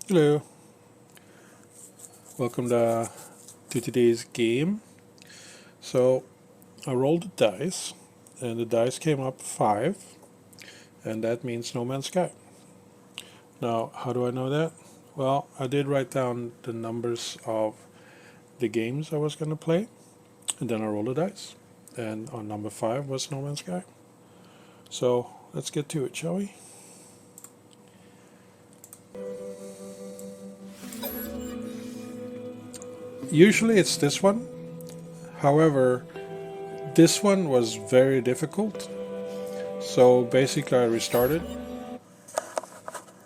Hello, welcome to today's game. So I rolled the dice, and the dice came up 5, and that means No Man's Sky. Now, how do I know that? Well, I did write down the numbers of the games I was going to play, and then I rolled the dice. And on number 5 was No Man's Sky. So let's get to it, shall we? Usually it's this one. However, this one was very difficult. So basically I restarted.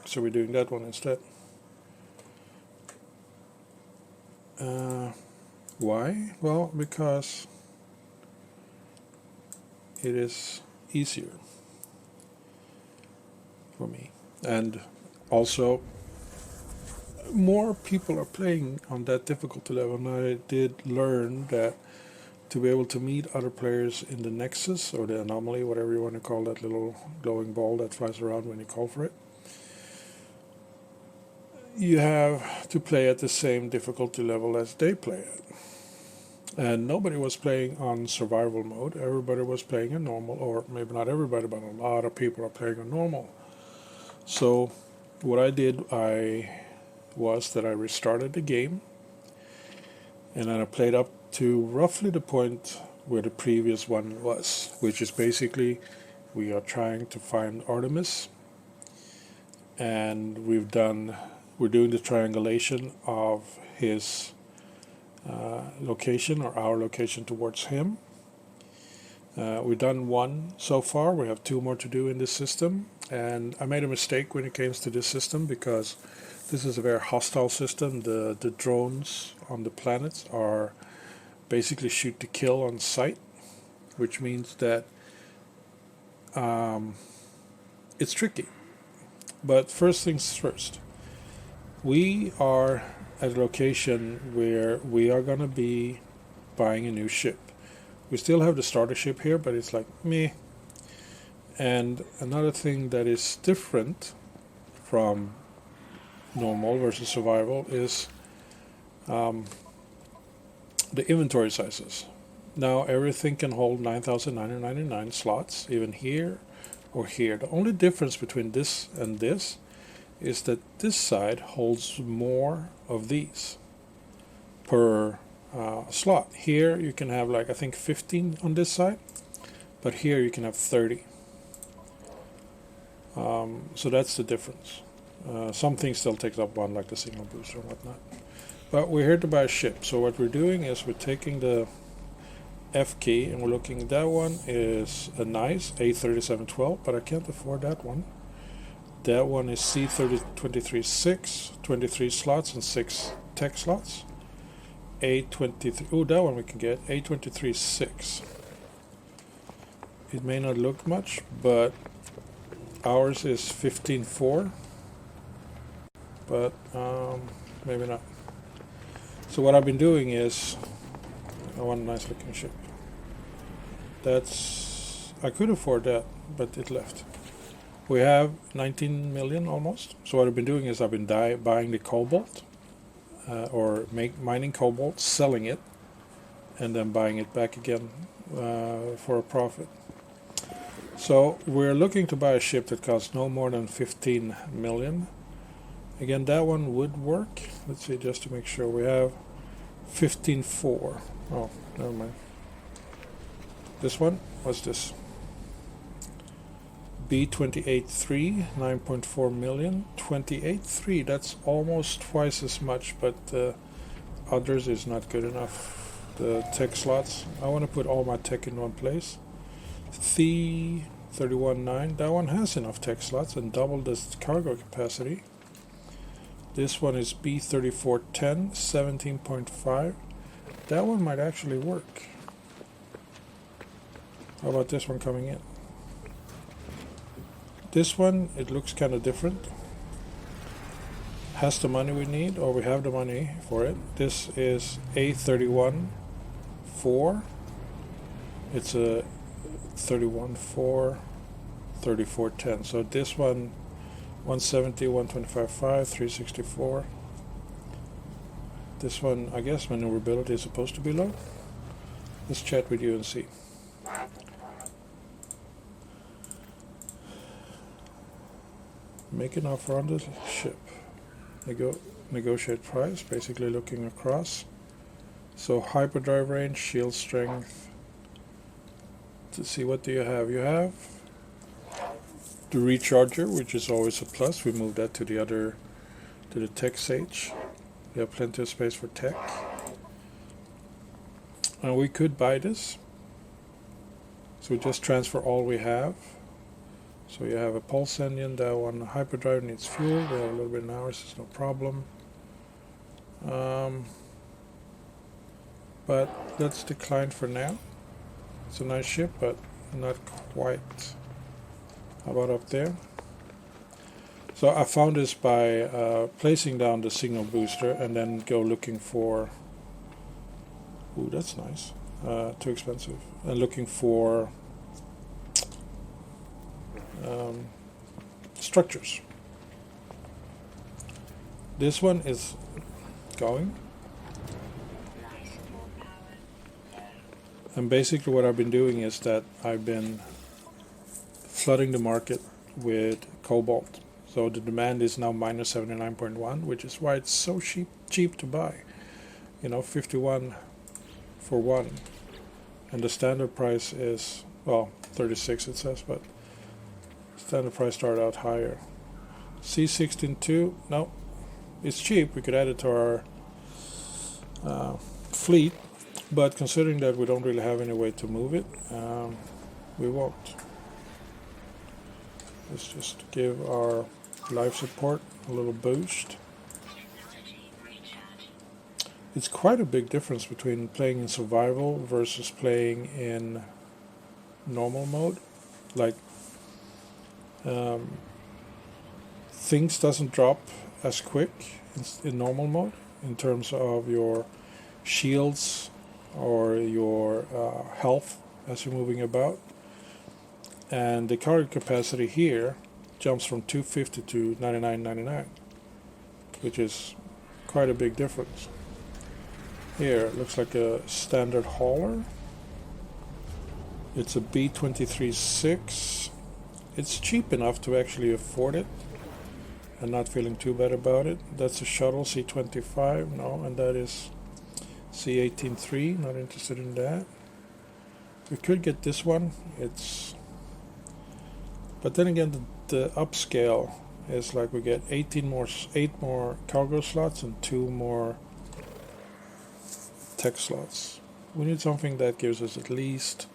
So we're doing that one instead. Why? Well, because it is easier for me. And also, more people are playing on that difficulty level. And I did learn that to be able to meet other players in the nexus or the anomaly, whatever you want to call that little glowing ball that flies around when you call for it, you have to play at the same difficulty level as they play at. And nobody was playing on survival mode. Everybody was playing on normal, or maybe not everybody, but a lot of people are playing on normal. So what I did, was that I restarted the game, and then I played up to roughly the point where the previous one was, which is basically we are trying to find Artemis, and we're doing the triangulation of his location or our location towards him. We've done one so far. We have 2 more to do in this system, and I made a mistake when it came to this system because this is a very hostile system. The drones on the planets are basically shoot to kill on sight, which means that it's tricky. But first things first, we are at a location where we are going to be buying a new ship. We still have the starter ship here, but it's like meh. And another thing that is different from normal versus survival is the inventory sizes. Now everything can hold 9,999 slots, even here or here. The only difference between this and this is that this side holds more of these per slot. Here you can have like I think 15 on this side, but here you can have 30. So that's the difference. Some things still takes up one, like the signal booster and whatnot. But we're here to buy a ship. So what we're doing is we're taking the F key and we're looking. That one is a nice A3712, but I can't afford that one. That one is C3023-6, 23 slots and 6 tech slots. A23. Oh, that one we can get. A23-6. It may not look much, but ours is 15.4. But maybe not. So what I've been doing is I want a nice looking ship. I could afford that, but it left. We have 19 million almost. So what I've been doing is I've been buying the cobalt, or mining cobalt, selling it, and then buying it back again for a profit. So we're looking to buy a ship that costs no more than 15 million. Again, that one would work. Let's see, just to make sure. We have 15.4. Oh, never mind. This one, what's this? B28.3, 9.4 million. 28.3, that's almost twice as much, but others is not good enough. The tech slots, I want to put all my tech in one place. The 31.9, that one has enough tech slots and double the cargo capacity. This one is B3410, 17.5. That one might actually work. How about this one coming in? This one, it looks kind of different. Has the money we need, or we have the money for it. This is A31.4. It's a 31.4, 34.10. So this one 170, 125.5, 364. This one, I guess maneuverability is supposed to be low. Let's chat with you and see. Make an offer on the ship. Negotiate price, basically looking across. So hyperdrive range, shield strength. To see what do you have? You have the recharger, which is always a plus. We move that to the tech stage. We have plenty of space for tech. And we could buy this. So we just transfer all we have. So you have a pulse engine, that one hyperdrive needs fuel. We have a little bit in hours, it's no problem. But let's decline for now. It's a nice ship, but not quite. How about up there? So I found this by placing down the signal booster and then go looking for... Ooh, that's nice. Too expensive. And looking for structures. This one is going. And basically what I've been doing is that I've been flooding the market with cobalt. So the demand is now minus 79.1, which is why it's so cheap to buy. 51 for one. And the standard price is, well, 36 it says, but standard price started out higher. C16-2, no, it's cheap. We could add it to our fleet, but considering that we don't really have any way to move it, we won't. Let's just give our life support a little boost. It's quite a big difference between playing in survival versus playing in normal mode. Like, things doesn't drop as quick in normal mode in terms of your shields or your health as you're moving about. And the cargo capacity here jumps from 250 to 99.99, which is quite a big difference. Here, it looks like a standard hauler. It's a B23.6. It's cheap enough to actually afford it and not feeling too bad about it. That's a shuttle, C25, no, and that is C18.3, not interested in that. We could get this one. But then again, the upscale is like we get 8 more cargo slots and 2 more tech slots. We need something that gives us at least,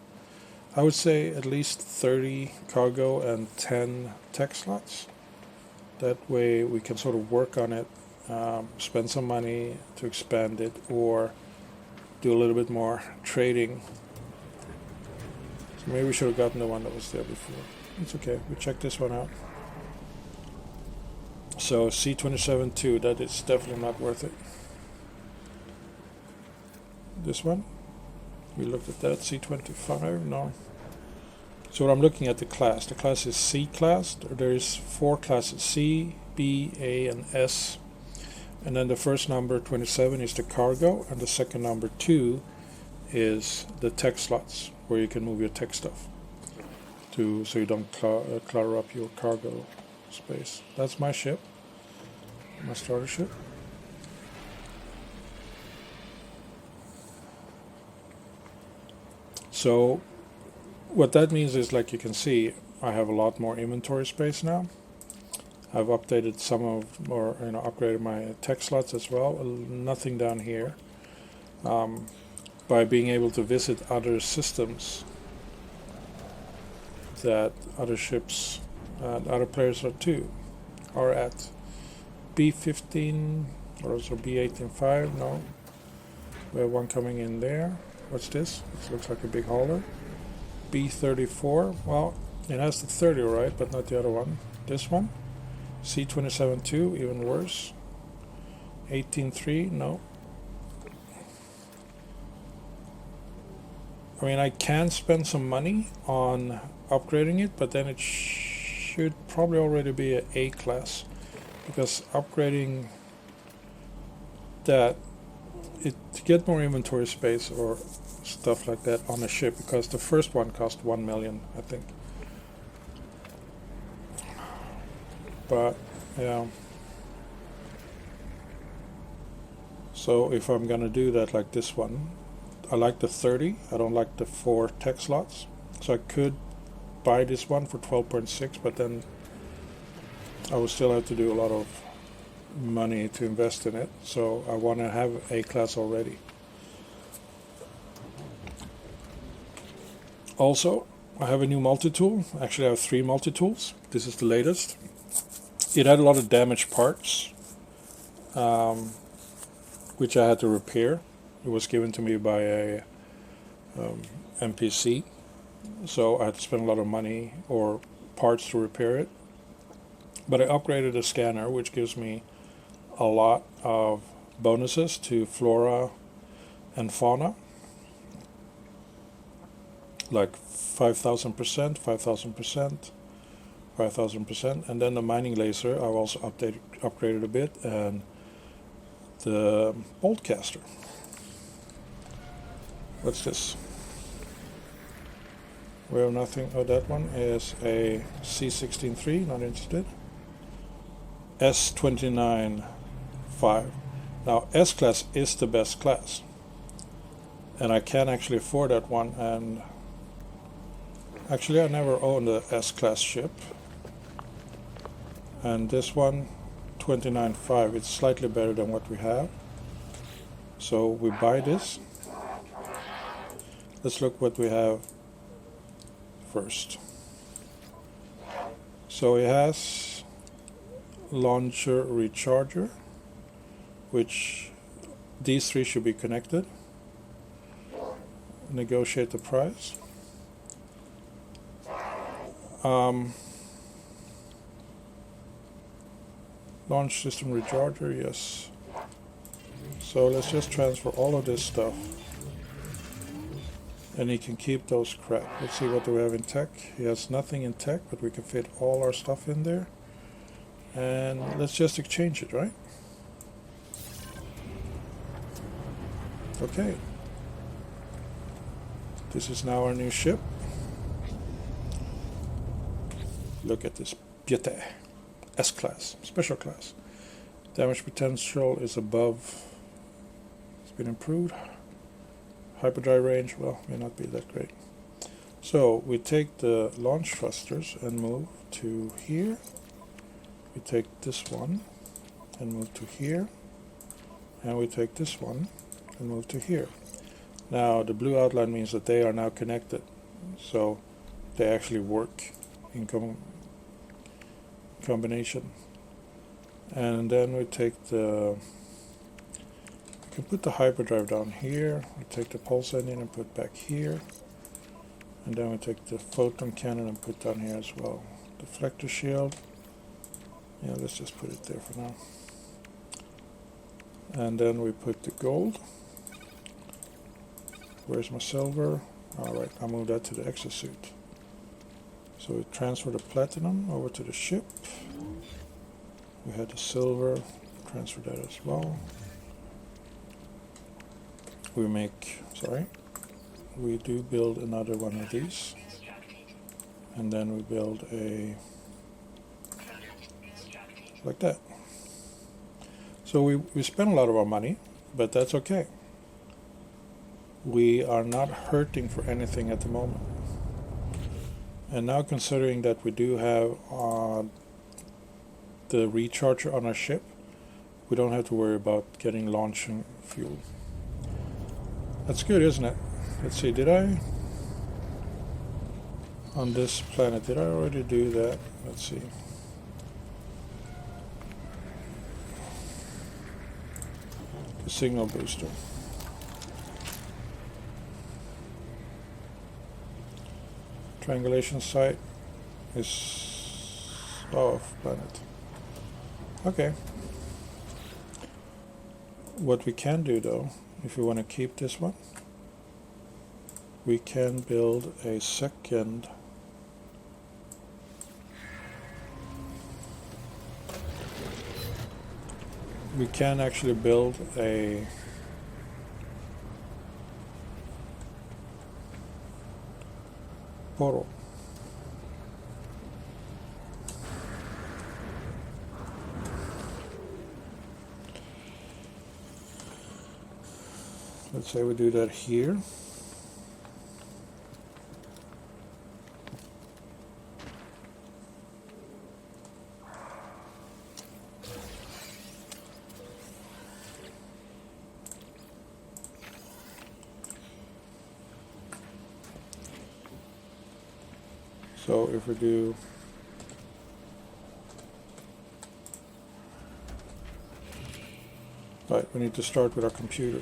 I would say at least 30 cargo and 10 tech slots. That way we can sort of work on it, spend some money to expand it, or do a little bit more trading. So maybe we should have gotten the one that was there before. It's okay, we check this one out. So C27-2, that is definitely not worth it. This one, we looked at that, C25, no. So I'm looking at the class. The class is C class. There is 4 classes, C, B, A, and S. And then the first number, 27, is the cargo, and the second number, 2, is the tech slots, where you can move your tech stuff so you don't clutter up your cargo space. That's my ship, my starter ship. So what that means is, like you can see, I have a lot more inventory space now. I've updated upgraded my tech slots as well. Nothing down here. By being able to visit other systems that other ships and other players are at. B15 or also B18.5, no. We have one coming in there. What's this? This looks like a big hauler. B34, well, it has the 30 right, but not the other one. This one, C27-2, even worse. 18.3, no. I mean, I can spend some money on upgrading it, but then it should probably already be an A class, because upgrading that to get more inventory space or stuff like that on a ship, because the first one cost 1 million, I think. But yeah, so if I'm gonna do that like this one, I like the 30, I don't like the 4 tech slots, so I could buy this one for 12.6, but then I would still have to do a lot of money to invest in it, so I want to have A class already. Also, I have a new multi-tool. Actually, I have 3 multi-tools. This is the latest. It had a lot of damaged parts, which I had to repair. It was given to me by a NPC, so I had to spend a lot of money or parts to repair it. But I upgraded the scanner, which gives me a lot of bonuses to flora and fauna, like 5,000%, 5,000%, 5,000%, and then the mining laser I've also upgraded a bit, and the bolt caster. What's this? We have nothing. Oh, that one is a C16-3, not interested. S29-5. Now, S-class is the best class, and I can actually afford that one, and actually I never owned a S-class ship. And this one, 29.5, it's slightly better than what we have. So we buy this. Let's look what we have first. So it has launcher recharger, which these 3 should be connected. Negotiate the price. Launch system recharger, yes. So let's just transfer all of this stuff, and he can keep those crap. Let's see, what do we have in tech? He has nothing in tech, but we can fit all our stuff in there, and let's just exchange it, right? Okay, this is now our new ship. Look at this beauty. S-class, special class. Damage potential is above. It's been improved. Hyperdrive range, well, may not be that great. So we take the launch thrusters and move to here. We take this one and move to here. And we take this one and move to here. Now the blue outline means that they are now connected. So they actually work in combination. And then we take we can put the hyperdrive down here. We take the pulse engine and put back here. And then we take the photon cannon and put down here as well. Deflector shield. Yeah, let's just put it there for now. And then we put the gold. Where's my silver? Alright, I'll move that to the exosuit. So we transfer the platinum over to the ship. We had the silver, transfer that as well. We do build another one of these. And then we build a, like that. So we spend a lot of our money, but that's okay. We are not hurting for anything at the moment. And now, considering that we do have the recharger on our ship, we don't have to worry about getting launching fuel. That's good, isn't it? Let's see, did I, on this planet, did I already do that? Let's see. The signal booster. Triangulation site is off planet. Okay. What we can do though, if we want to keep this one, we can build a second we can actually build a portal. Let's say we do that here. So if we do right, we need to start with our computer.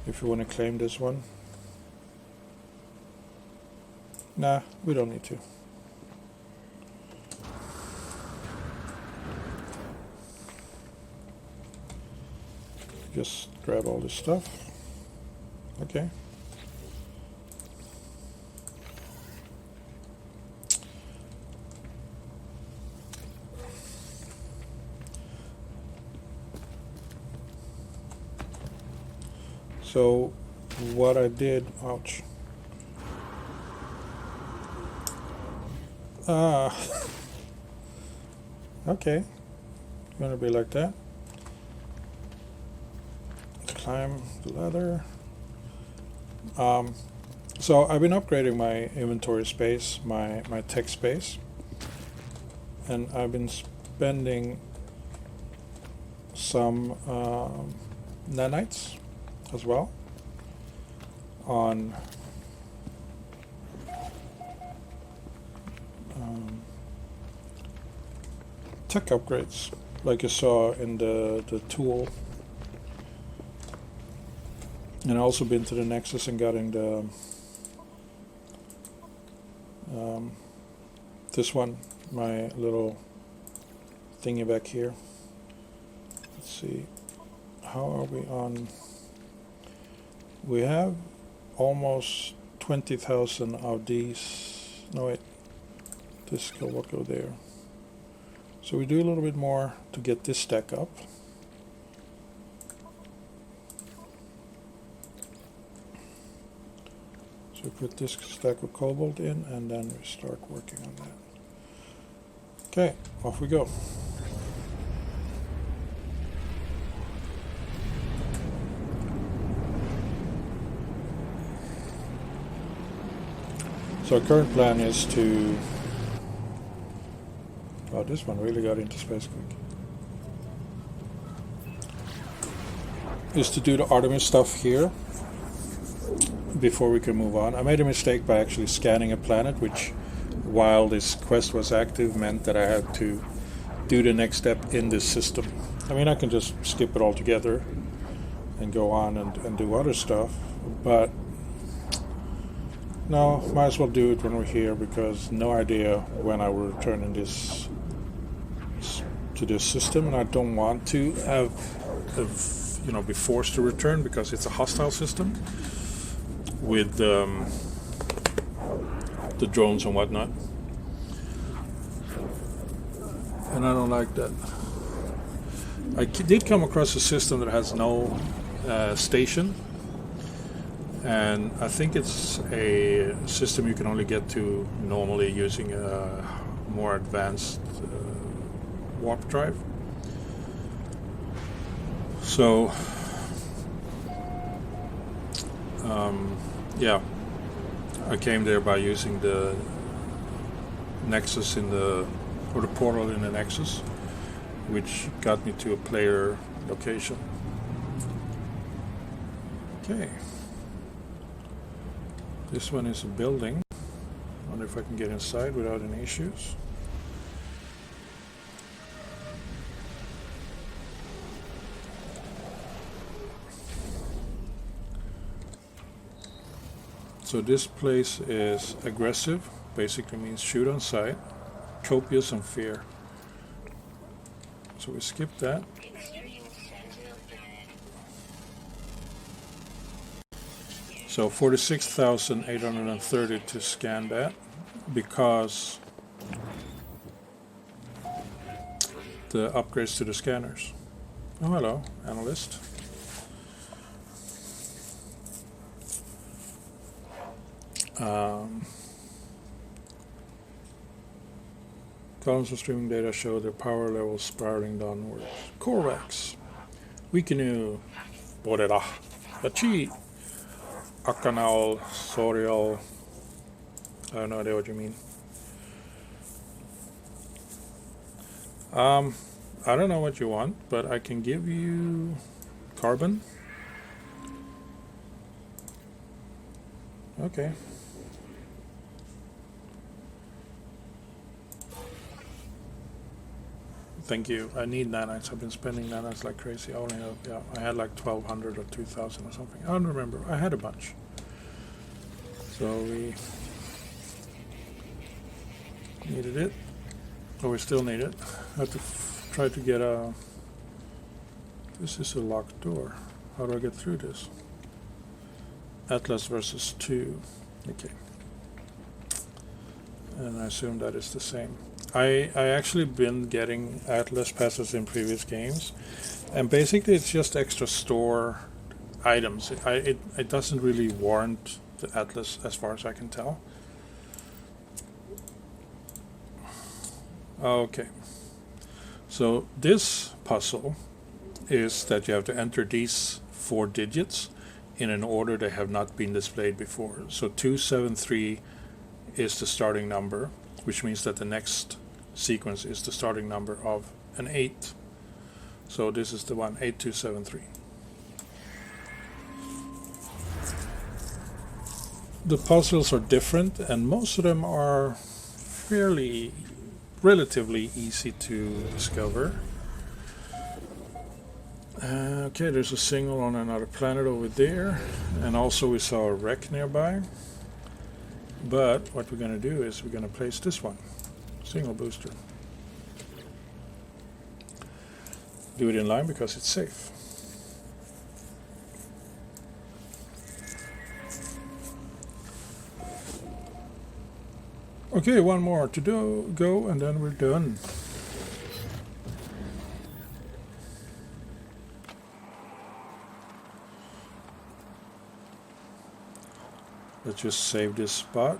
If you want to claim this one. Nah, we don't need to. Just grab all this stuff. Okay. So what I did, ouch. Okay, gonna be like that. Climb the ladder. So I've been upgrading my inventory space, my tech space, and I've been spending some nanites as well on tech upgrades, like you saw in the tool. And I also been to the Nexus and getting the this one, my little thingy back here. Let's see, how are we on? We have almost 20,000 of these. No wait, this will go there. So we do a little bit more to get this stack up. So we put this stack of cobalt in, and then we start working on that. Okay, off we go. So our current plan is to... Oh, this one really got into space quick. Is to do the Artemis stuff here before we can move on. I made a mistake by actually scanning a planet, which, while this quest was active, meant that I had to do the next step in this system. I mean, I can just skip it altogether and go on and do other stuff, but no, might as well do it when we're here, because no idea when I will return in this to this system, and I don't want to have be forced to return because it's a hostile system with the drones and whatnot, and I don't like that. I did come across a system that has no station, and I think it's a system you can only get to normally using a more advanced warp drive. So yeah, I came there by using the Nexus or the portal in the Nexus, which got me to a player location. Okay. This one is a building. I wonder if I can get inside without any issues. So this place is aggressive, basically means shoot on sight, copious and fear. So we skip that. So 46,830 to scan that, because the upgrades to the scanners. Oh, hello, analyst. Columns of streaming data show their power levels spiraling downwards. Corvax. Wikinu. Borera. Hachi. Akanal. Sorial. I have no idea what you mean. I don't know what you want, but I can give you carbon. Okay. Thank you. I need nanites. I've been spending nanites like crazy. I only have, I had like 1,200 or 2,000 or something. I don't remember. I had a bunch. So we needed it. Oh, we still need it. I have to try to get a... This is a locked door. How do I get through this? Atlas versus 2. Okay. And I assume that is the same. I actually been getting Atlas passes in previous games, and basically it's just extra store items. It doesn't really warrant the Atlas as far as I can tell. Okay, so this puzzle is that you have to enter these 4 digits in an order they have not been displayed before. So 273 is the starting number, which means that the next sequence is the starting number of an 8. So this is the one, 8273. The puzzles are different, and most of them are relatively easy to discover. Okay, there's a signal on another planet over there, and also we saw a wreck nearby. But what we're going to do is we're going to place this one, signal booster. Do it in line because it's safe. Okay, one more to go, and then we're done. Let's just save this spot,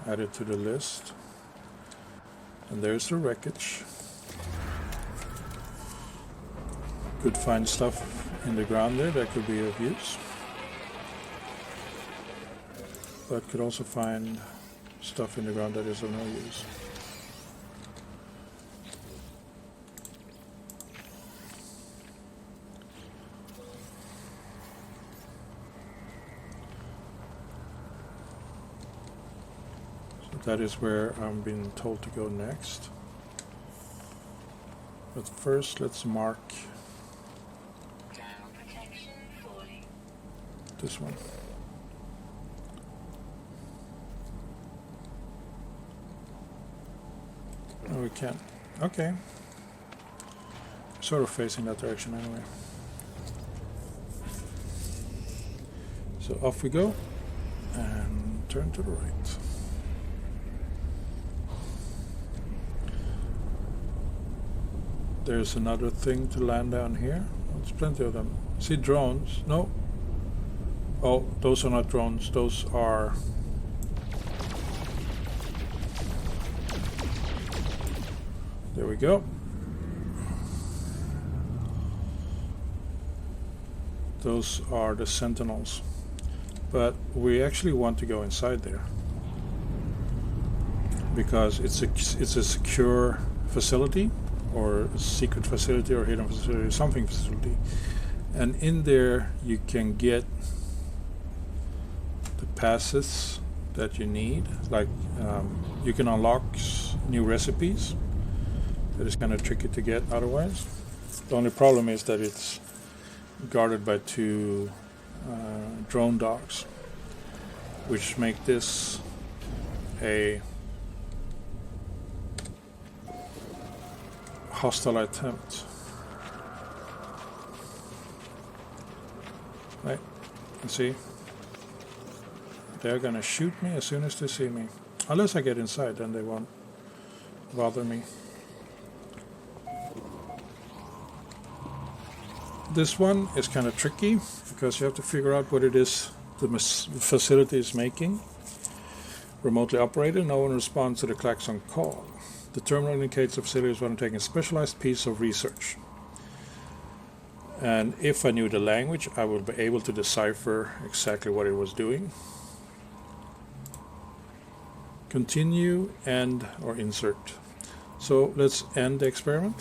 add it to the list, and there's the wreckage. Could find stuff in the ground there that could be of use, but could also find stuff in the ground that is of no use. That is where I'm being told to go next. But first, let's mark this one. No, we can't. Okay. Sort of facing that direction anyway. So off we go and turn to the right. There's another thing to land down here. There's plenty of them. See drones? No. Oh, those are not drones. Those are... There we go. Those are the sentinels. But we actually want to go inside there, because it's a secure facility, or a secret facility, or hidden facility, something facility, and in there you can get the passes that you need. Like you can unlock new recipes. That is kind of tricky to get otherwise. The only problem is that it's guarded by 2 drone dogs, which make this a hostile attempt. Right, you see? They're gonna shoot me as soon as they see me. Unless I get inside, then they won't bother me. this one is kind of tricky because you have to figure out what it is the facility is making. Remotely operated, no one responds to the klaxon call. The terminal indicates the facility is undertaking a specialized piece of research. And if I knew the language, I would be able to decipher exactly what it was doing. Continue, end, or insert. So let's end the experiment.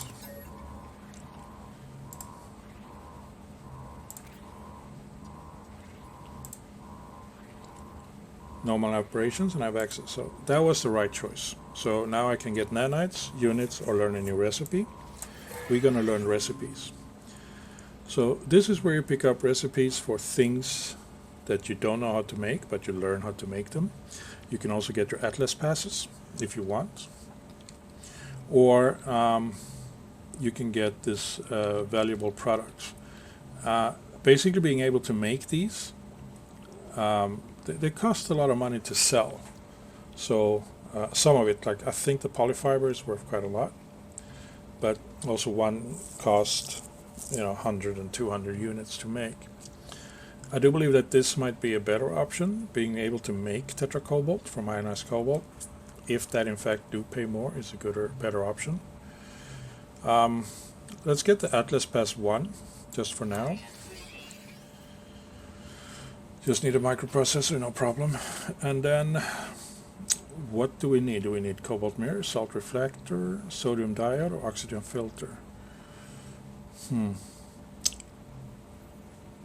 Normal operations, and I have access. So that was the right choice. So now I can get nanites, units, or learn a new recipe. We're going to learn recipes. So this is where you pick up recipes for things that you don't know how to make, but you learn how to make them. You can also get your Atlas passes if you want. Or you can get this valuable products. Basically being able to make these, they cost a lot of money to sell. So some of it, like I think the polyfiber is worth quite a lot, but also one cost 100 and 200 units to make. I do believe that this might be a better option, being able to make tetracobalt from ionized cobalt. If that in fact do pay more, is a better option. Let's get the Atlas Pass 1 just for now. Just need a microprocessor, no problem. And then what do we need? Do we need cobalt mirror, salt reflector, sodium diode, or oxygen filter?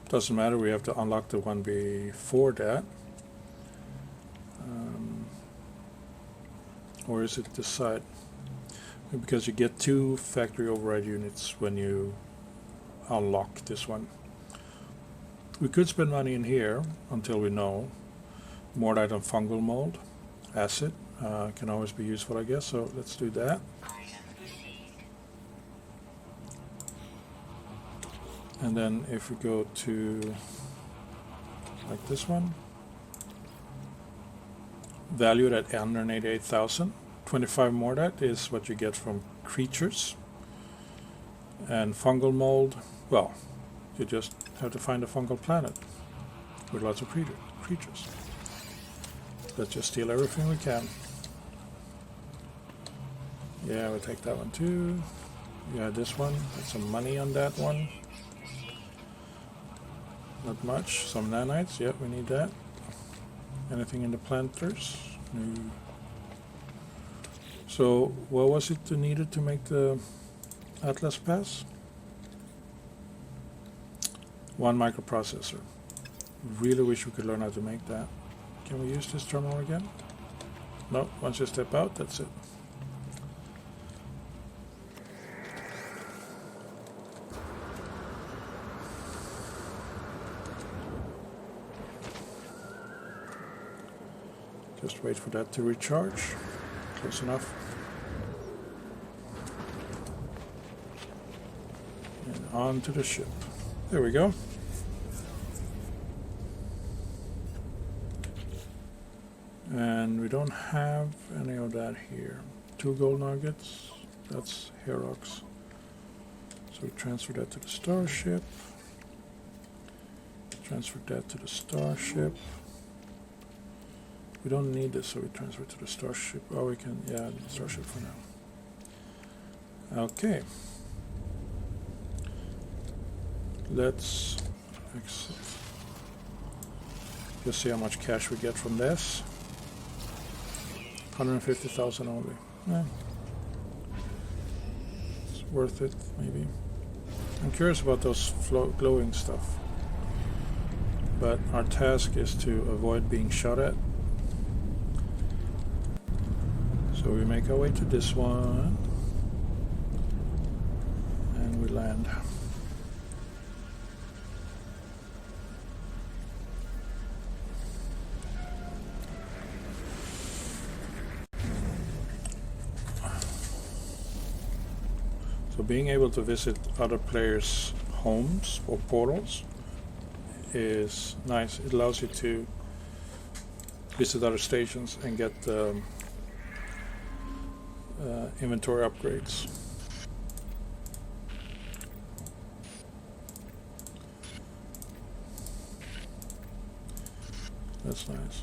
Doesn't matter, we have to unlock the one before that. Or is it this side? Because you get 2 factory override units when you unlock this one. We could spend money in here until we know. Mortite and fungal mold, acid, can always be useful, I guess, so let's do that. And then if we go to like this one, valued at 188,000. 25 mortite is what you get from creatures. And fungal mold, well, you just have to find a fungal planet with lots of creatures. Let's just steal everything we can. Yeah, we'll take that one too. Yeah, this one, get some money on that one. Not much. Some nanites, yep, we need that. Anything in the planters? No. So, what was it needed to make the Atlas Pass? 1 microprocessor. Really wish we could learn how to make that. Can we use this terminal again? No, once you step out, that's it. Just wait for that to recharge. Close enough. And on to the ship. There we go. And we don't have any of that here. 2 gold nuggets. That's Herox. So we transfer that to the starship. Transfer that to the starship. We don't need this, so we transfer it to the starship. Oh, we can, yeah, the starship for now. Okay. Let's exit. Just see how much cash we get from this. 150,000 only. It's worth it, maybe. I'm curious about those glowing stuff. But our task is to avoid being shot at. So we make our way to this one. And we land. So being able to visit other players' homes or portals is nice. It allows you to visit other stations and get inventory upgrades. That's nice.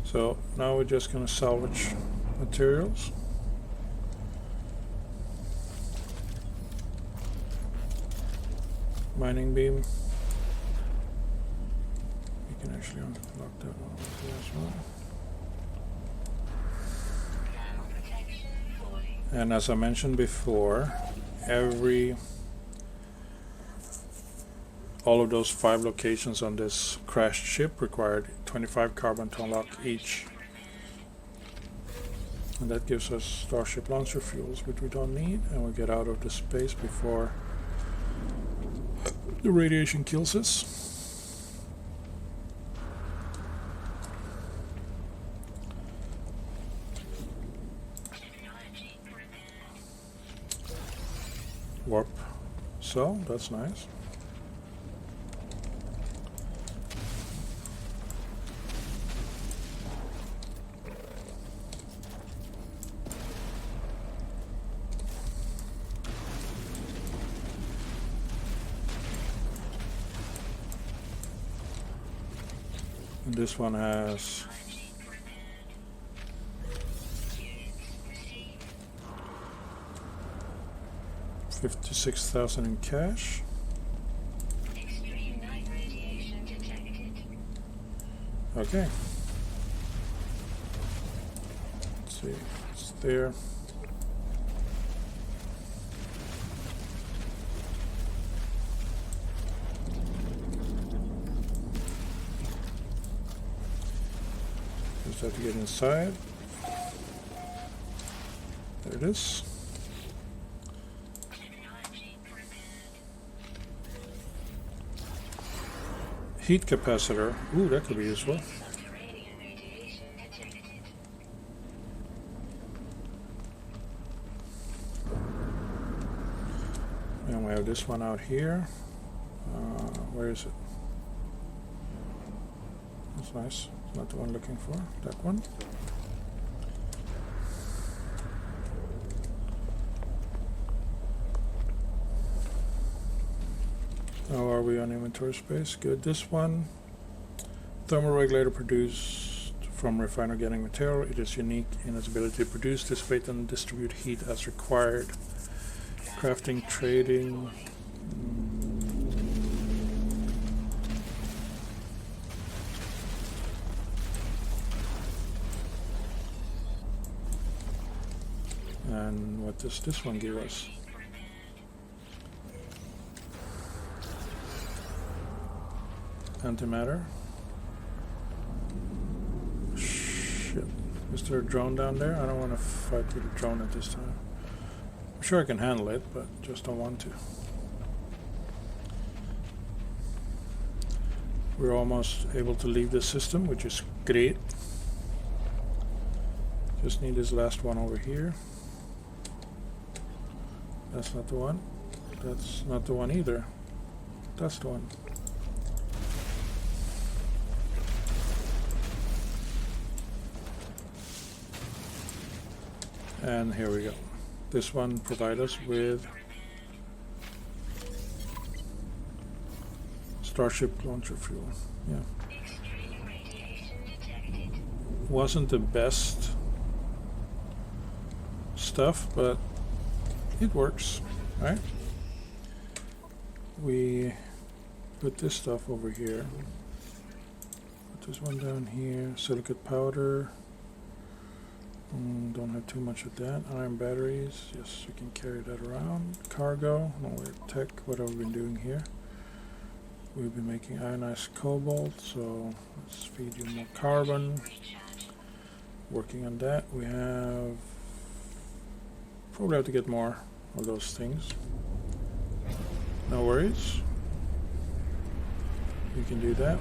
So now we're just going to salvage materials. Mining beam. You can actually unlock that one as well. And as I mentioned before, all of those 5 locations on this crashed ship required 25 carbon to unlock each. And that gives us Starship launcher fuels, which we don't need, and we get out of the space before the radiation kills us. Warp cell, that's nice. And this one has 56,000 in cash. Okay. Let's see, it's there. Just have to get inside. There it is. Heat capacitor. Ooh, that could be useful. And we have this one out here. Where is it? That's nice. It's not the one looking for. That one. How are we on inventory space? Good. This one, thermal regulator produced from refiner organic material. It is unique in its ability to produce, dissipate, and distribute heat as required. Crafting, trading. And what does this one give us? Antimatter. Shit. Is there a drone down there? I don't want to fight with a drone at this time. I'm sure I can handle it, but just don't want to. We're almost able to leave this system, which is great. Just need this last one over here. That's not the one. That's not the one either. That's the one. And here we go. This one provides us with Starship launcher fuel. Yeah. Wasn't the best stuff, but it works, right? We put this stuff over here. Put this one down here. Silicate powder. Don't have too much of that. Iron batteries, yes, we can carry that around. Cargo, no, we're tech, what have we been doing here? We've been making ionized cobalt, so let's feed you more carbon. Working on that. We have, probably have to get more of those things. No worries. We can do that.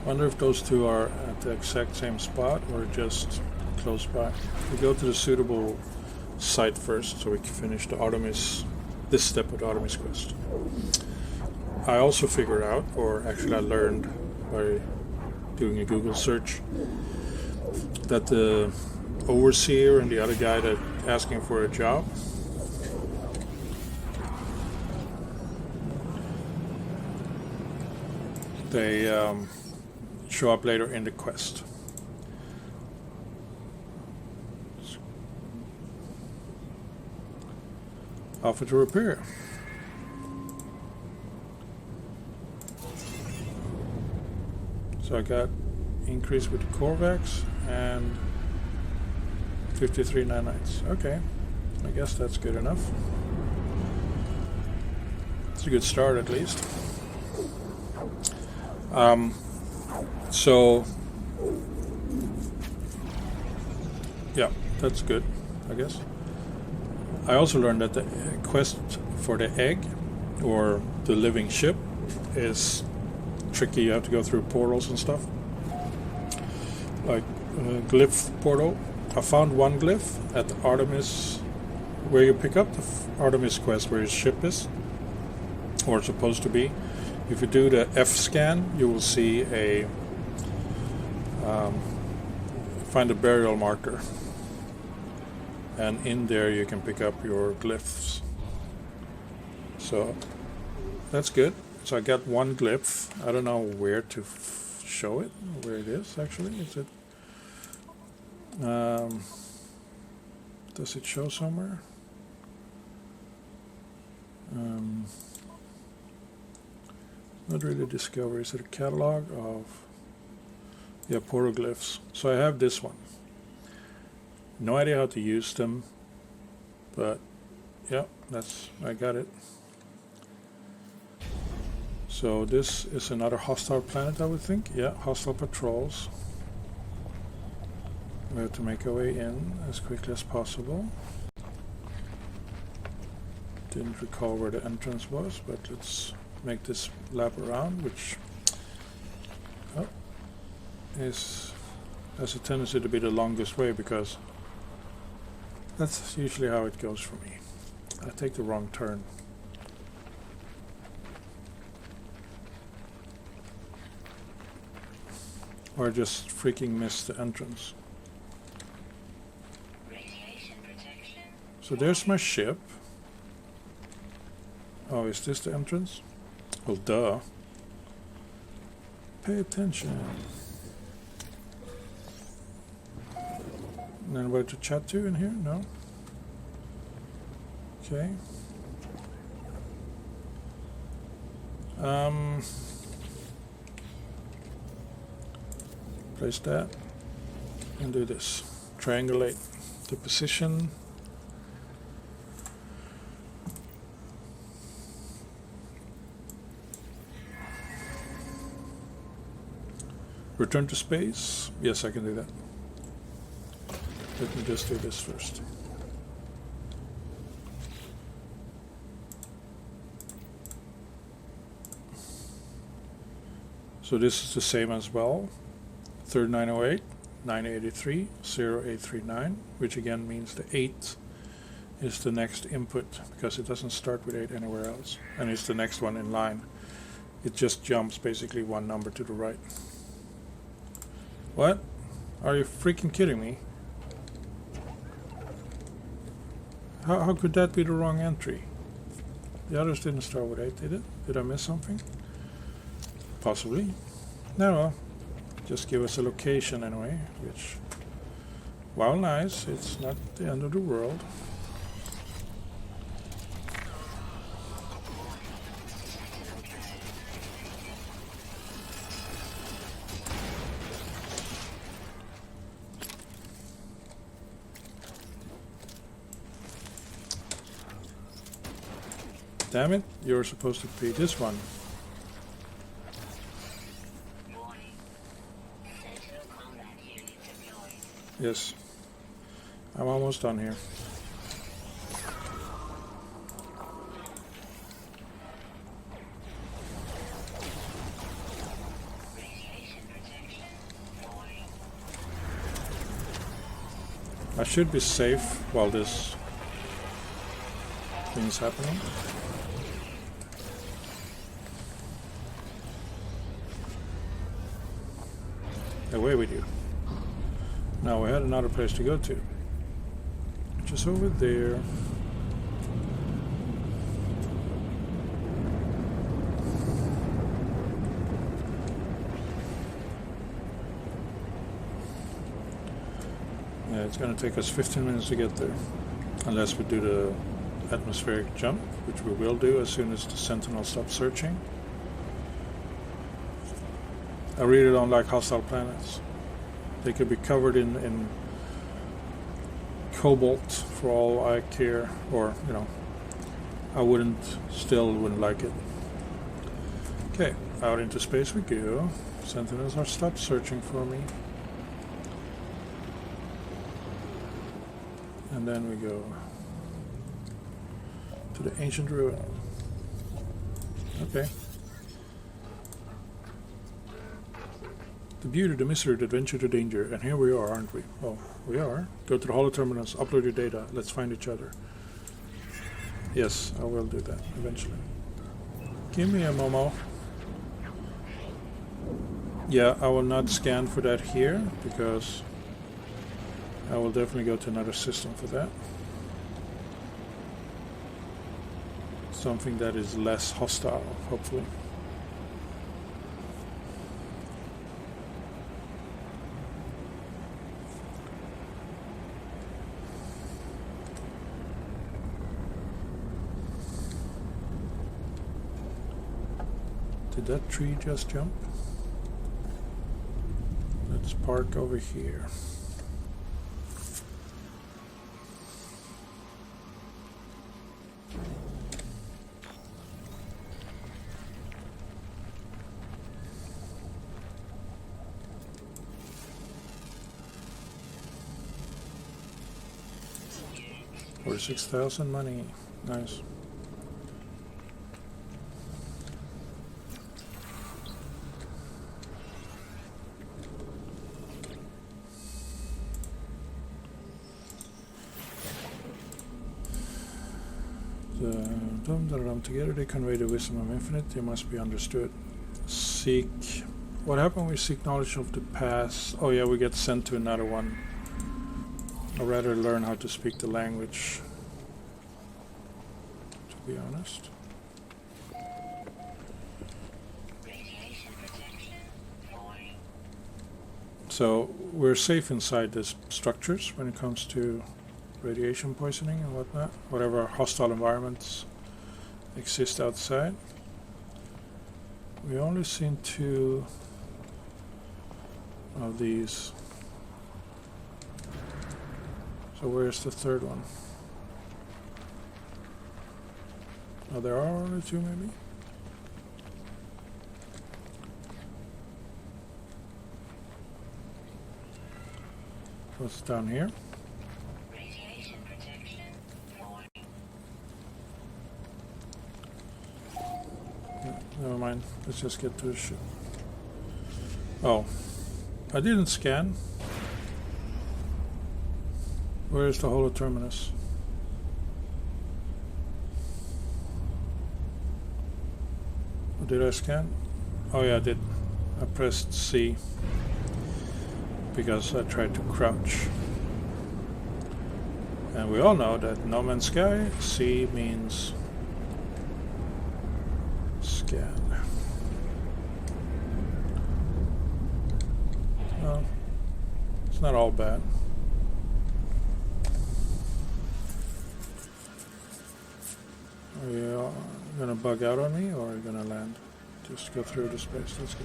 Wonder if those two are at the exact same spot or just close by. We go to the suitable site first so we can finish the Artemis, this step of the Artemis quest. I also figured out, or actually I learned by doing a Google search, that the overseer and the other guy that asking for a job, they show up later in the quest. Offer to repair. So I got increase with the Corvax and 53 nanites. Okay, I guess that's good enough. It's a good start at least. So yeah, that's good, I guess. I also learned that the quest for the egg or the living ship is tricky. You have to go through portals and stuff, like glyph portal. I found one glyph at the Artemis, where you pick up the Artemis quest where your ship is, or it's supposed to be. If you do the F scan, you will see a find a burial marker, and in there you can pick up your glyphs. So that's good. So I got one glyph. I don't know where to show it, where it is actually. Is it? Does it show somewhere? Not really discovery. Is it a catalog of? Yeah, poroglyphs. So I have this one. No idea how to use them, but yeah, I got it. So this is another hostile planet, I would think. Yeah, hostile patrols. We have to make our way in as quickly as possible. Didn't recall where the entrance was, but let's make this lap around, which has a tendency to be the longest way, because that's usually how it goes for me. I take the wrong turn. Or just freaking miss the entrance. So there's my ship. Oh, is this the entrance? Well, duh. Pay attention. Anybody to chat to in here? No? Okay. Place that and do this. Triangulate the position. Return to space. Yes, I can do that. Let me just do this first. So this is the same as well. 3908, 983, 0839, which again means the 8 is the next input, because it doesn't start with 8 anywhere else. And it's the next one in line. It just jumps basically one number to the right. What? Are you freaking kidding me? How could that be the wrong entry? The others didn't start with 8, did it? Did I miss something? Possibly. No, well, just give us a location anyway, which, while nice, it's not the end of the world. Damn it, you're supposed to be this one. Yes, I'm almost done here. I should be safe while this thing is happening. Away with you. Now we had another place to go to, which is over there. Yeah, it's going to take us 15 minutes to get there, unless we do the atmospheric jump, which we will do as soon as the Sentinel stops searching. I really don't like hostile planets. They could be covered in cobalt for all I care, or, you know, I wouldn't like it. Okay, out into space we go. Sentinels are stopped searching for me. And then we go to the ancient ruin. Okay. The beauty, the mystery, the adventure, the danger. And here we are, aren't we? Well, we are. Go to the holo terminals, upload your data. Let's find each other. Yes, I will do that eventually. Give me a Momo. Yeah, I will not scan for that here, because I will definitely go to another system for that. Something that is less hostile, hopefully. Did that tree just jump? Let's park over here. For 6,000 money. Nice. Together they convey the wisdom of infinite. They must be understood. Seek. What happened when we seek knowledge of the past? Oh yeah, we get sent to another one. I'd rather learn how to speak the language, to be honest. So we're safe inside these structures when it comes to radiation poisoning and whatnot, whatever hostile environments exist outside. We only seen 2 of these. So where's the third one? Oh, there are only 2 maybe? What's down here? Never mind, let's just get to the ship. Oh, I didn't scan. Where is the holo terminus? Oh, did I scan? Oh yeah, I did. I pressed C because I tried to crouch. And we all know that No Man's Sky, C means scan. No, it's not all bad. Are you gonna bug out on me, or are you gonna land? Just go through the space. Let's go.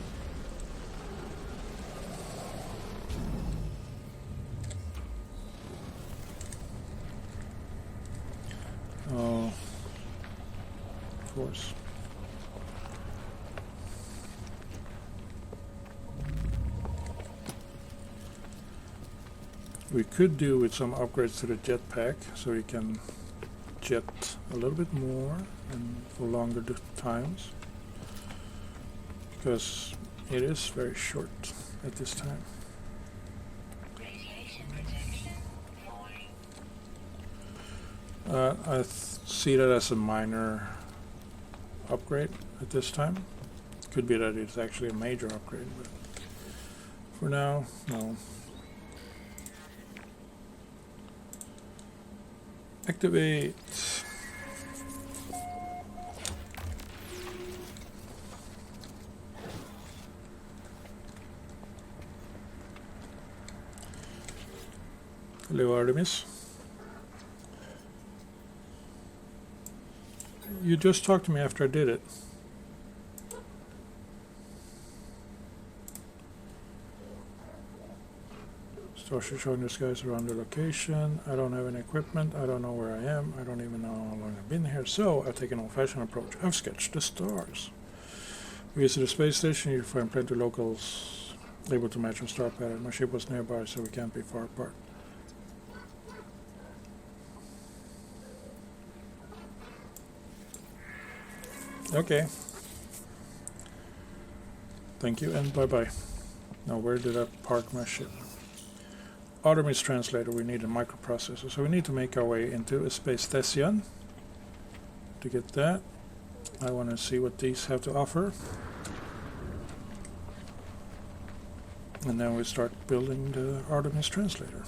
Oh, of course. We could do with some upgrades to the jetpack, so we can jet a little bit more and for longer times, because it is very short at this time. I see that as a minor upgrade at this time. Could be that it's actually a major upgrade, but For now, no. Activate. Hello, Artemis. You just talked to me after I did it. Starship showing the skies around the location. I don't have any equipment. I don't know where I am. I don't even know how long I've been here. So I've taken an old-fashioned approach. I've sketched the stars. We visit the space station. You find plenty of locals able to match our star pattern. My ship was nearby, so we can't be far apart. Okay. Thank you and bye-bye. Now where did I park my ship? Artemis translator, we need a microprocessor. So we need to make our way into a space station. To get that, I want to see what these have to offer. And then we start building the Artemis translator.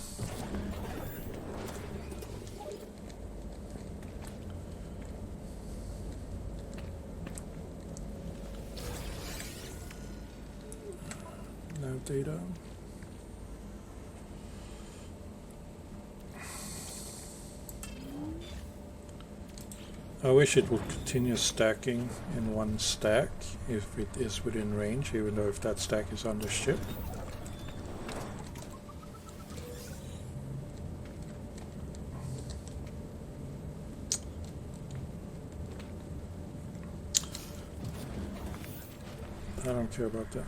Nav data. I wish it would continue stacking in one stack if it is within range, even though if that stack is on the ship. I don't care about that.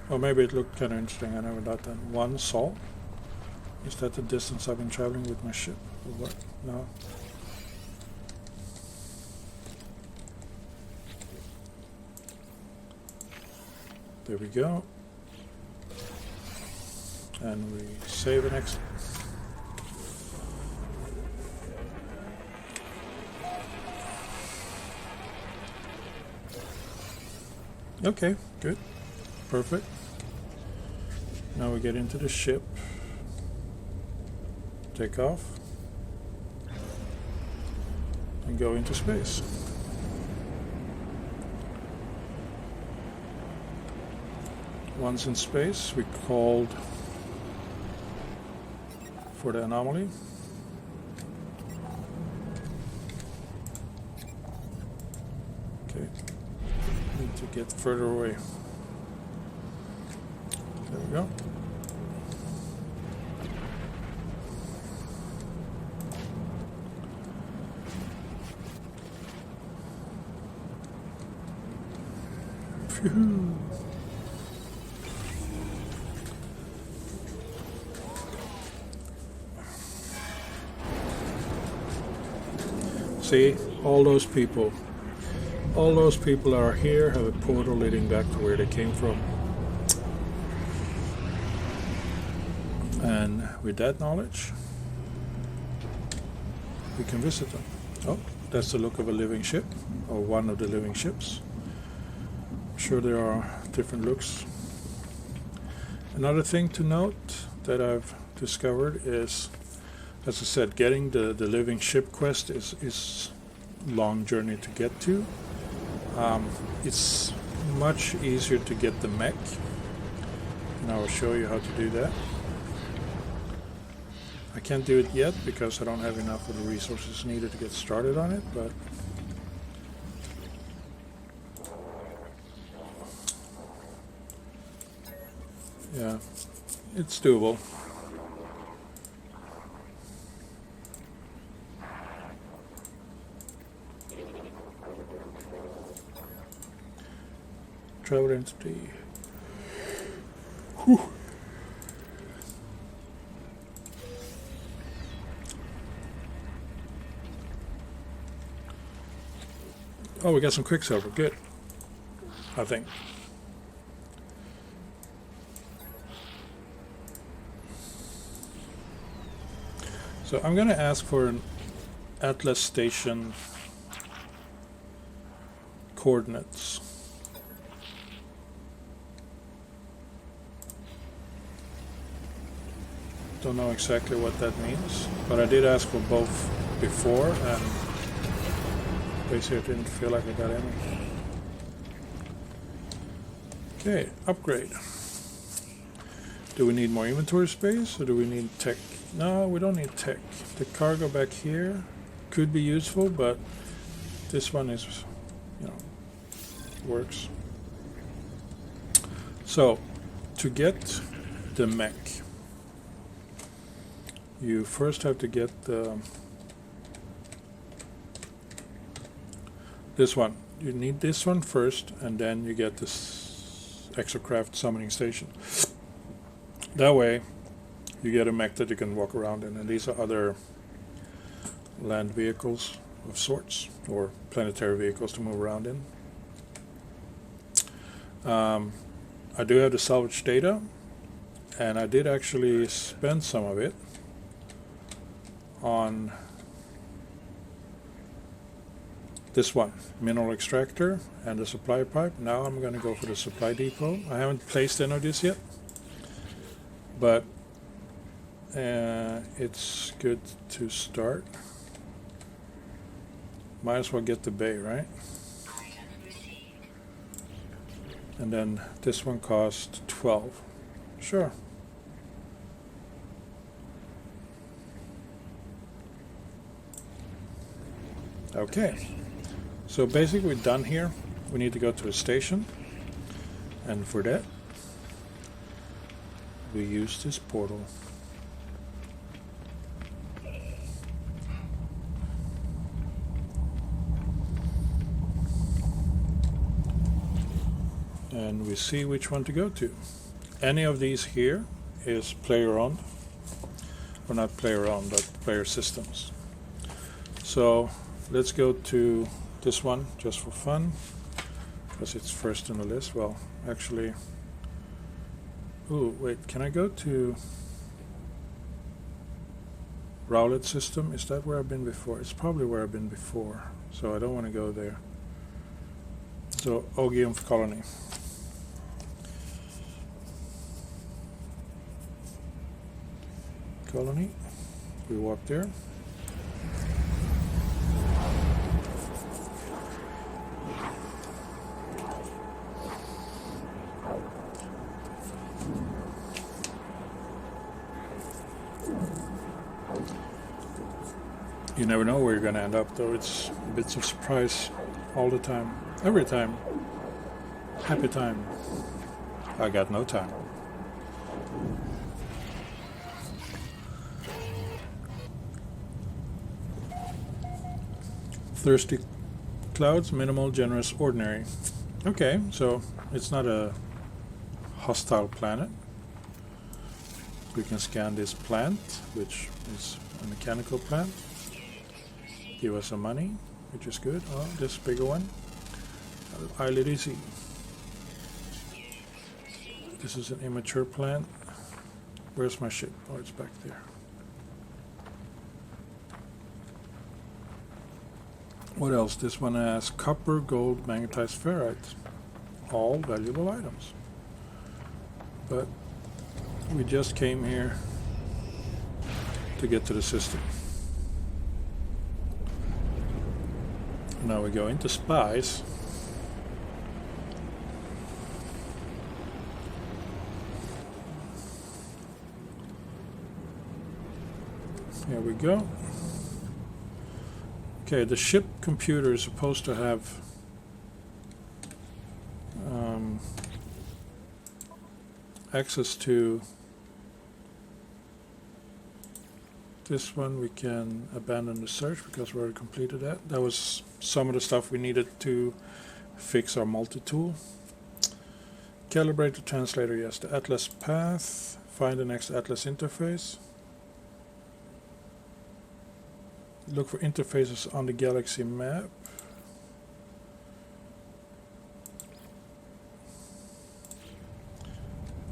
Or maybe it looked kind of interesting, I never got that. One sol? Is that the distance I've been traveling with my ship? Or what? No. There we go. And we save and exit. Okay, good. Perfect. Now we get into the ship. Take off. And go into space. Once in space, we called for the anomaly. Okay, need to get further away. There we go. Phew. See, all those people are here, have a portal leading back to where they came from. And with that knowledge, we can visit them. Oh, that's the look of a living ship, or one of the living ships. I'm sure there are different looks. Another thing to note that I've discovered is, as I said, getting the living ship quest is long journey to get to. It's much easier to get the mech, and I will show you how to do that. I can't do it yet because I don't have enough of the resources needed to get started on it, but yeah, it's doable. Travel entity. Whew. Oh, we got some quicksilver. Good. I think. So I'm going to ask for an Atlas station coordinates. Don't know exactly what that means, but I did ask for both before, and basically I didn't feel like I got any. Okay, upgrade. Do we need more inventory space, or do we need tech? No, we don't need tech. The cargo back here could be useful, but this one is, you know, works. So, to get the mech, you first have to get this one. You need this one first, and then you get this exocraft summoning station. That way, you get a mech that you can walk around in, and these are other land vehicles of sorts, or planetary vehicles to move around in. I do have the salvage data, and I did actually spend some of it on this one, mineral extractor and the supply pipe. Now I'm going to go for the supply depot. I haven't placed any of this yet, but it's good to start. Might as well get the bay, right? And then this one costs 12. Sure. Okay. So basically we're done here. We need to go to a station. And for that, we use this portal. And we see which one to go to. Any of these here is player owned, or not player owned, but player systems. So let's go to this one just for fun, because it's first in the list. Well, actually, ooh, wait, can I go to Rowlet system? Is that where I've been before? It's probably where I've been before, so I don't want to go there. So Ogium colony. Colony. We walk there. You never know where you're going to end up, though. It's bits of surprise all the time. Every time. Happy time. I got no time. Thirsty clouds, minimal, generous, ordinary. Okay, so it's not a hostile planet. We can scan this plant, which is a mechanical plant. Give us some money, which is good. Oh, this bigger one. Islet easy. This is an immature plant. Where's my ship? Oh, it's back there. What else? This one has copper, gold, magnetized ferrite. All valuable items. But we just came here to get to the system. Now we go into spies. Here we go. Okay, the ship computer is supposed to have access to this one. We can abandon the search because we already completed that. That was some of the stuff we needed to fix our multi-tool. Calibrate the translator, yes. The Atlas path. Find the next Atlas interface. Look for interfaces on the galaxy map.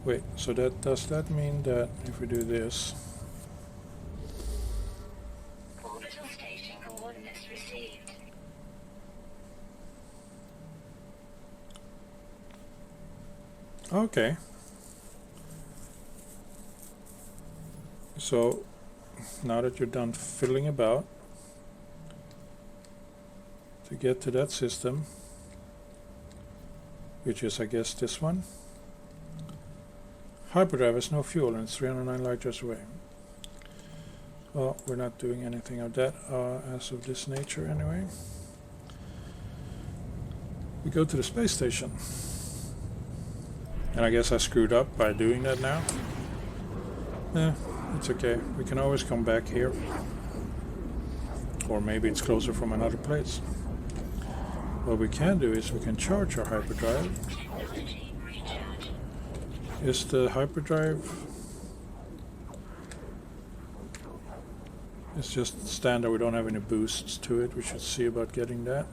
Wait, so does that mean that if we do this? Orbital station coordinates received. Okay. So now that you're done fiddling about, to get to that system, which is I guess this one, hyperdrive has no fuel and it's 309 light years away. Well, we're not doing anything of that as of this nature anyway. We go to the space station. And I guess I screwed up by doing that now. It's okay. We can always come back here. Or maybe it's closer from another place. What we can do is we can charge our hyperdrive. Is the hyperdrive... It's just standard, we don't have any boosts to it. We should see about getting that.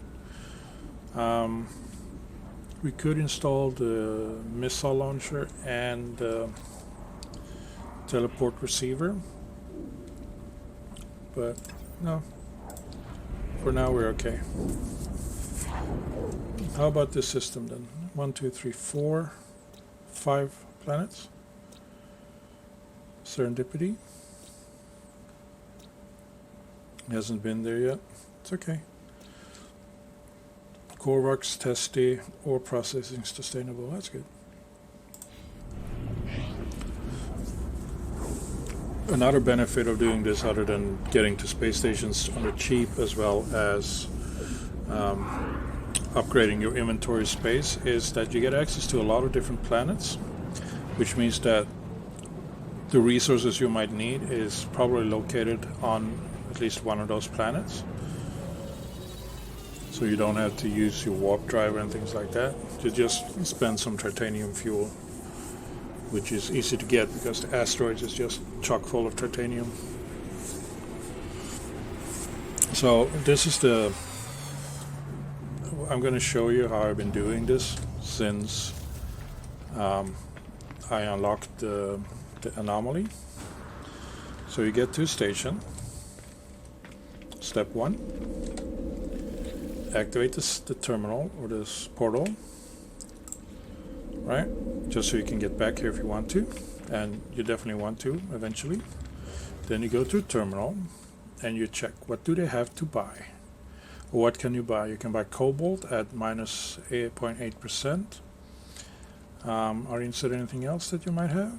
We could install the missile launcher and teleport receiver, but no, for now we're okay. How about this system then? 1, 2, 3, 4, 5 planets. Serendipity. Hasn't been there yet. It's okay. Core works testy, ore processing sustainable. That's good. Another benefit of doing this, other than getting to space stations on the cheap as well as upgrading your inventory space, is that you get access to a lot of different planets, which means that the resources you might need is probably located on at least one of those planets. So you don't have to use your warp drive and things like that. You just spend some titanium fuel, which is easy to get because the asteroids is just chock full of titanium. So this is the... I'm going to show you how I've been doing this since I unlocked the anomaly. So you get to a station. Step 1. Activate the terminal or this portal, right? Just so you can get back here if you want to, and you definitely want to eventually. Then you go to the terminal and you check what do they have to buy, or what can you buy. You can buy cobalt at minus 8.8%. Are you interested in anything else that you might have?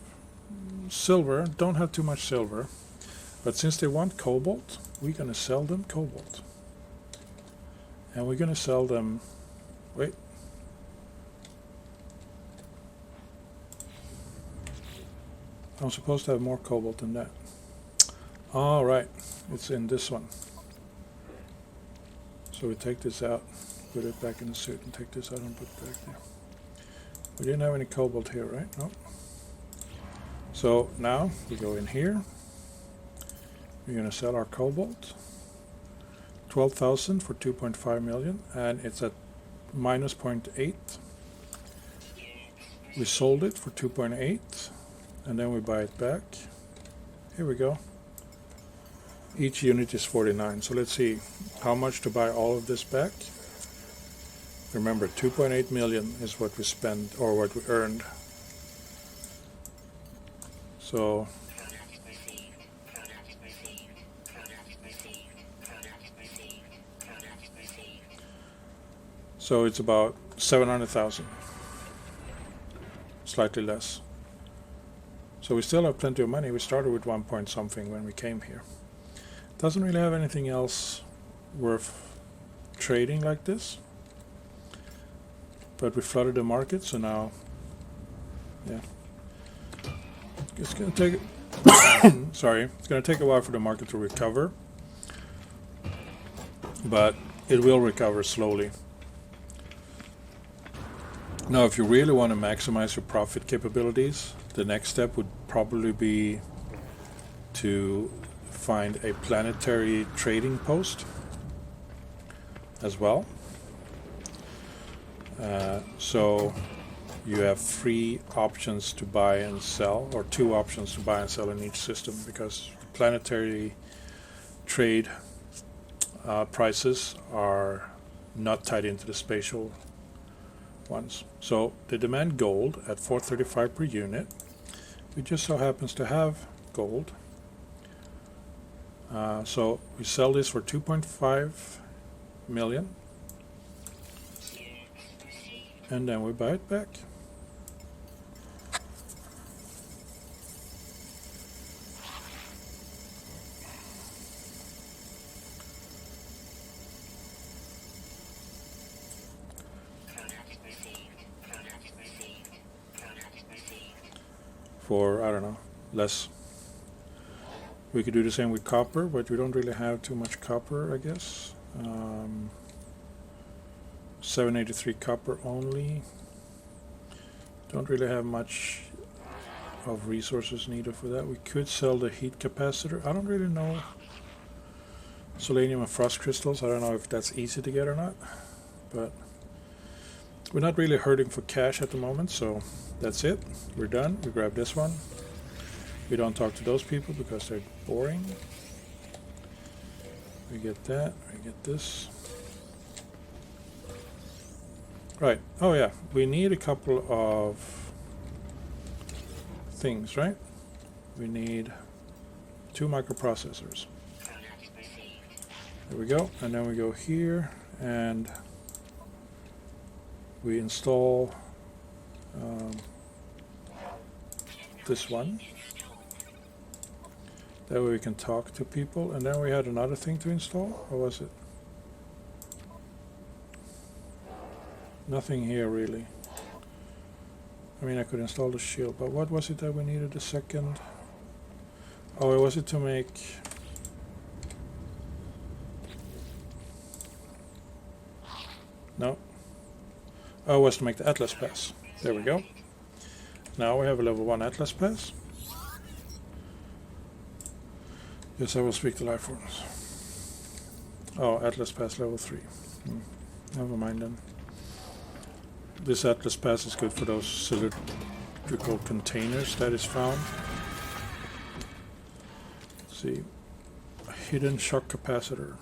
Silver, don't have too much silver, but since they want cobalt, we're gonna sell them cobalt. And we're going to sell them... Wait. I'm supposed to have more cobalt than that. Alright. It's in this one. So we take this out, put it back in the suit, and take this out and put it back there. We didn't have any cobalt here, right? No. So now we go in here. We're going to sell our cobalt. 12,000 for 2.5 million, and it's at minus 0.8. We sold it for 2.8, and then we buy it back. Here we go. Each unit is 49. So let's see how much to buy all of this back. Remember, 2.8 million is what we spent, or what we earned. So So it's about 700,000, slightly less. So we still have plenty of money. We started with 1 point something when we came here. Doesn't really have anything else worth trading like this. But we flooded the market, so now, yeah. It's gonna take, sorry, it's gonna take a while for the market to recover. But it will recover slowly. Now, if you really want to maximize your profit capabilities, the next step would probably be to find a planetary trading post as well. So you have 3 options to buy and sell, or 2 options to buy and sell in each system, because planetary trade prices are not tied into the spatial ones. So they demand gold at 435 per unit. We just so happens to have gold, So we sell this for 2.5 million, and then we buy it back. For, I don't know, less. We could do the same with copper, but we don't really have too much copper, I guess. 783 copper only. Don't really have much of resources needed for that. We could sell the heat capacitor. I don't really know. Selenium and frost crystals. I don't know if that's easy to get or not, but we're not really hurting for cash at the moment, so that's it. We're done. We grab this one. We don't talk to those people because they're boring. We get that. We get this. Right. Oh yeah. We need a couple of things, right? We need 2 microprocessors. There we go. And then we go here and we install this one. That way we can talk to people. And then we had another thing to install. Or was it? Nothing here really. I mean, I could install the shield, but what was it that we needed a second? Oh, was it to make... No. Oh, it was to make the Atlas Pass. There we go. Now we have a level 1 Atlas Pass. Yes, I will speak to life forms. Oh, Atlas Pass level 3. Never mind then. This Atlas Pass is good for those cylindrical containers that is found. Let's see. A hidden shock capacitor.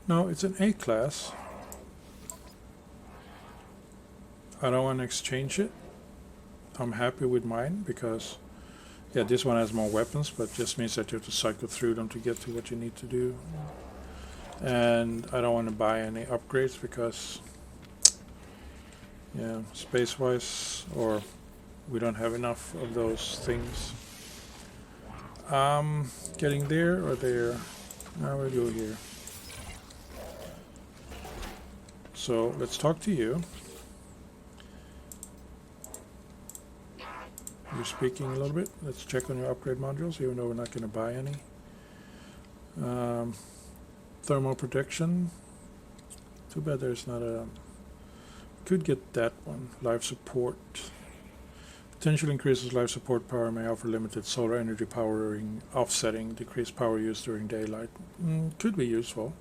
No, it's an A class. I don't want to exchange it. I'm happy with mine because, yeah, this one has more weapons, but just means that you have to cycle through them to get to what you need to do. And I don't want to buy any upgrades because, yeah, space-wise, or we don't have enough of those things. Getting there or there? Now we'll go here. So let's talk to you. You're speaking a little bit. Let's check on your upgrade modules, even though we're not going to buy any. Thermal protection. Too bad there's not a... Could get that one. Life support. Potential increases life support power, may offer limited solar energy powering, offsetting decreased power use during daylight. Could be useful.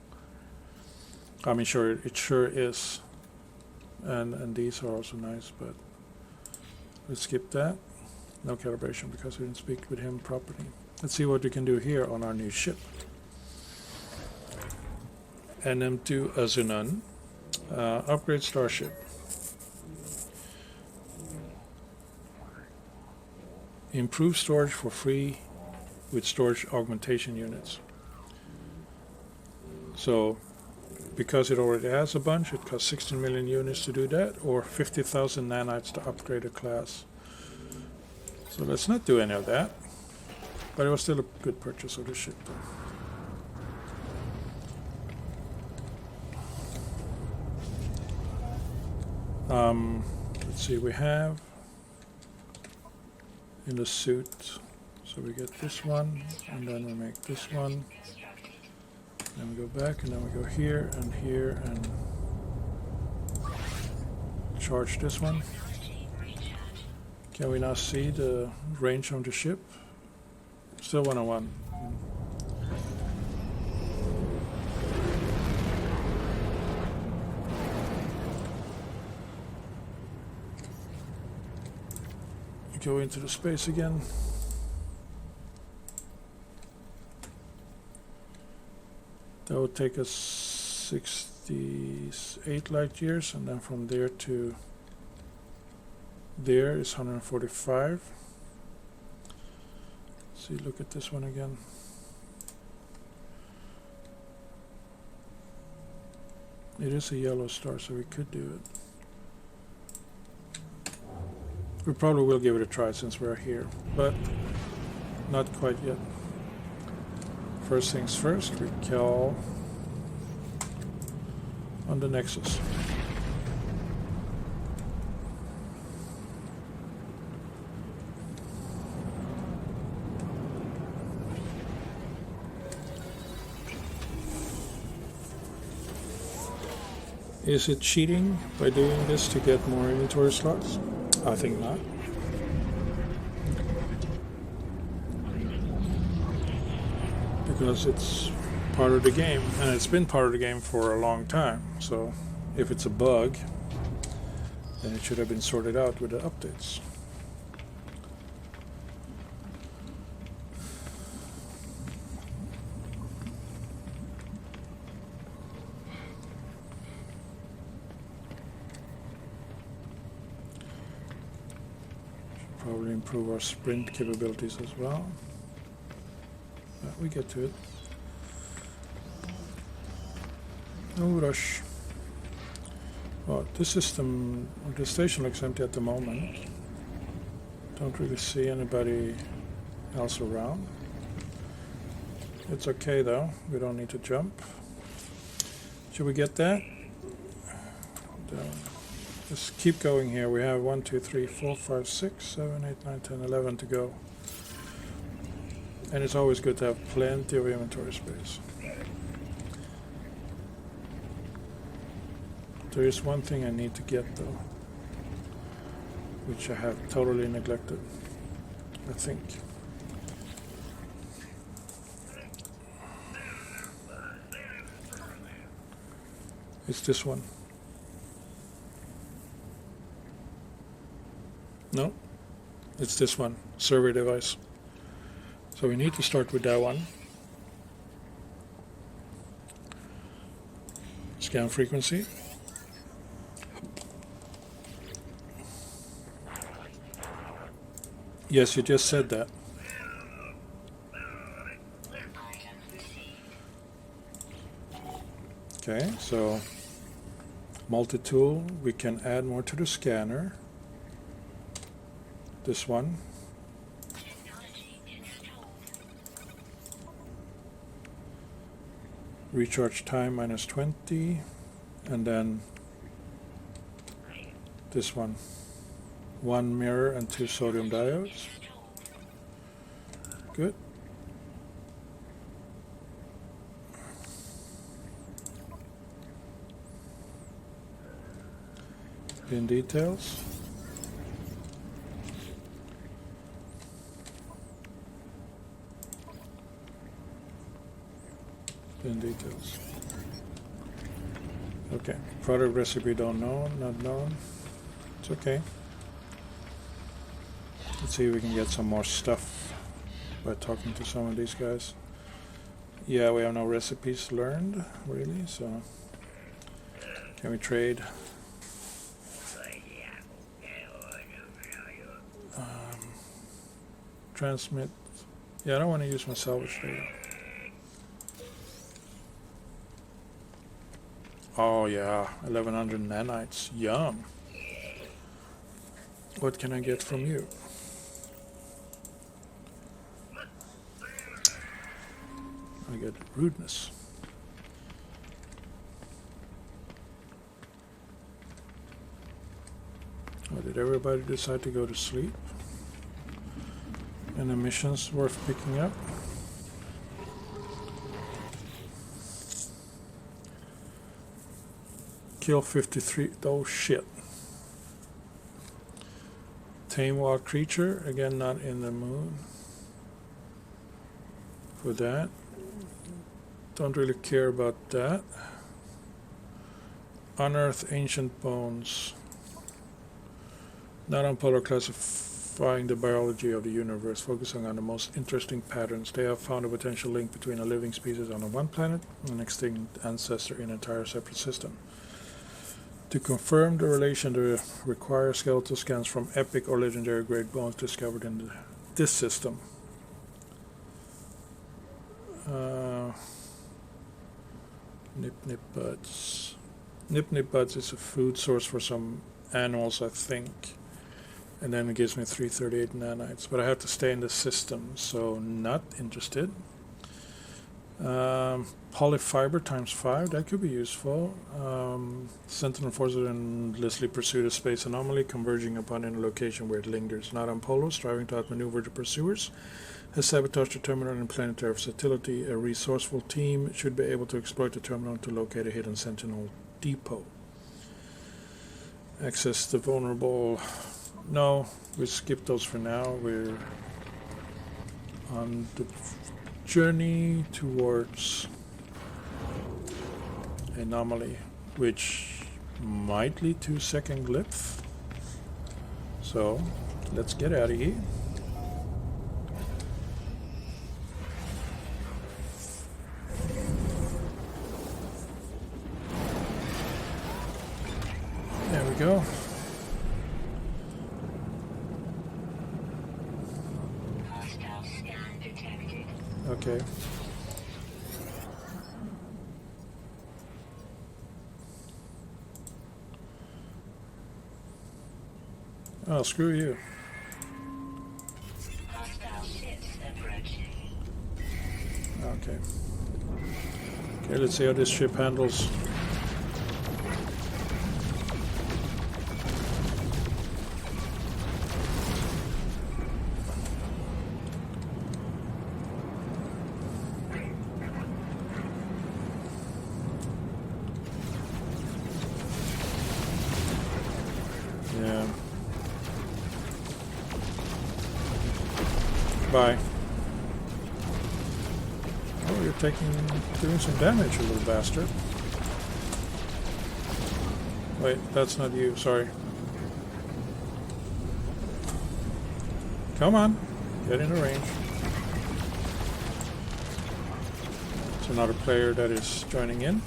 I mean, sure, it sure is. And these are also nice, but let's skip that. No calibration because we didn't speak with him properly. Let's see what we can do here on our new ship. NM2 Azunan. Upgrade starship. Improve storage for free with storage augmentation units. So, because it already has a bunch, it costs 16 million units to do that, or 50,000 nanites to upgrade a class. So let's not do any of that. But it was still a good purchase of the ship. Let's see, we have in the suit, so we get this one, and then we make this one. Then we go back, and then we go here, and charge this one. Can we now see the range on the ship? Still 101. Go into the space again. That would take us 68 light years, and then from there to there is 145. See, look at this one again. It is a yellow star, so we could do it. We probably will give it a try since we're here, but not quite yet. First things first, we call on the Nexus. Is it cheating by doing this to get more inventory slots? I think not. Because it's part of the game, and it's been part of the game for a long time. So if it's a bug, then it should have been sorted out with the updates. Probably improve our sprint capabilities as well. But we get to it. No rush. Well, this system, the station looks empty at the moment. Don't really see anybody else around. It's okay though, we don't need to jump. Should we get that? Just keep going here. We have 1, 2, 3, 4, 5, 6, 7, 8, 9, 10, 11 to go. And it's always good to have plenty of inventory space. There is one thing I need to get though, which I have totally neglected, I think. It's this one. No, it's this one, survey device. So we need to start with that one. Scan frequency. Yes, you just said that. Okay, so multi-tool, we can add more to the scanner. This one. Recharge time -20, and then this one. 1 mirror and 2 sodium diodes. Good. In details. In details. Okay. Product recipe don't know, not known. It's okay. Let's see if we can get some more stuff by talking to some of these guys. Yeah, we have no recipes learned, really, so can we trade? Transmit. Yeah, I don't want to use my salvage data. Oh yeah, 1100 nanites. Yum. What can I get from you? I get rudeness. Oh, did everybody decide to go to sleep? And the missions worth picking up? Kill 53. Oh shit. Tame wild creature. Again, not in the mood for that. Don't really care about that. Unearth ancient bones. Not on polar classifying the biology of the universe, focusing on the most interesting patterns. They have found a potential link between a living species on one planet and an extinct ancestor in an entire separate system. To confirm the relation, they require skeletal scans from epic or legendary grade bones discovered in this system. Nip buds. Nip Nip Buds is a food source for some animals, I think. And then it gives me 338 nanites. But I have to stay in the system, so not interested. Polyfiber times 5, that could be useful. Sentinel forces endlessly pursue a space anomaly, converging upon in a location where it lingers. Not on Polo, striving to outmaneuver the pursuers. Has sabotaged the terminal and planetary versatility. A resourceful team should be able to exploit the terminal to locate a hidden Sentinel depot. Access the vulnerable. No, we skip those for now. We're on the journey towards anomaly, which might lead to second glyph. So let's get out of here. There we go. Hostile scan detected. Okay. Oh, screw you. Hostile ships approaching. Okay. Okay, let's see how this ship handles. Yeah. Bye. Oh, you're doing some damage, you little bastard. Wait, that's not you, sorry. Come on, get in the range. It's another player that is joining in.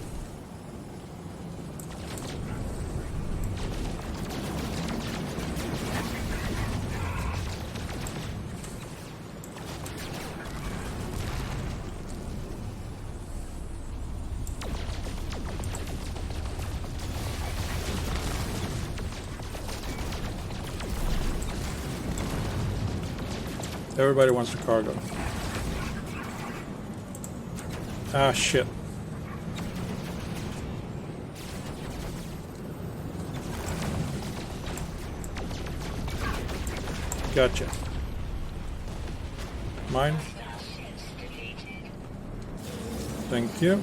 Everybody wants the cargo. Ah, shit. Gotcha. Mine? Thank you.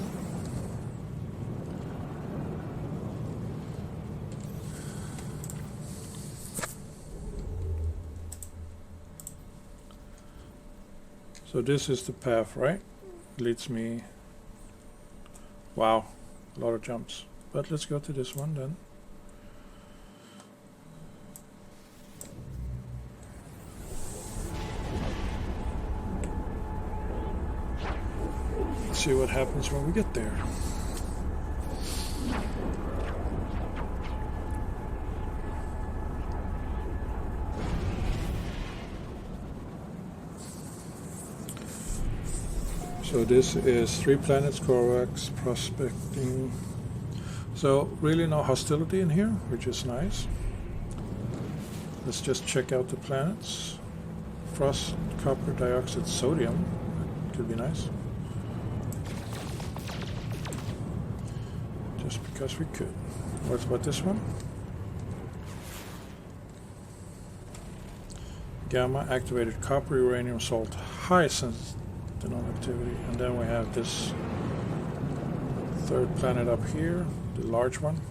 So this is the path, right? Leads me... Wow, a lot of jumps. But let's go to this one then. Let's see what happens when we get there. So this is 3 planets, Korax, prospecting. So really no hostility in here, which is nice. Let's just check out the planets. Frost, copper dioxide, sodium. That could be nice. Just because we could. What about this one? Gamma activated copper uranium salt, high sensitivity activity, and then we have this 3rd planet up here, the large one.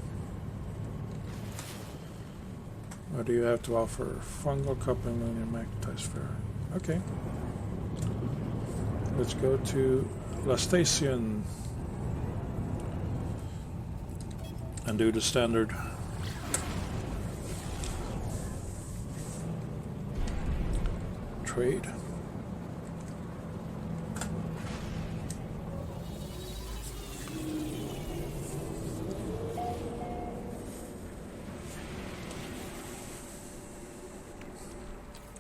What do you have to offer? Fungal, copper, aluminum, magnetized ferrite. Okay. Let's go to Lastasian and do the standard. Trade.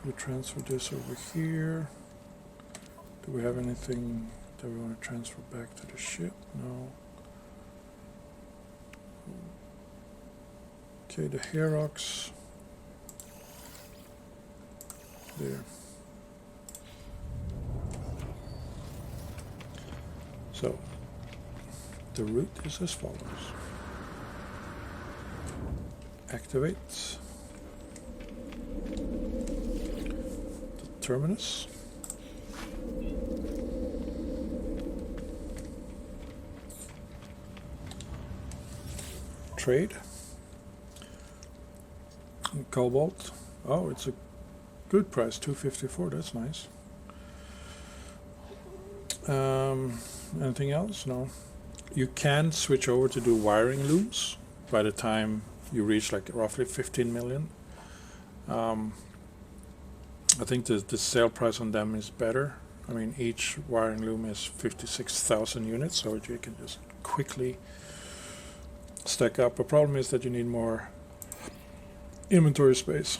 We transfer this over here. Do we have anything that we want to transfer back to the ship? No. Okay, the Herox. There. So, the route is as follows. Activate the terminus. Trade. Cobalt. Oh, it's a good price, 254. That's nice. Anything else? No. You can switch over to do wiring looms by the time you reach like roughly 15 million. I think the sale price on them is better. I mean, each wiring loom is 56,000 units, so you can just quickly stack up. The problem is that you need more inventory space.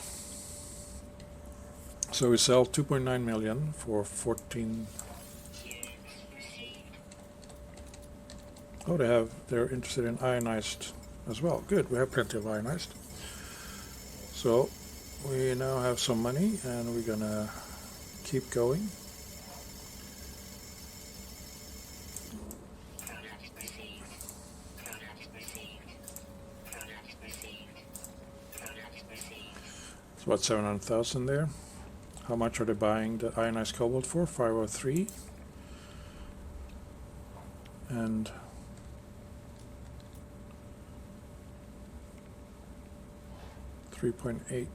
So we sell 2.9 million for 14. Oh, they're interested in ionized as well. Good, we have plenty of ionized. So we now have some money and we're gonna keep going. It's about 700,000 there. How much are they buying the ionized cobalt for? 503. And $3.8.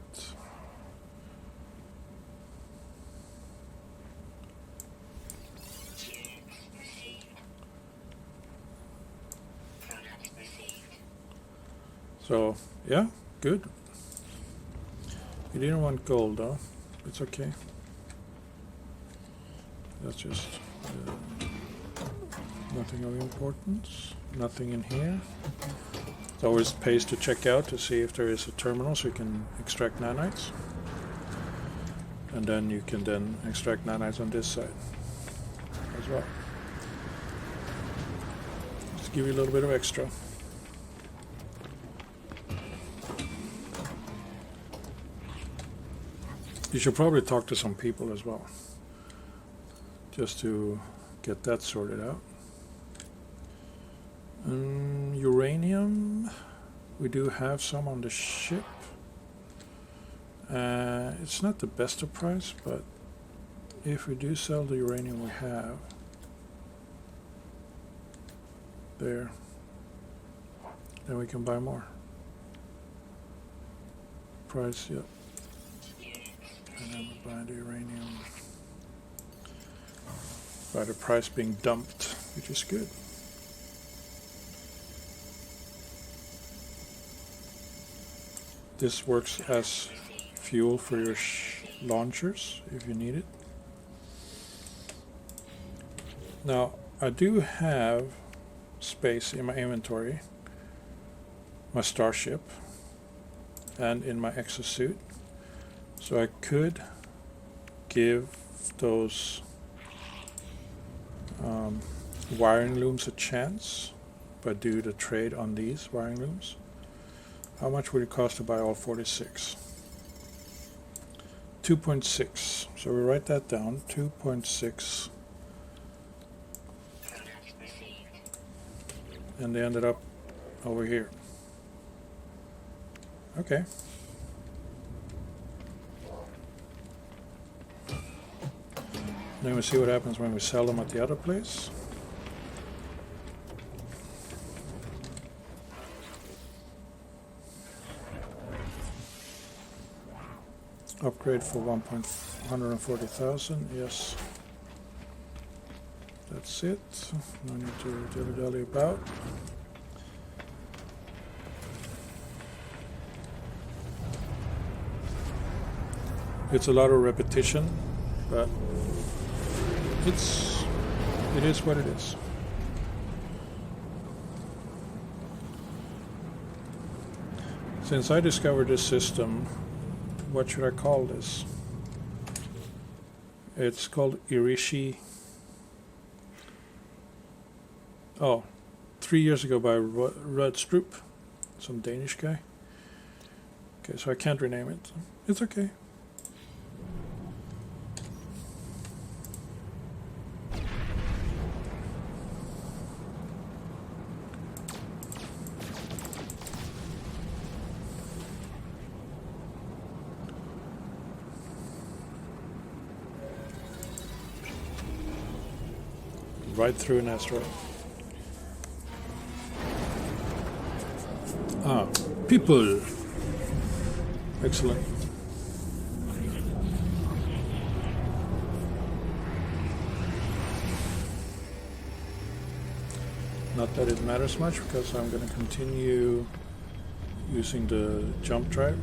So yeah, good. You didn't want gold though. It's okay. That's just nothing of importance. Nothing in here. It always pays to check out to see if there is a terminal so you can extract nanites. And then you can then extract nanites on this side as well. Just give you a little bit of extra. You should probably talk to some people as well, just to get that sorted out. Uranium, we do have some on the ship. It's not the best of price, but if we do sell the uranium we have, there, then we can buy more. Price, yep. And then we buy the uranium by the price being dumped, which is good. This works as fuel for your launchers if you need it. Now, I do have space in my inventory, my starship, and in my exosuit. So I could give those wiring looms a chance, but do the trade on these wiring looms. How much would it cost to buy all 46? 2.6. So we write that down. 2.6. And they ended up over here. Okay. Then we see what happens when we sell them at the other place. Upgrade for 140,000. Yes. That's it. No need to dilly-dally about. It's a lot of repetition, but it is what it is. Since I discovered this system, what should I call this? It's called Irishi. Oh, 3 years ago by Rud Stroop. some Danish guy. Okay, so I can't rename it. It's okay. Right through an asteroid. Ah, people. Excellent. Not that it matters much because I'm going to continue using the jump drive.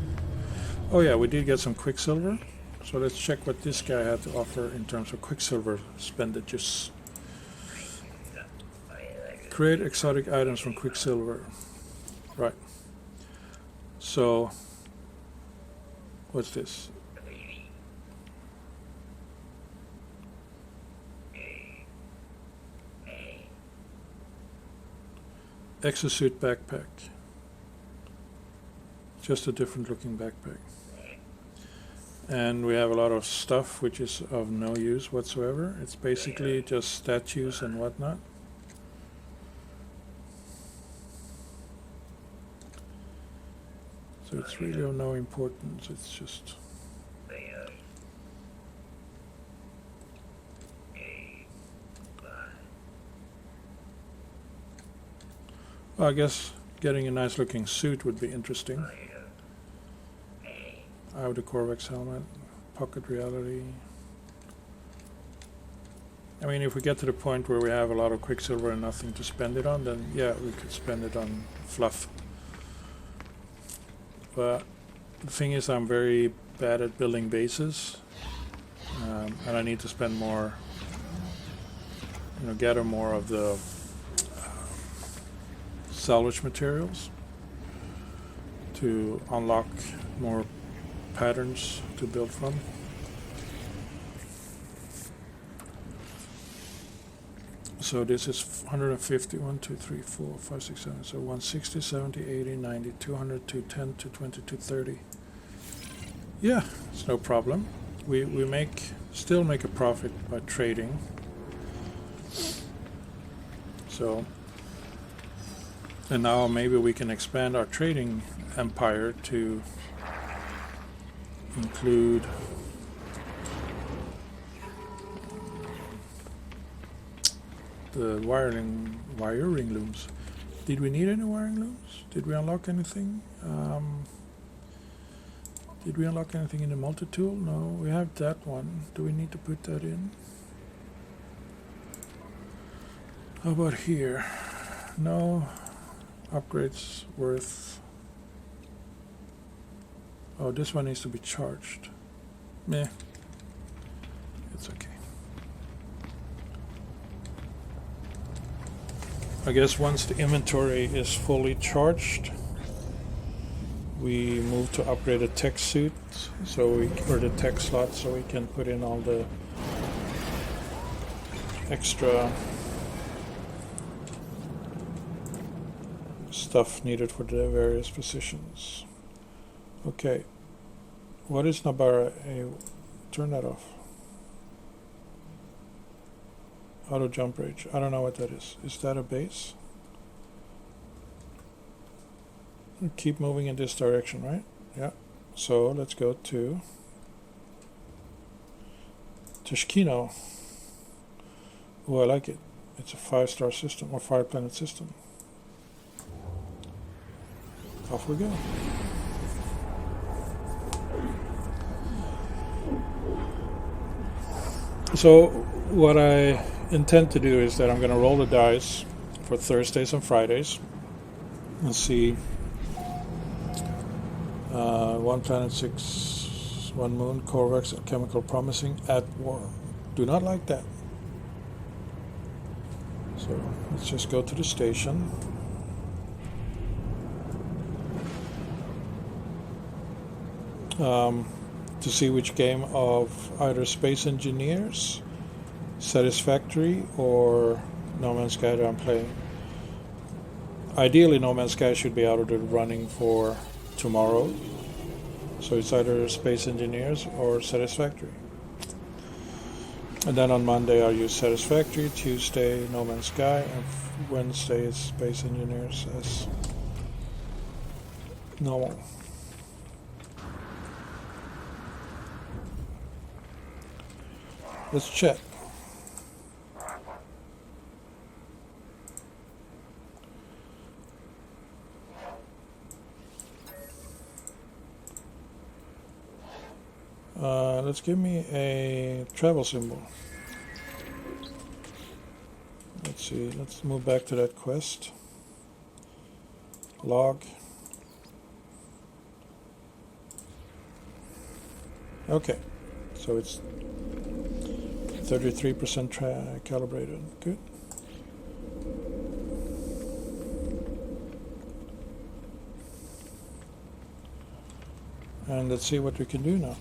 Oh yeah, we did get some Quicksilver. So let's check what this guy had to offer in terms of Quicksilver expenditure. Create exotic items from Quicksilver. Right. So, what's this? Exosuit backpack. Just a different looking backpack. And we have a lot of stuff which is of no use whatsoever. It's basically just statues and whatnot. So it's really of no importance, it's just... Well, I guess getting a nice looking suit would be interesting. I have the Corvex helmet, pocket reality. I mean, if we get to the point where we have a lot of Quicksilver and nothing to spend it on, then yeah, we could spend it on fluff. But the thing is, I'm very bad at building bases, and I need to spend more, gather more of the salvage materials to unlock more patterns to build from. So this is 150, 1, 2, 3, 4, 5, 6, 7, so 160, 70, 80, 90, 200, 210, 220, 230. Yeah, it's no problem. We still make a profit by trading. So, and now maybe we can expand our trading empire to include the wiring looms. Did we need any wiring looms? Did we unlock anything? Did we unlock anything in the multi-tool? No, we have that one. Do we need to put that in? How about here? No. Upgrades worth... Oh, this one needs to be charged. Meh. It's okay. I guess once the inventory is fully charged, we move to upgrade a tech suit, or the tech slot, so we can put in all the extra stuff needed for the various positions. Okay, what is Nabara? Turn that off. Auto jump range. I don't know what that is. Is that a base? We'll keep moving in this direction, right? Yeah. So let's go to Tashkino. Oh, I like it. It's a 5-star system or 5-planet system. Off we go. So what I intend to do is that I'm going to roll the dice for Thursdays and Fridays and see 1 planet 6, 1 moon, Corvex, and chemical promising at war. Do not like that. So let's just go to the station. To see which game of either Space Engineers, Satisfactory, or No Man's Sky that I'm playing. ideally No Man's Sky should be out of the running for tomorrow. So it's either Space Engineers or Satisfactory. And then on Monday I'll use Satisfactory, Tuesday No Man's Sky, and Wednesday is Space Engineers as normal. Let's check. Let's give me a travel symbol. Let's see, let's move back to that quest. Log. Okay, so it's 33% calibrated. Good. And let's see what we can do now.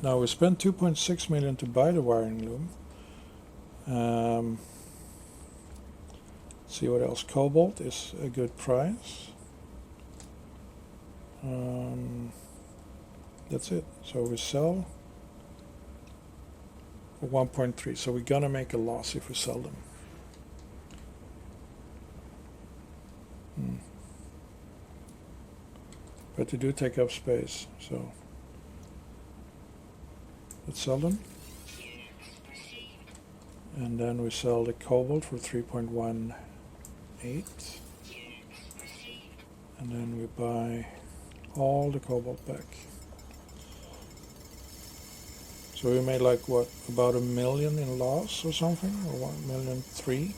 Now we spent 2.6 million to buy the wiring loom. See what else. Cobalt is a good price. That's it. So we sell for 1.3. So we're gonna make a loss if we sell them. But they do take up space, so let's sell them. And then we sell the cobalt for 3.18. And then we buy all the cobalt back. So we made like what, about $1 million in loss or something, or 1,000,003.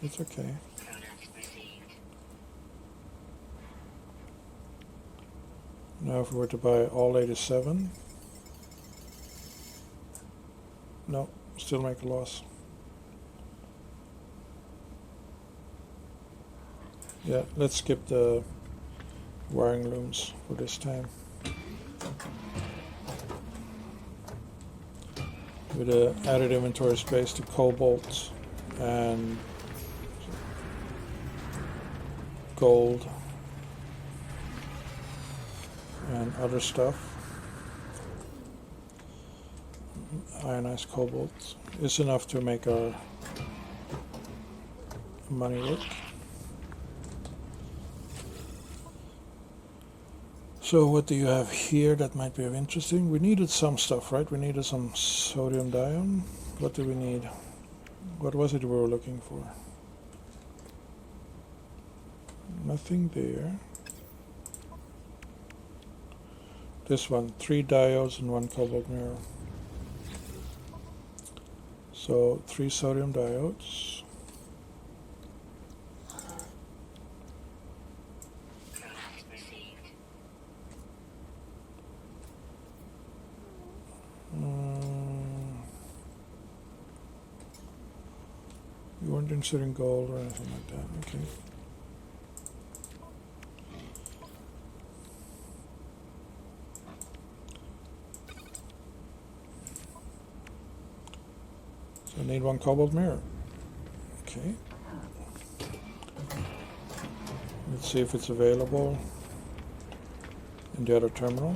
It's okay. Now if we were to buy all 87, no, still make a loss. Yeah, let's skip the wiring looms for this time. With the added inventory space to cobalt and gold and other stuff. Ionized cobalt is enough to make our money work. So what do you have here that might be of interesting? We needed some stuff, right? We needed some sodium dione. What do we need? What was it we were looking for? Nothing there. This one, 3 diodes and 1 cobalt mirror. So 3 sodium diodes. You weren't interested in gold or anything like that, okay. So I need 1 cobalt mirror. Okay. Let's see if it's available in the other terminal.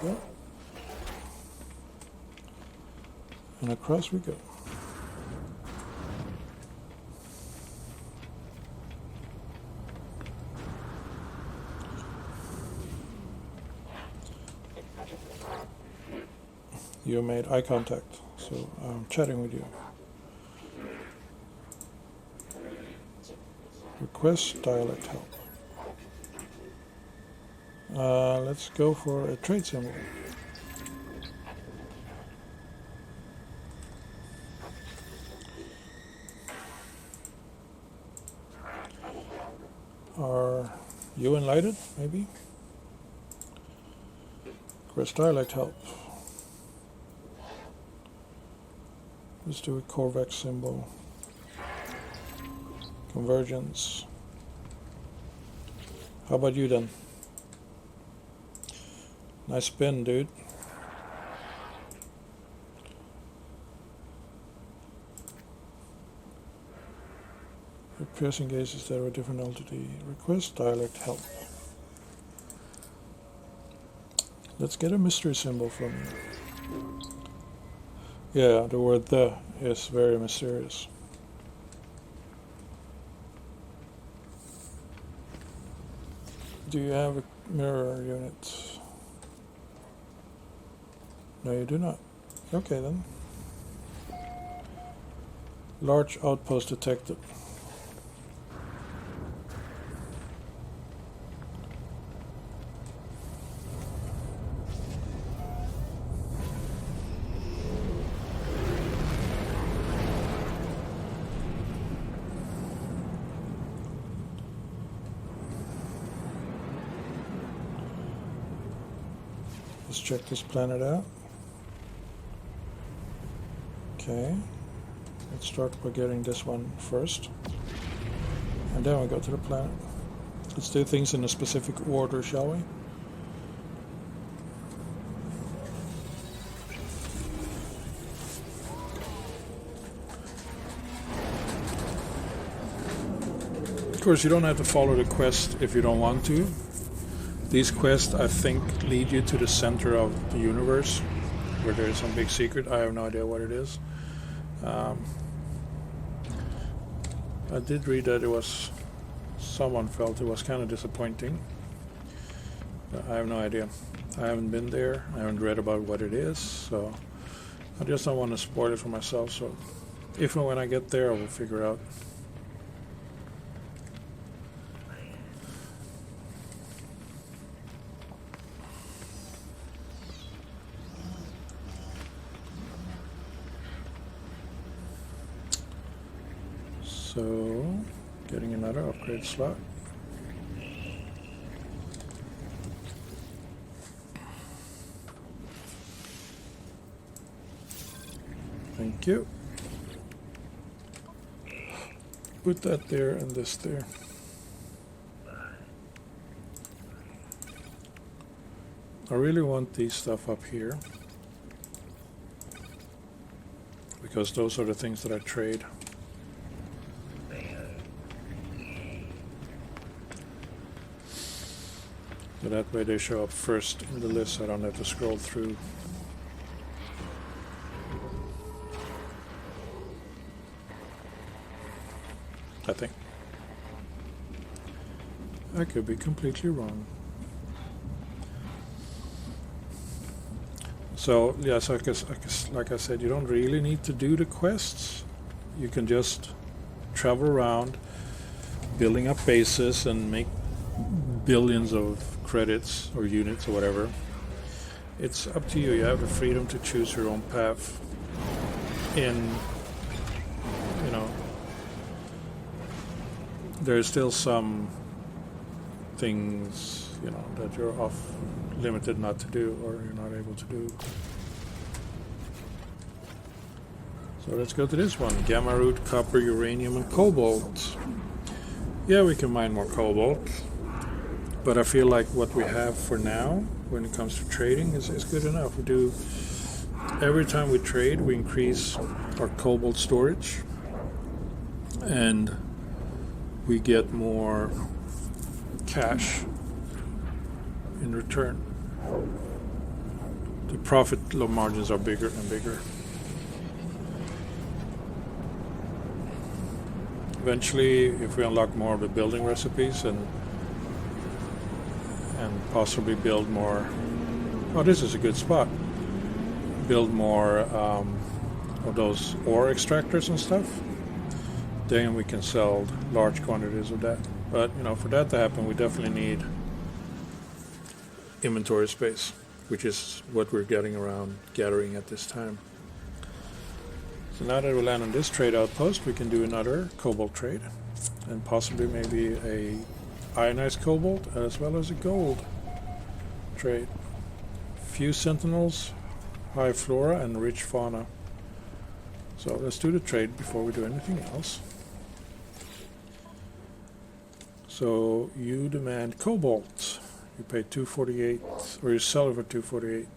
There we go. And across we go. You made eye contact, so I'm chatting with you. Request dialect help. Let's go for a trade symbol. Are you enlightened, maybe? Request dialect help. Let's do a Corvex symbol. Convergence. How about you then? Nice spin, dude. Piercing gazes that are a different altitude. Request dialect help. Let's get a mystery symbol from you. Yeah, the word "the" is very mysterious. Do you have a mirror unit? No, you do not. Okay then. Large outpost detected. Let's check this planet out. Okay, let's start by getting this one first, and then we go to the planet. Let's do things in a specific order, shall we? Of course, you don't have to follow the quest if you don't want to. These quests, I think, lead you to the center of the universe, where there is some big secret. I have no idea what it is. I did read that someone felt it was kind of disappointing. But I have no idea. I haven't been there. I haven't read about what it is, so I just don't want to spoil it for myself. So if and when I get there, I will figure out. So, getting another upgrade slot. Thank you. Put that there and this there. I really want these stuff up here, because those are the things that I trade. So that way they show up first in the list, I don't have to scroll through. I think. I could be completely wrong. So, yes, like I said, you don't really need to do the quests. You can just travel around, building up bases and make billions of credits or units or whatever. It's up to you. You have the freedom to choose your own path in, there's still some things, that you're off limited not to do, or you're not able to do. So let's go to this one. Gamma root, copper, uranium, and cobalt. Yeah, we can mine more cobalt, but I feel like what we have for now, when it comes to trading, is good enough. We do, every time we trade, we increase our cobalt storage, and we get more cash in return. The profit margins are bigger and bigger. Eventually, if we unlock more of the building recipes and possibly build more, this is a good spot. Build more of those ore extractors and stuff, then we can sell large quantities of that. But for that to happen, we definitely need inventory space, which is what we're gathering at this time. So now that we land on this trade outpost, we can do another cobalt trade, and possibly maybe a ionized cobalt as well as a gold trade. Few sentinels, high flora, and rich fauna. So let's do the trade before we do anything else. So you demand cobalt. You pay 248, or you sell it for 248.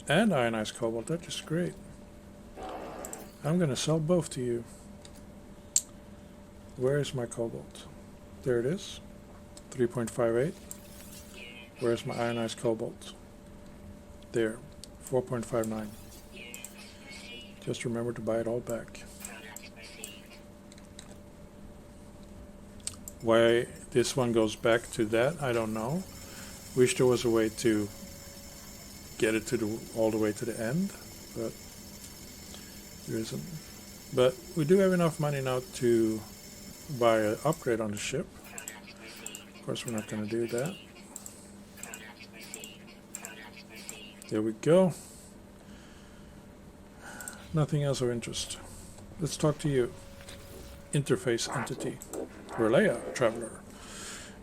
And ionized cobalt, that is great. I'm gonna sell both to you. Where is my cobalt? There it is. 3.58. Where's my ionized cobalt? There. 4.59. Just remember to buy it all back. Why this one goes back to that, I don't know. Wish there was a way to get it to all the way to the end, but there isn't. But we do have enough money now to buy an upgrade on the ship. Of course, we're not going to do that. There we go. Nothing else of interest. Let's talk to you. Interface entity. Relaya traveler.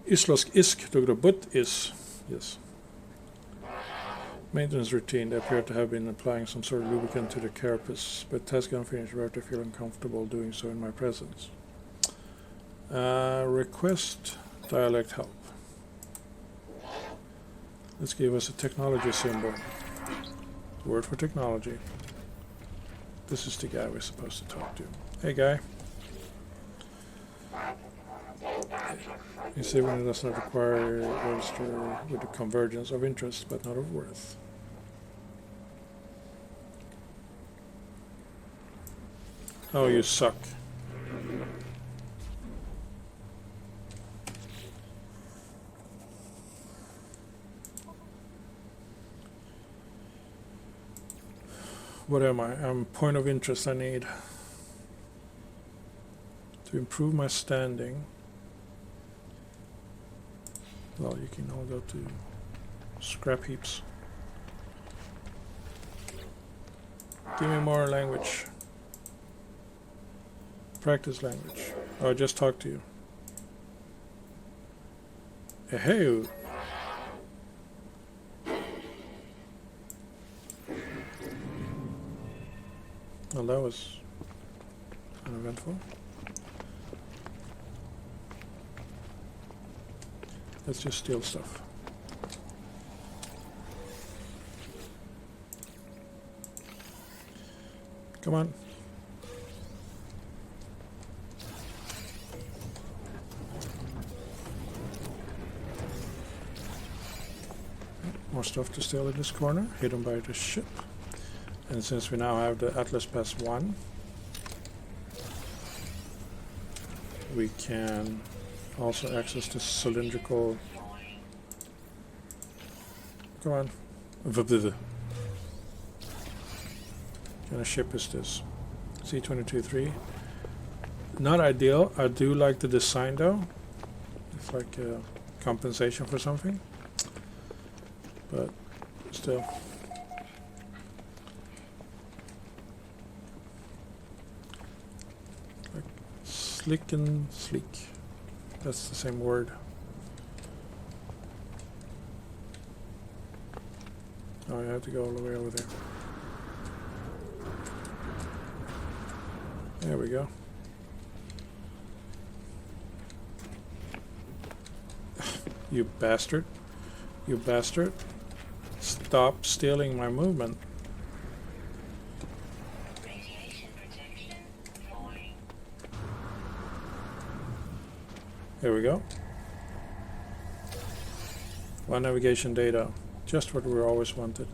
Islosk isk dogrobut is. Yes. Maintenance routine. They appear to have been applying some sort of lubricant to the carapace, but task unfinished without feeling comfortable doing so in my presence. Request dialect help. Let's give us a technology symbol. Word for technology. This is the guy we're supposed to talk to. Hey guy. You see when it does not require register with the convergence of interest but not of worth. Oh, you suck. What am I? I'm point of interest I need. To improve my standing. Well, you can all go to scrap heaps. Give me more language. Practice language. Oh, I just talked to you. Hey. Well, that was uneventful. Let's just steal stuff. Come on. More stuff to steal in this corner, hidden by the ship. And since we now have the Atlas Pass 1, we can also access the cylindrical. Come on. What kind of ship is this? C-22-3. Not ideal. I do like the design though. It's like a compensation for something. But still. Like slick and sleek. That's the same word. Oh, I have to go all the way over there. There we go. You bastard. You bastard. Stop stealing my movement. Radiation protection falling. Here we go. One navigation data. Just what we always wanted.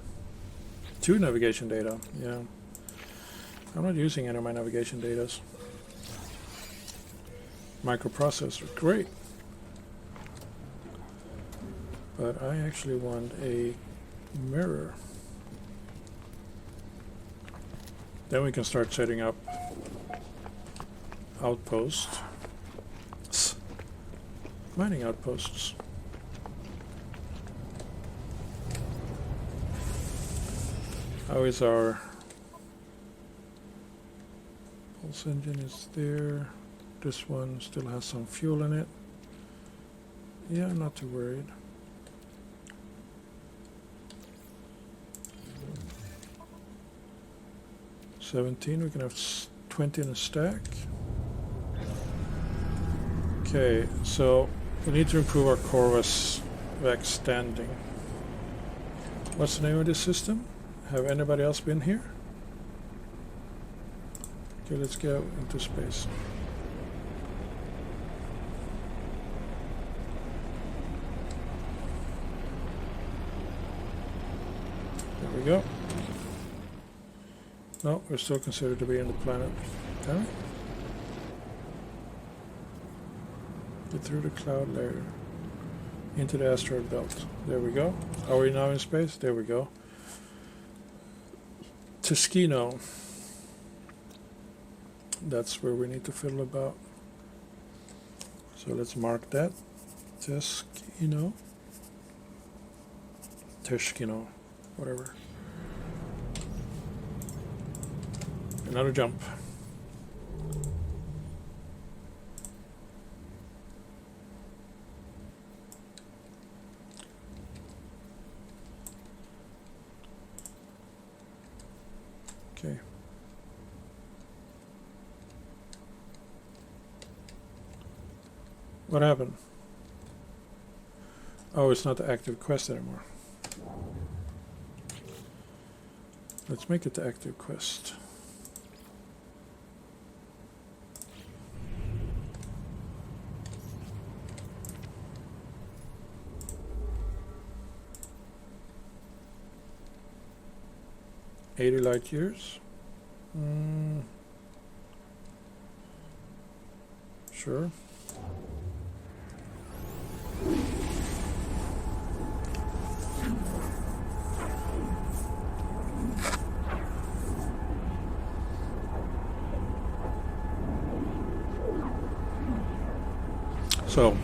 2 navigation data. Yeah. I'm not using any of my navigation datas. Microprocessor. Great. But I actually want a mirror. Then we can start setting up outposts. Mining outposts. How is our pulse engine? Is there. This one still has some fuel in it. Yeah, I'm not too worried. $17, we can have 20 in a stack. Okay, so we need to improve our Corvus VEX standing. What's the name of this system? Have anybody else been here? Okay, let's go into space. There we go. No, we're still considered to be in the planet. Damn it. Get through the cloud layer. Into the asteroid belt. There we go. Are we now in space? There we go. Tuskino. That's where we need to fiddle about. So let's mark that. Tuskino. Tuskino. Whatever. Another jump. Okay. What happened? Oh, it's not the active quest anymore. Let's make it the active quest. $80 light years. Sure. So,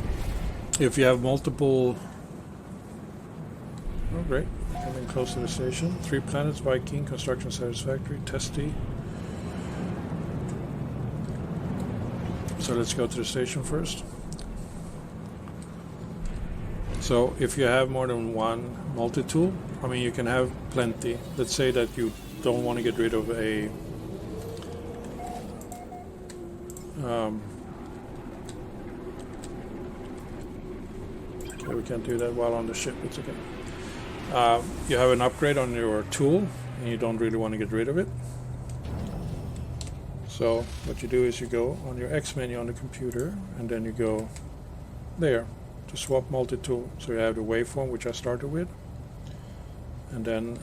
if you have multiple... Oh, great. Coming close to the station. 3 planets, Viking, construction satisfactory, testy. So let's go to the station first. So if you have more than one multi-tool, I mean you can have plenty. Let's say that you don't want to get rid of a okay, we can't do that while on the ship, it's okay. You have an upgrade on your tool and you don't really want to get rid of it. So what you do is you go on your X menu on the computer and then you go there to swap multi-tool. So you have the waveform which I started with, and then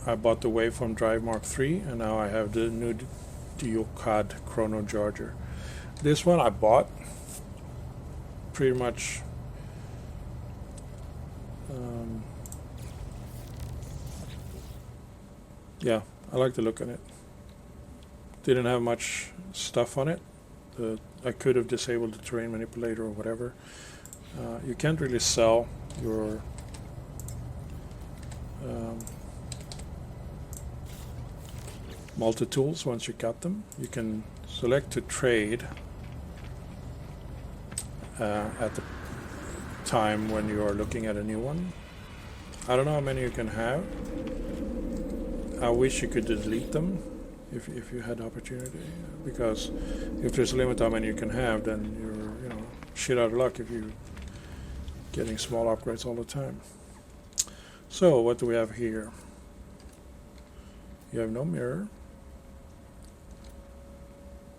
I bought the waveform drive Mark III, and now I have the new Diocad chrono charger. This one I bought pretty much yeah, I like the look on it. Didn't have much stuff on it. I could have disabled the terrain manipulator or whatever. You can't really sell your multi-tools once you got them. You can select to trade at the time when you are looking at a new one. I don't know how many you can have. I wish you could delete them if you had the opportunity, because if there's a limit how many you can have, then you're shit out of luck if you're getting small upgrades all the time. So what do we have here? You have no mirror.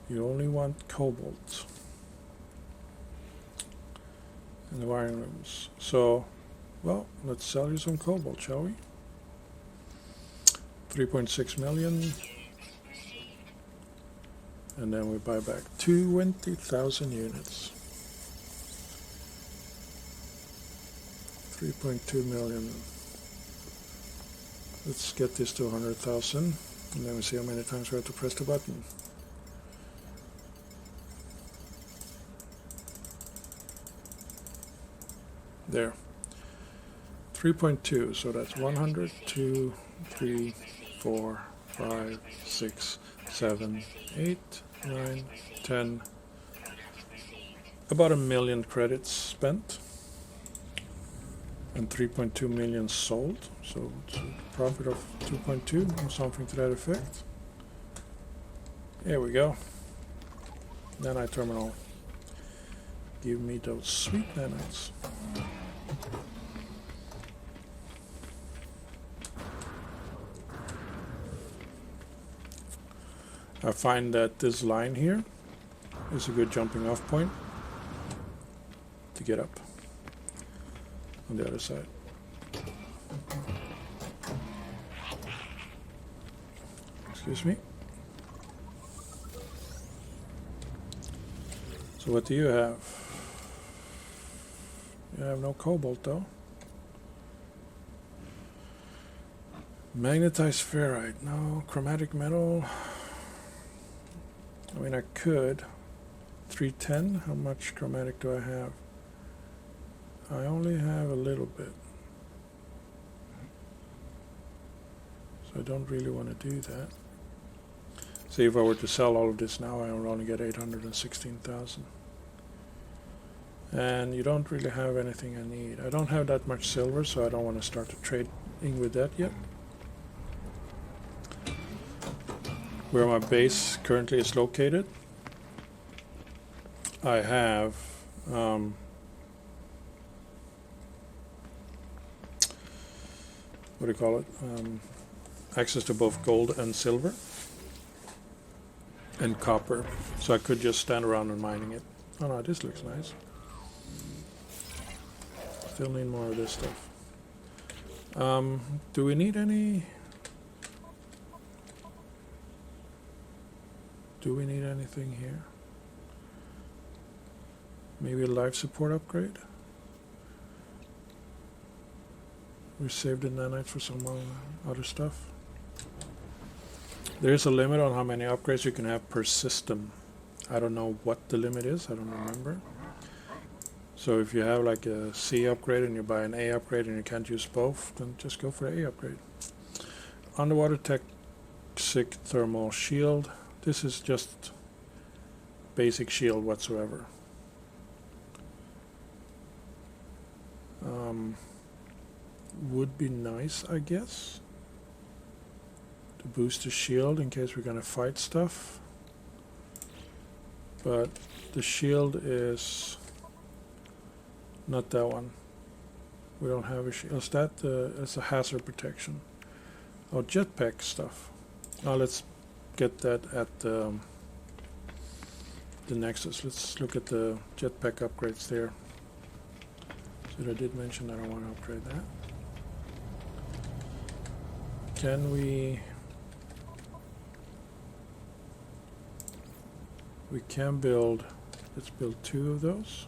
You only want cobalt in the wiring rooms. So, well, let's sell you some cobalt, shall we? 3.6 million. And then we buy back 20,000 units. 3.2 million. Let's get this to 100,000. And then we see how many times we have to press the button. There. 3.2, so that's 100, 2, 3, 4, 5, 6, 7, 8, 9, 10. About 1 million credits spent. And 3.2 million sold. So it's a profit of 2.2 or something to that effect. There we go. Then I terminal. Give me those sweet nanites. I find that this line here is a good jumping off point to get up on the other side. Excuse me. So what do you have? You have no cobalt though. Magnetized ferrite, no. Chromatic metal. I mean, I could. 310, how much chromatic do I have? I only have a little bit. So I don't really want to do that. See, if I were to sell all of this now, I would only get 816,000. And you don't really have anything I need. I don't have that much silver, so I don't want to start to trading with that yet. Where my base currently is located, I have what do you call it? Access to both gold and silver and copper, so I could just stand around and mining it. Oh no, this looks nice. Still need more of this stuff. Do we need any? Do we need anything here? Maybe a life support upgrade? We saved the nanites for some other stuff. There is a limit on how many upgrades you can have per system. I don't know what the limit is, I don't remember. So if you have like a C upgrade and you buy an A upgrade and you can't use both, then just go for the A upgrade. Underwater toxic thermal shield. This is just basic shield whatsoever. Would be nice, I guess, to boost the shield in case we're gonna fight stuff. But the shield is not that one. We don't have a shield. Is that it's a hazard protection? Oh, jetpack stuff. Now let's get that at the Nexus. Let's look at the jetpack upgrades there. So I did mention that I want to upgrade that. Can we can build, let's build 2 of those.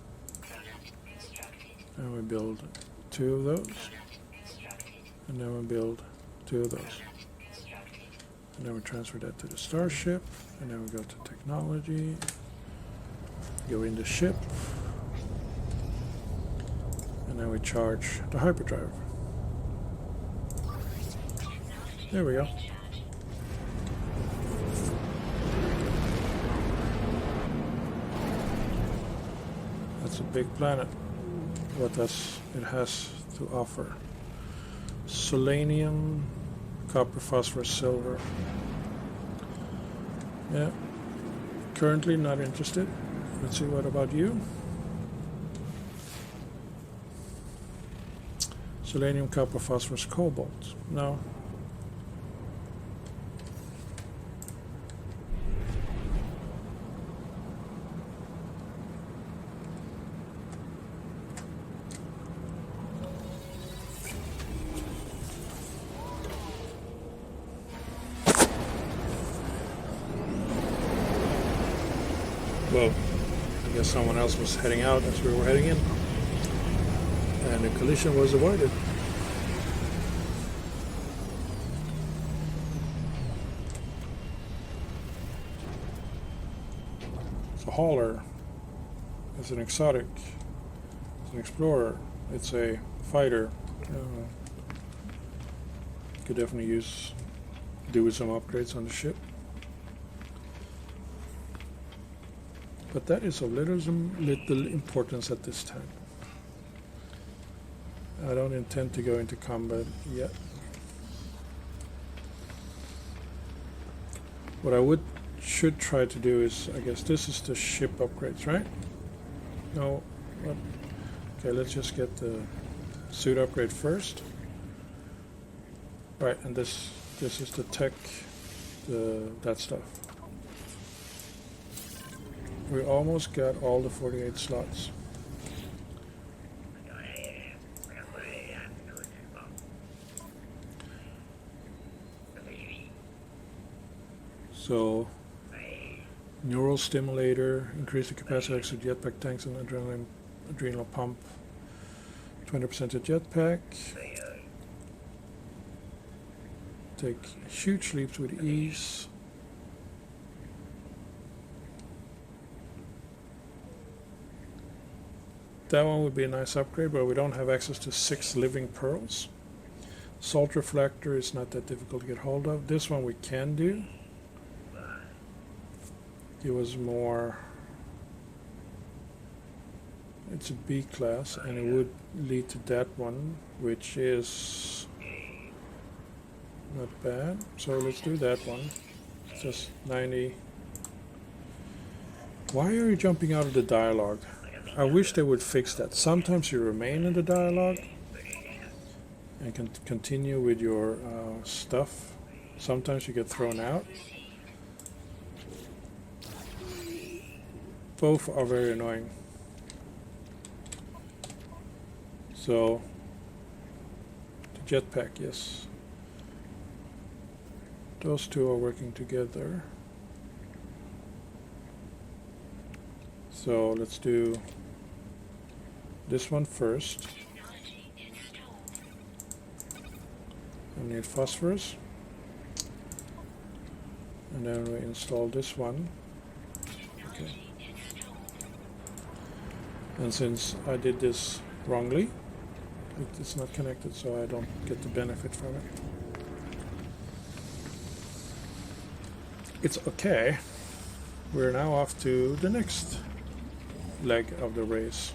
And we build 2 of those. And then we build 2 of those. And then we transfer that to the starship. And then we go to technology. Go in the ship. And then we charge the hyperdrive. There we go. That's a big planet. What it has to offer. Selenium, copper, phosphorus, silver. Yeah. Currently not interested. Let's see, what about you? Selenium, copper, phosphorus, cobalt. No. Well, I guess someone else was heading out as we were heading in, and the collision was avoided. It's a hauler, it's an exotic, it's an explorer, it's a fighter. Could definitely do with some upgrades on the ship. But that is of little importance at this time. I don't intend to go into combat yet. What I should try to do is, I guess this is the ship upgrades, right? No. What? Okay, let's just get the suit upgrade first. Right, and this is the tech, that stuff. We almost got all the 48 slots. So, neural stimulator, increase the capacity of extra jetpack tanks and adrenal pump. 20% of jetpack. Take huge leaps with ease. That one would be a nice upgrade, but we don't have access to 6 living pearls. Salt reflector is not that difficult to get hold of. This one we can do. It was more, it's a B class, and it would lead to that one, which is not bad. So let's do that one. Just 90. Why are you jumping out of the dialogue? I wish they would fix that. Sometimes you remain in the dialogue and can continue with your stuff. Sometimes you get thrown out. Both are very annoying. So, the jetpack, yes. Those two are working together. So let's do this one first. I need phosphorus. And then we install this one. Okay. And since I did this wrongly, it's not connected, so I don't get the benefit from it. It's okay. We're now off to the next leg of the race,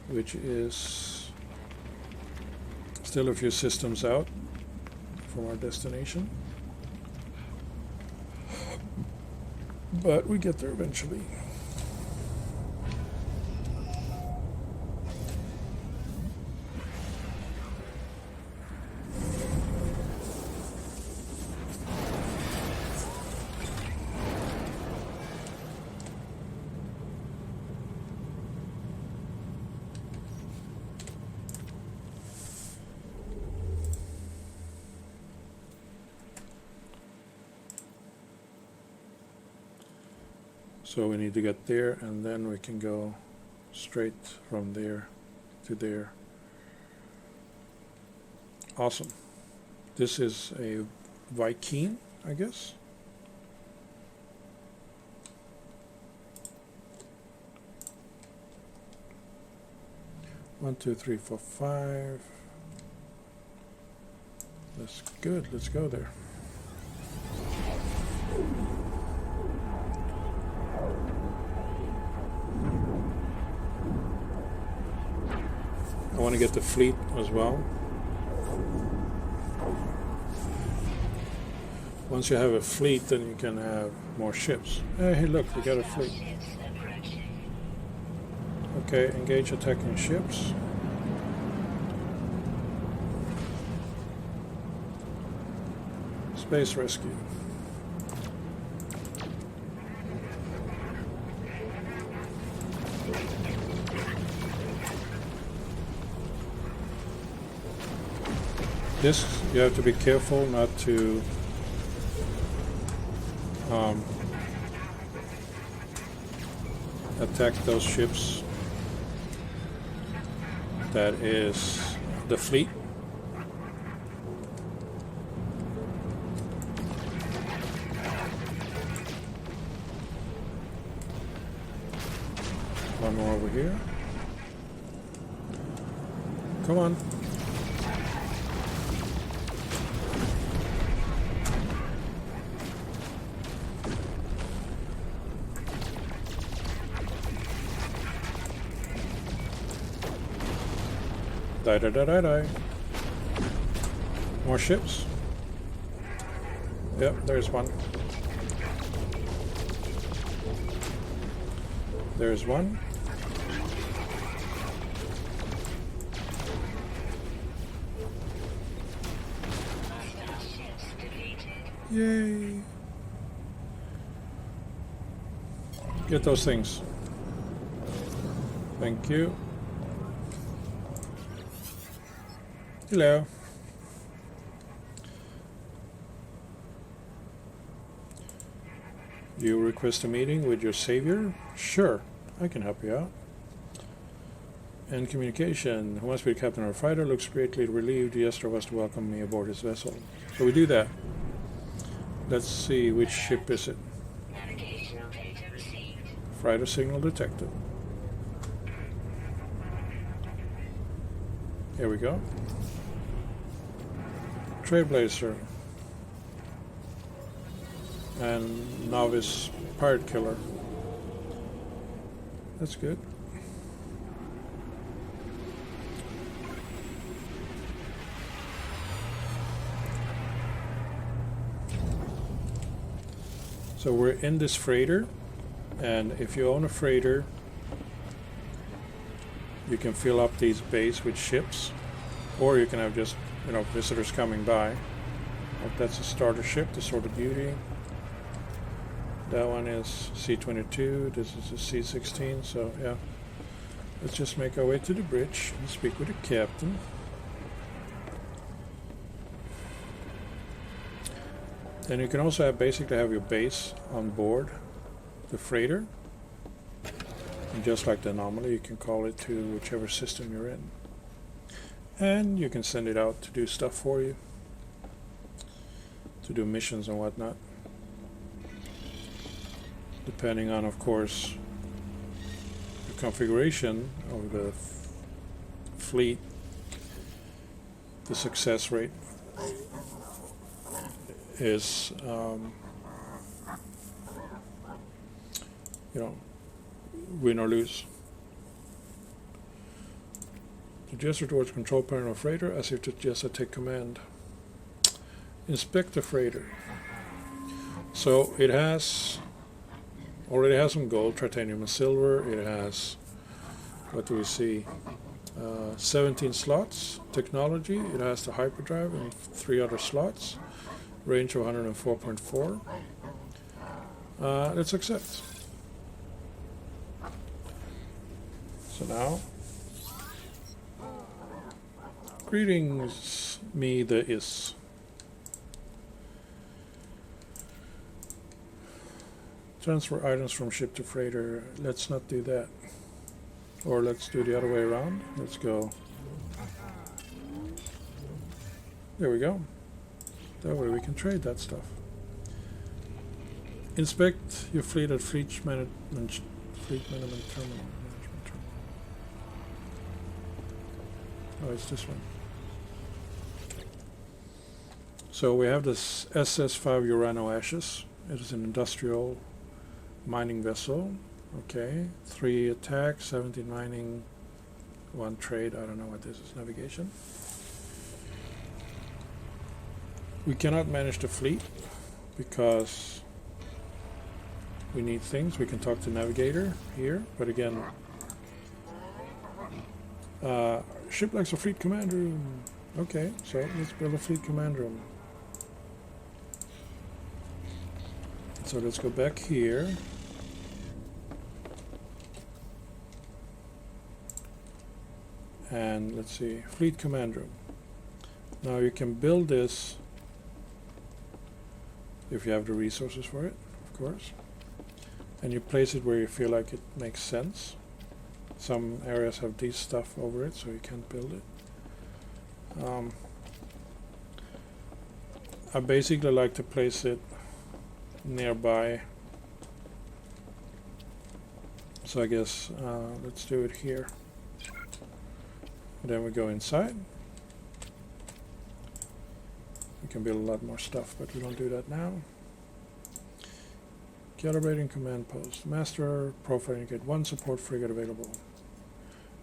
which is still a few systems out from our destination. But we get there eventually. So we need to get there, and then we can go straight from there to there. Awesome. This is a Viking, I guess. One, two, three, four, five. That's good. Let's go there. I want to get the fleet as well. Once you have a fleet, then you can have more ships. Hey, look, we got a fleet. Okay, engage attacking ships. Space rescue. This, you have to be careful not to attack those ships. That is the fleet. One more over here. Come on. Die, die, die, die, die. More ships. Yep, there's one. There's one. Hostile ships defeated. Yay! Get those things. Thank you. Hello. You request a meeting with your savior? Sure, I can help you out. And communication. Who wants to be the captain of a fighter? Looks greatly relieved. Yesterday was to welcome me aboard his vessel. So we do that. Let's see, which ship is it? Navigational data received. Fighter signal detected. Here we go. Trailblazer. And novice pirate killer. That's good. So we're in this freighter, and if you own a freighter, you can fill up these bays with ships, or you can have just, you know, visitors coming by. Like that's a starter ship, the Sword of Beauty. That one is C-22, this is a C-16, so yeah. Let's just make our way to the bridge and speak with the captain. Then you can also have basically have your base on board the freighter. And just like the anomaly, you can call it to whichever system you're in. And you can send it out to do stuff for you. To do missions and whatnot. Depending on, of course, the configuration of the fleet, the success rate is, you know, win or lose. To gesture towards control panel of freighter as if to just take command. Inspect the freighter. So it has already has some gold, titanium and silver. It has, what do we see? 17 slots. Technology. It has the hyperdrive and 3 other slots. Range of 104.4. Let's accept. So now, greetings, me the is. Transfer items from ship to freighter. Let's not do that. Or let's do the other way around. Let's go. There we go. That way we can trade that stuff. Inspect your fleet at fleet management terminal. Oh, it's this one. So we have this SS5 Urano Ashes. It is an industrial mining vessel. Okay. 3 attack, 17 mining, 1 trade. I don't know what this is. Navigation. We cannot manage the fleet because we need things. We can talk to navigator here, but again, ship likes a fleet command room. Okay, so let's build a fleet command room. So let's go back here. And let's see, fleet command room. Now you can build this if you have the resources for it, of course. And you place it where you feel like it makes sense. Some areas have these stuff over it, so you can't build it. I basically like to place it nearby. So I guess let's do it here. Then we go inside. We can build a lot more stuff, but we don't do that now. Calibrating command post. Master profile indicate 1 support frigate available.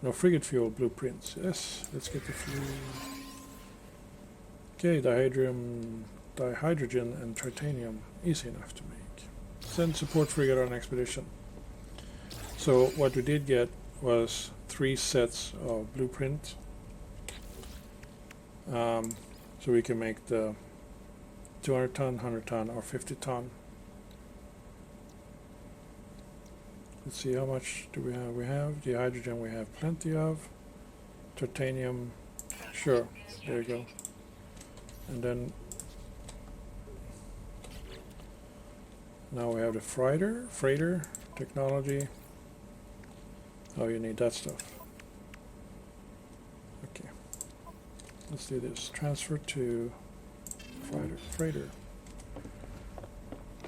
No frigate fuel blueprints. Yes, let's get the fuel. Okay, dihydrogen and titanium. Easy enough to make. Send support frigate on expedition. So what we did get was 3 sets of blueprint. So we can make the 200 ton, 100 ton, or 50 ton. Let's see, how much do we have? We have the hydrogen we have plenty of. Titanium, sure, there you go. And then now we have the freighter technology. Oh, you need that stuff. Okay, let's do this. Transfer to freighter.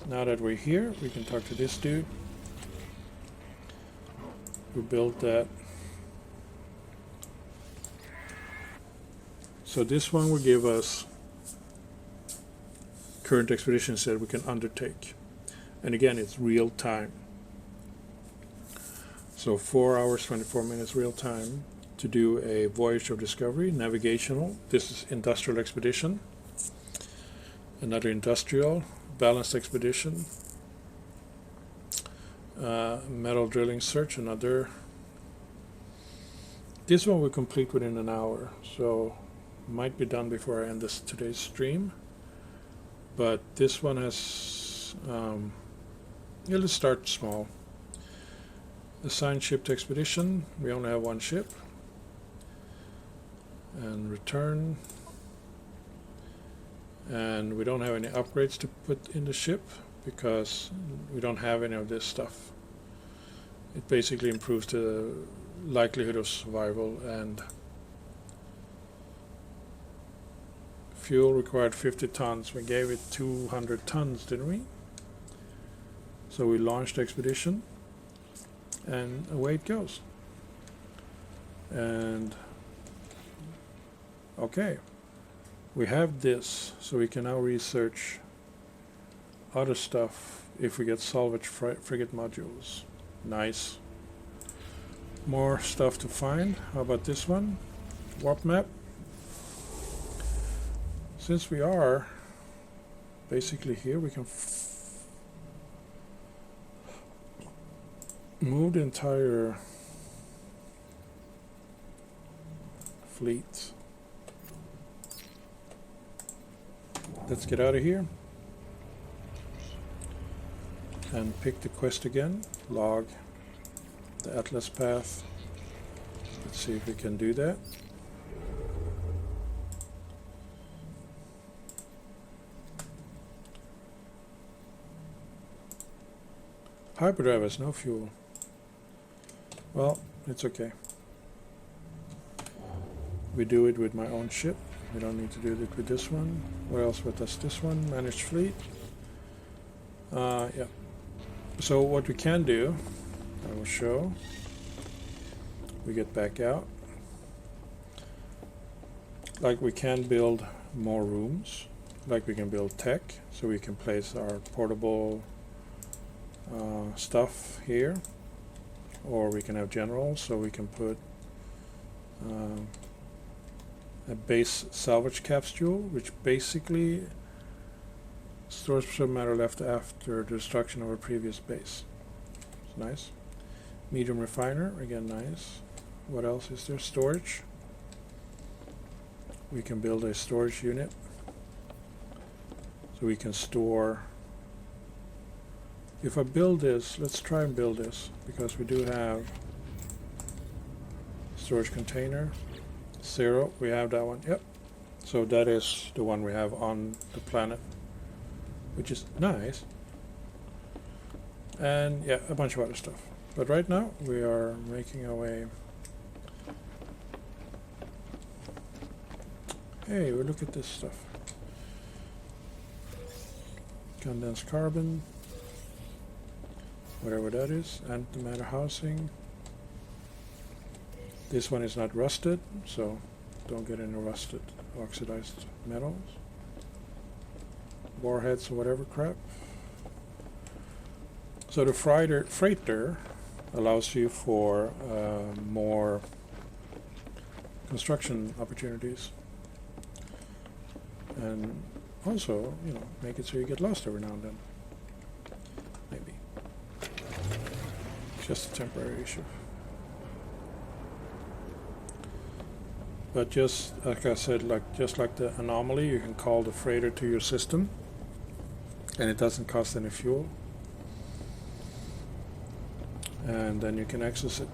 Now that we're here, we can talk to this dude who built that. So this one will give us current expeditions that we can undertake. And again, it's real time. So 4 hours, 24 minutes real time to do a voyage of discovery, navigational. This is industrial expedition. Another industrial, balanced expedition. Metal drilling search, another. This one will complete within an hour, so might be done before I end today's stream. But this one has, let's start small. Assign ship to expedition. We only have 1 ship. And return. And we don't have any upgrades to put in the ship because we don't have any of this stuff. It basically improves the likelihood of survival. And fuel required 50 tons. We gave it 200 tons, didn't we? So we launched the expedition and away it goes. And okay, we have this, so we can now research other stuff if we get salvage frigate modules. Nice. More stuff to find. How about this one? Warp map. Since we are basically here, we can move the entire fleet. Let's get out of here and pick the quest again. Log the Atlas path. Let's see if we can do that. Hyperdrive has no fuel. Well, it's okay. We do it with my own ship. We don't need to do it with this one. What else? What does this one? Managed fleet. Yeah. So what we can do, I will show. We get back out. Like we can build more rooms. Like we can build tech, so we can place our portable stuff here. Or we can have general, so we can put a base salvage capsule, which basically stores some matter left after the destruction of a previous base. It's nice. Medium refiner, again nice. What else is there? Storage. We can build a storage unit, so we can store. If I build this, let's try and build this, because we do have storage container. 0, we have that one, yep. So that is the one we have on the planet, which is nice. And yeah, a bunch of other stuff. But right now, we are making our way. Hey, we look at this stuff. Condensed carbon. Whatever that is, antimatter housing. This one is not rusted, so don't get any rusted oxidized metals. Warheads or whatever crap. So the freighter allows you for more construction opportunities. And also, make it so you get lost every now and then. Maybe. Just a temporary issue. But just like I said, just like the anomaly, you can call the freighter to your system, and it doesn't cost any fuel. And then you can access it.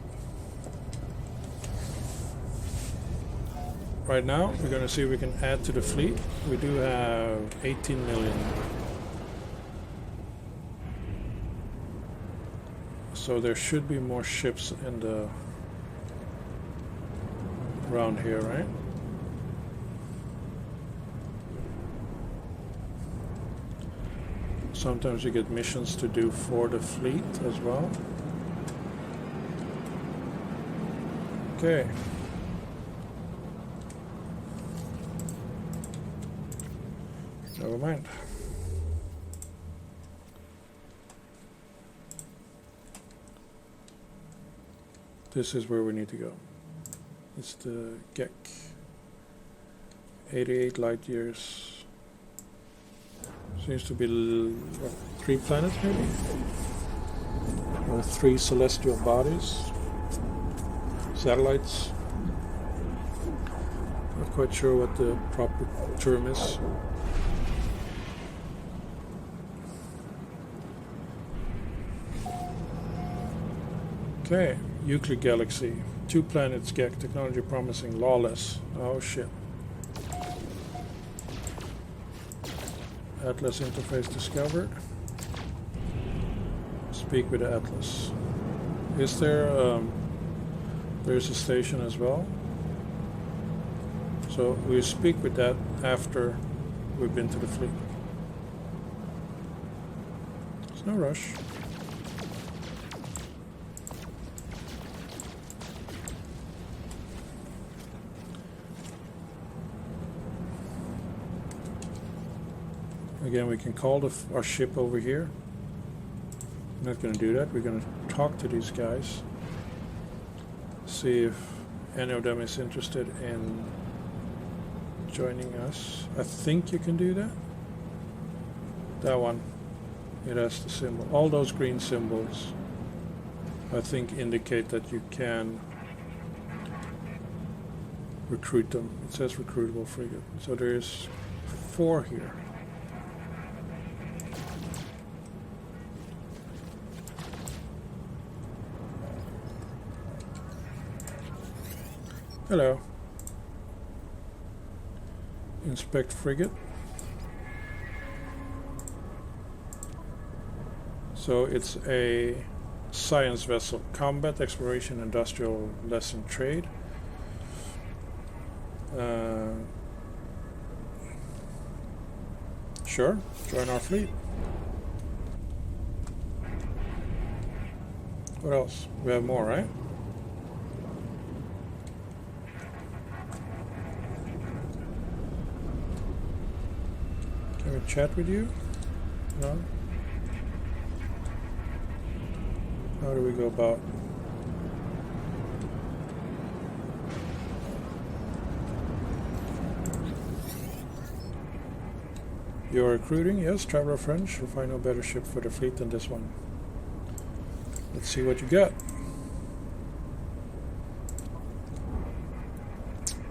Right now, we're going to see if we can add to the fleet. We do have 18 million. So there should be more ships in the around here, right? Sometimes you get missions to do for the fleet as well. Okay. Never mind. This is where we need to go. It's the GEC. 88 light years. Seems to be what, 3 planets maybe? Or 3 celestial bodies. Satellites. Not quite sure what the proper term is. Okay, Euclid Galaxy. 2 planets, GEC, technology promising, lawless. Oh shit. Atlas interface discovered. Speak with the Atlas. Is there, there's a station as well. So we speak with that after we've been to the fleet. There's no rush. Again, we can call our ship over here. I'm not going to do that. We're going to talk to these guys. See if any of them is interested in joining us. I think you can do that. That one. It has the symbol. All those green symbols, I think, indicate that you can recruit them. It says recruitable frigate. So there's 4 here. Hello. Inspect frigate. So it's a science vessel. Combat, exploration, industrial, lesson, trade. Sure, join our fleet. What else? We have more, right? Can we chat with you? No? How do we go about? You're recruiting? Yes, traveler friend. You'll find no better ship for the fleet than this one. Let's see what you got.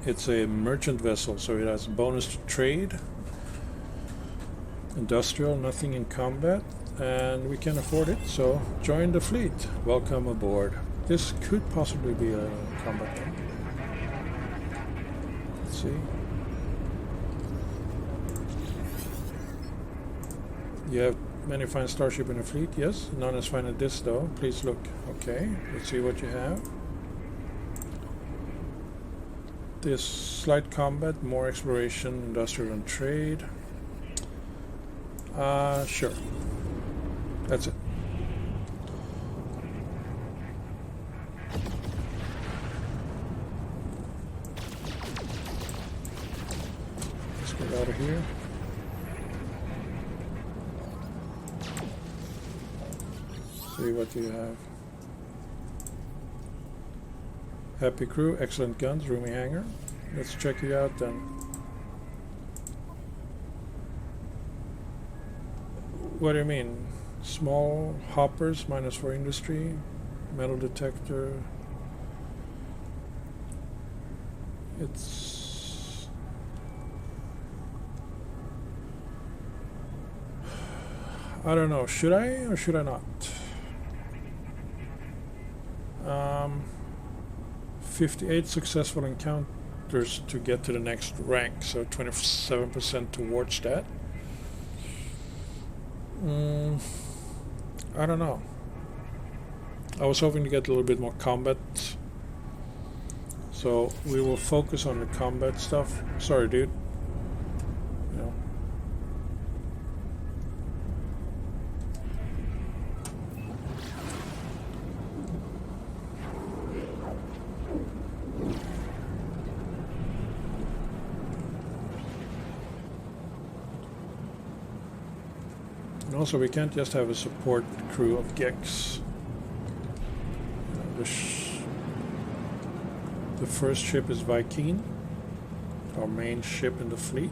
It's a merchant vessel, so it has bonus to trade. Industrial, nothing in combat, and we can afford it, so join the fleet. Welcome aboard. This could possibly be a combat one. Let's see. You have many fine starship in the fleet, yes. None as fine as this though. Please look. Okay, let's see what you have. This slight combat, more exploration, industrial and trade. Sure. That's it. Let's get out of here. See what you have. Happy crew, excellent guns, roomy hangar. Let's check you out then. What do you mean? Small hoppers, -4 industry, Metal detector. It's... I don't know, should I or should I not? 58 successful encounters to get to the next rank, so 27% towards that. I don't know. I was hoping to get a little bit more combat, so we will focus on the combat stuff. Sorry, dude. You know. And also, we can't just have a support crew of mechs. The first ship is Viking, our main ship in the fleet.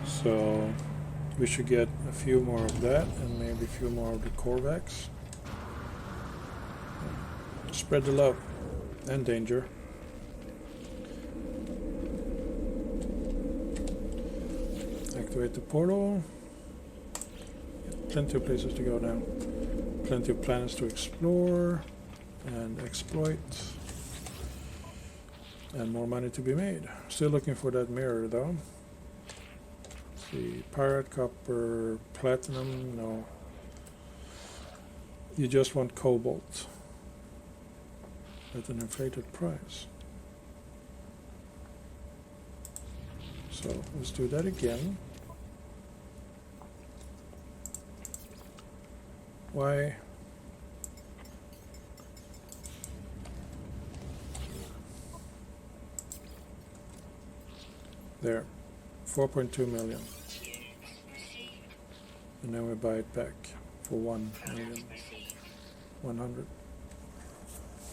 So we should get a few more of that and maybe a few more of the Corvax. Spread the love and danger. Activate the portal. Plenty of places to go now. Plenty of planets to explore and exploit. And more money to be made. Still looking for that mirror though. Let's see, pirate, copper, platinum, no. You just want cobalt. At an inflated price. So let's do that again. Why? There, 4.2 million. And then we buy it back for 1,100,000.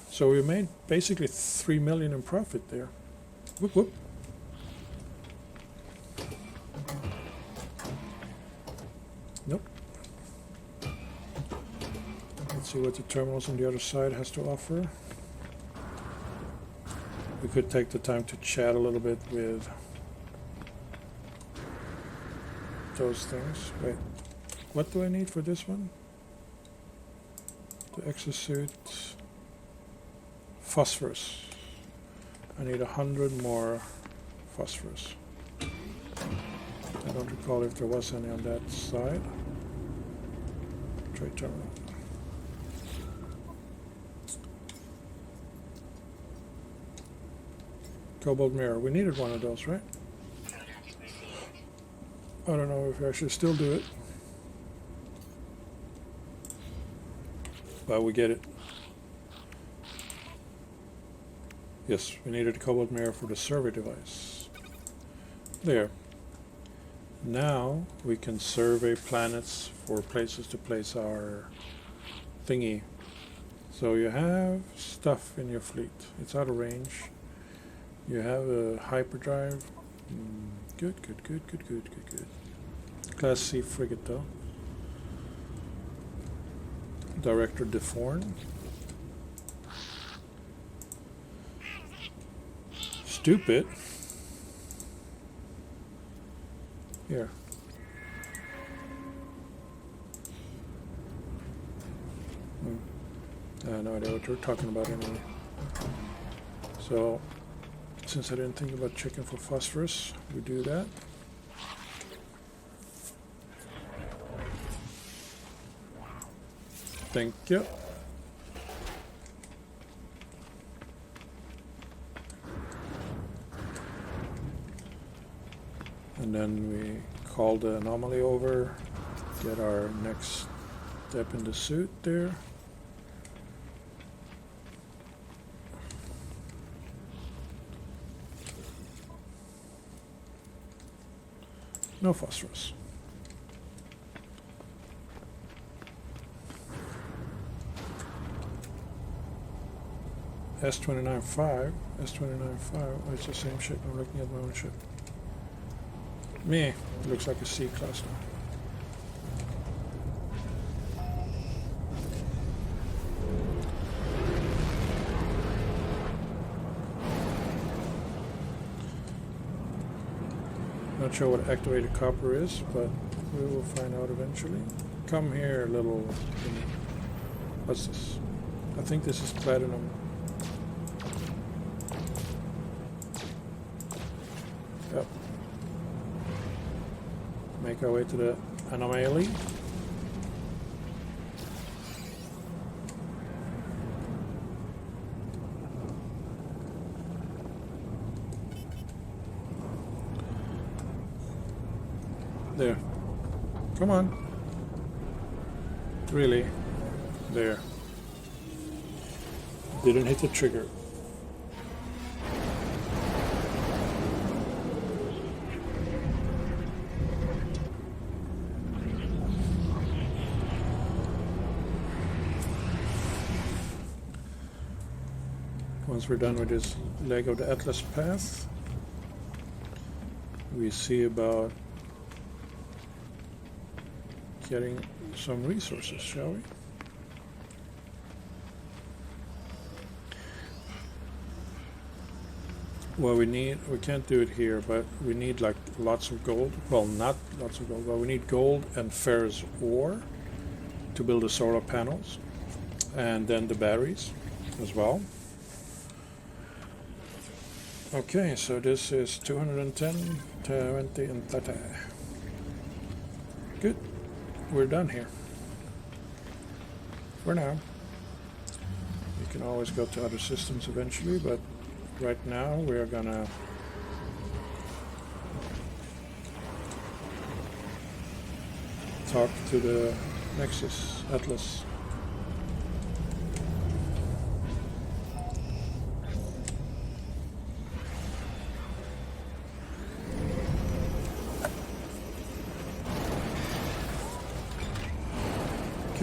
So we made basically 3 million in profit there. Whoop whoop. Nope. Let's see what the terminals on the other side has to offer. We could take the time to chat a little bit with those things. Wait, what do I need for this one? The exosuit. Phosphorus. I need 100 more phosphorus. I don't recall if there was any on that side. Trade terminal. Cobalt mirror. We needed one of those, right? I don't know if I should still do it. But we get it. Yes, we needed a cobalt mirror for the survey device. There. Now we can survey planets for places to place our thingy. So you have stuff in your fleet. It's out of range. You have a hyperdrive. Good. Class C frigate though. Director DeForn. Stupid. Here. I have no idea what you're talking about anyway. So, since I didn't think about checking for phosphorus, we do that. Thank you. And then we call the anomaly over, get our next step in the suit there. No phosphorus. S29.5. S29.5. Oh, it's the same ship. I'm looking at my own ship. Meh. It looks like a C class now. Not sure what activated copper is, but we will find out eventually. Come here, little... What's this? I think this is platinum. Yep. Make our way to the anomaly. There. Come on. Really? There. Didn't hit the trigger. Once we're done with this leg of the Atlas path, we see about getting some resources, shall we? Well, we can't do it here, but we need like lots of gold. Well, not lots of gold, but we need gold and ferrous ore to build the solar panels, and then the batteries as well. Okay, so this is 210, 20, and 30. Good. We're done here. For now. We can always go to other systems eventually, but right now we're gonna talk to the Nexus Atlas.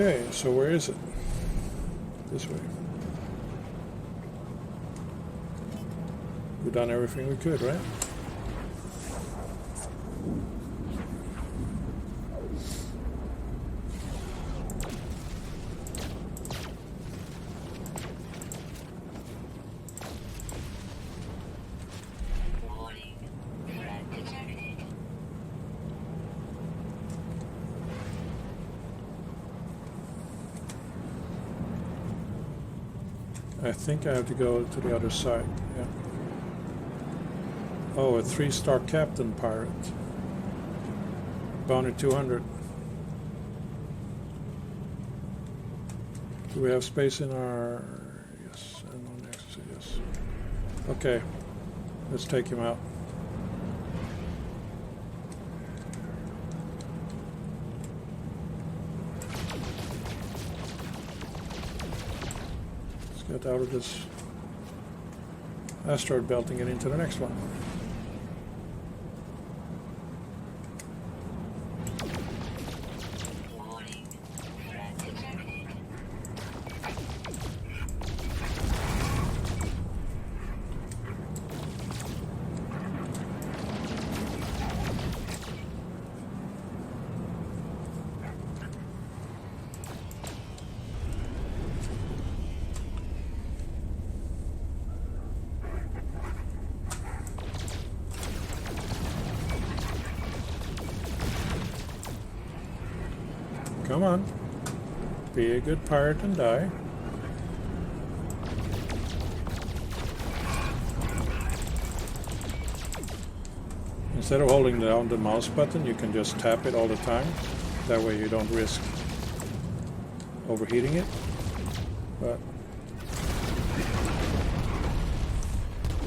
Okay, so where is it? This way. We've done everything we could, right? Warning. Threat detected. I think I have to go to the other side, yeah. Oh, a 3-star captain pirate. Bounty 200. Do we have space in our... Yes, and on Nexus, yes. Okay, let's take him out. Let's get out of this asteroid belt and get into the next one. Warning. Threat detected. Come on. Be a good pirate and die. Instead of holding down the mouse button, you can just tap it all the time. That way you don't risk overheating it. But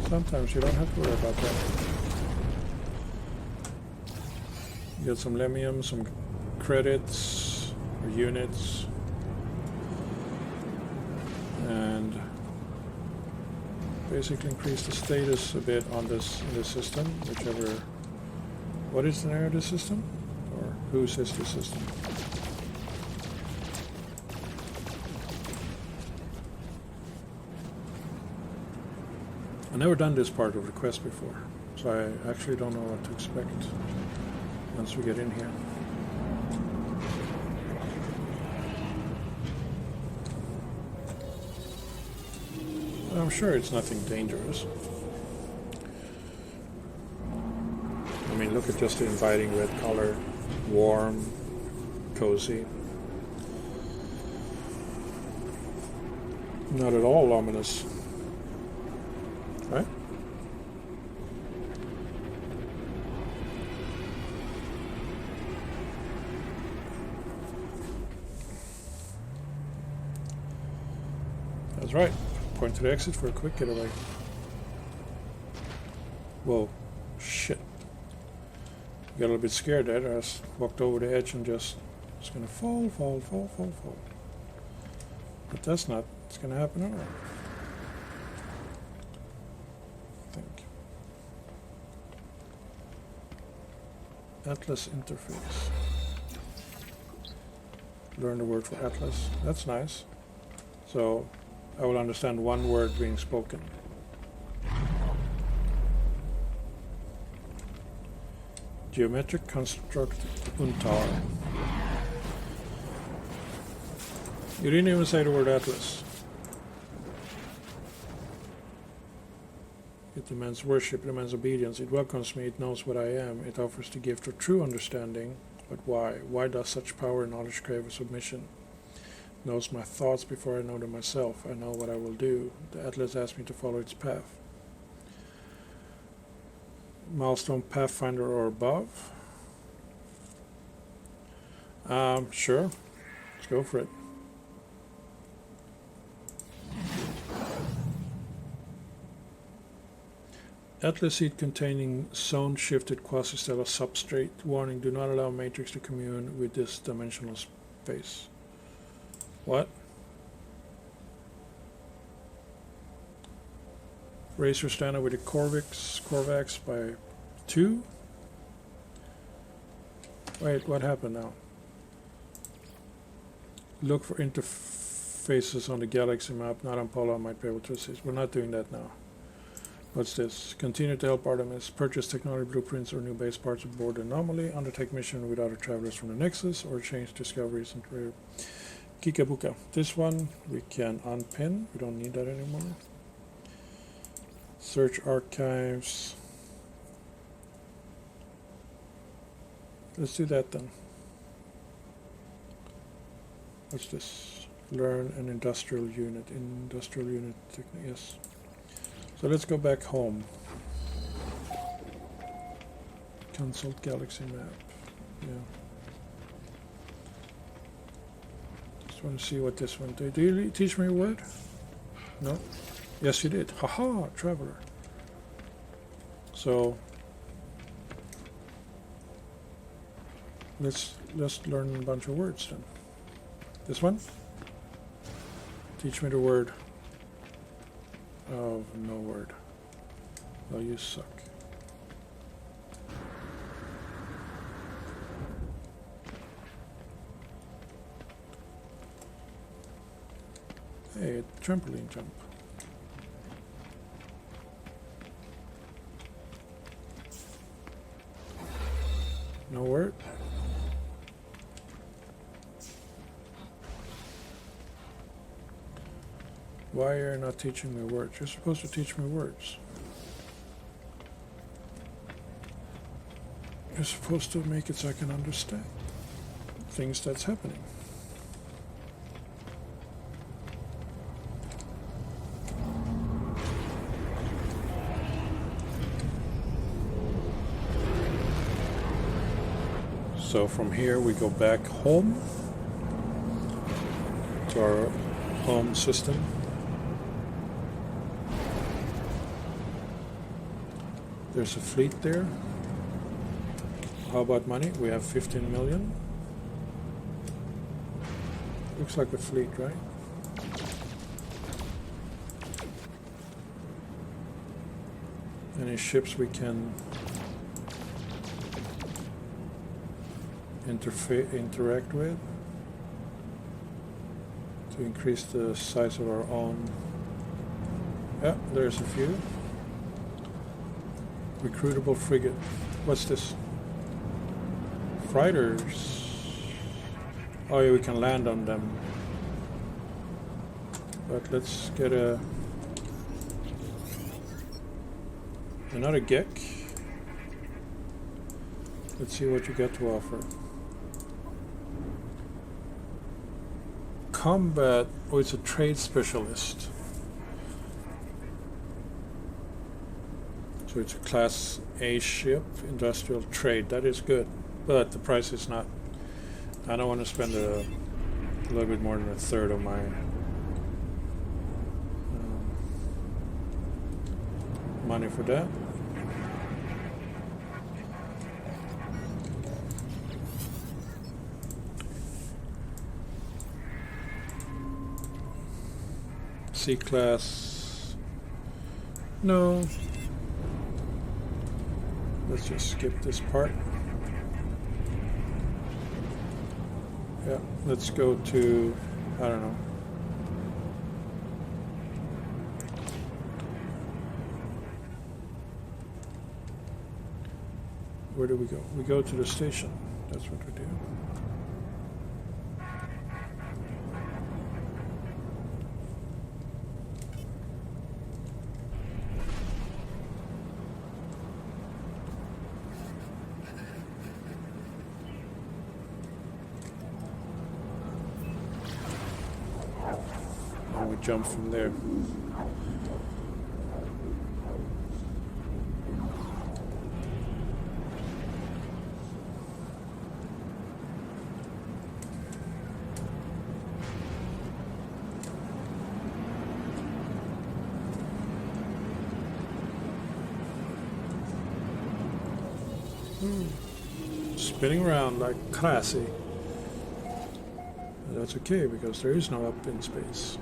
sometimes you don't have to worry about that. You get some lemium, some credits, or units, and basically increase the status a bit on this in the system, whichever. What is the name of the system, or whose is the system? never done this part of the quest before, so I actually don't know what to expect once we get in here. I'm sure it's nothing dangerous. I mean, look at just the inviting red color. Warm, cozy. Not at all ominous. Right? That's right. Point to the exit for a quick getaway. Whoa. Shit. Got a little bit scared there. I just walked over the edge and just... It's gonna fall. But that's not... It's gonna happen at all. I think. Atlas interface. Learn the word for Atlas. That's nice. So... I will understand one word being spoken. Geometric construct untar. You didn't even say the word Atlas. It demands worship, it demands obedience, it welcomes me, it knows what I am, it offers the gift of true understanding. But why? Why does such power and knowledge crave a submission? Knows my thoughts before I know them myself. I know what I will do. The Atlas asks me to follow its path. Milestone Pathfinder or above? Sure. Let's go for it. Atlas seed containing zone shifted quasi-stellar substrate. Warning, do not allow matrix to commune with this dimensional space. What? Raise your standard with the Corvax by 2? Wait, what happened now? Look for interfaces on the galaxy map. Not on Polo, I might be able to assist. We're not doing that now. What's this? Continue to help Artemis. Purchase technology blueprints or new base parts aboard the Anomaly. Undertake mission with other travelers from the Nexus. Or change discoveries and rare. Kikabuka. This one we can unpin. We don't need that anymore. Search archives. Let's do that then. What's this? Learn an industrial unit. Industrial unit technique. Yes. So let's go back home. Consult galaxy map. Yeah. Want to see what this one did. Do you teach me a word? No? Yes, you did. Haha, traveler. So let's learn a bunch of words then. This one? Teach me the word. Oh, no word. Oh, you suck. Hey, trampoline jump. No word? Why are you not teaching me words? You're supposed to teach me words. You're supposed to make it so I can understand things that's happening. So from here we go back home to our home system. There's a fleet there. How about money? We have 15 million. Looks like a fleet, right? Any ships we can interact with to increase the size of our own. Yeah, there's a few. Recruitable frigate. What's this? Freighters. Oh yeah, we can land on them. But let's get another geck. Let's see what you got to offer. Combat. Oh, it's a trade specialist. So it's a class A ship, industrial trade. That is good, but the price is not. I don't want to spend a little bit more than a third of my money for that. C class. No. Let's just skip this part. Yeah, let's go to, I don't know. Where do we go? We go to the station. That's what we do. And we jump from there. Spinning around like crazy. But that's okay because there is no up in space.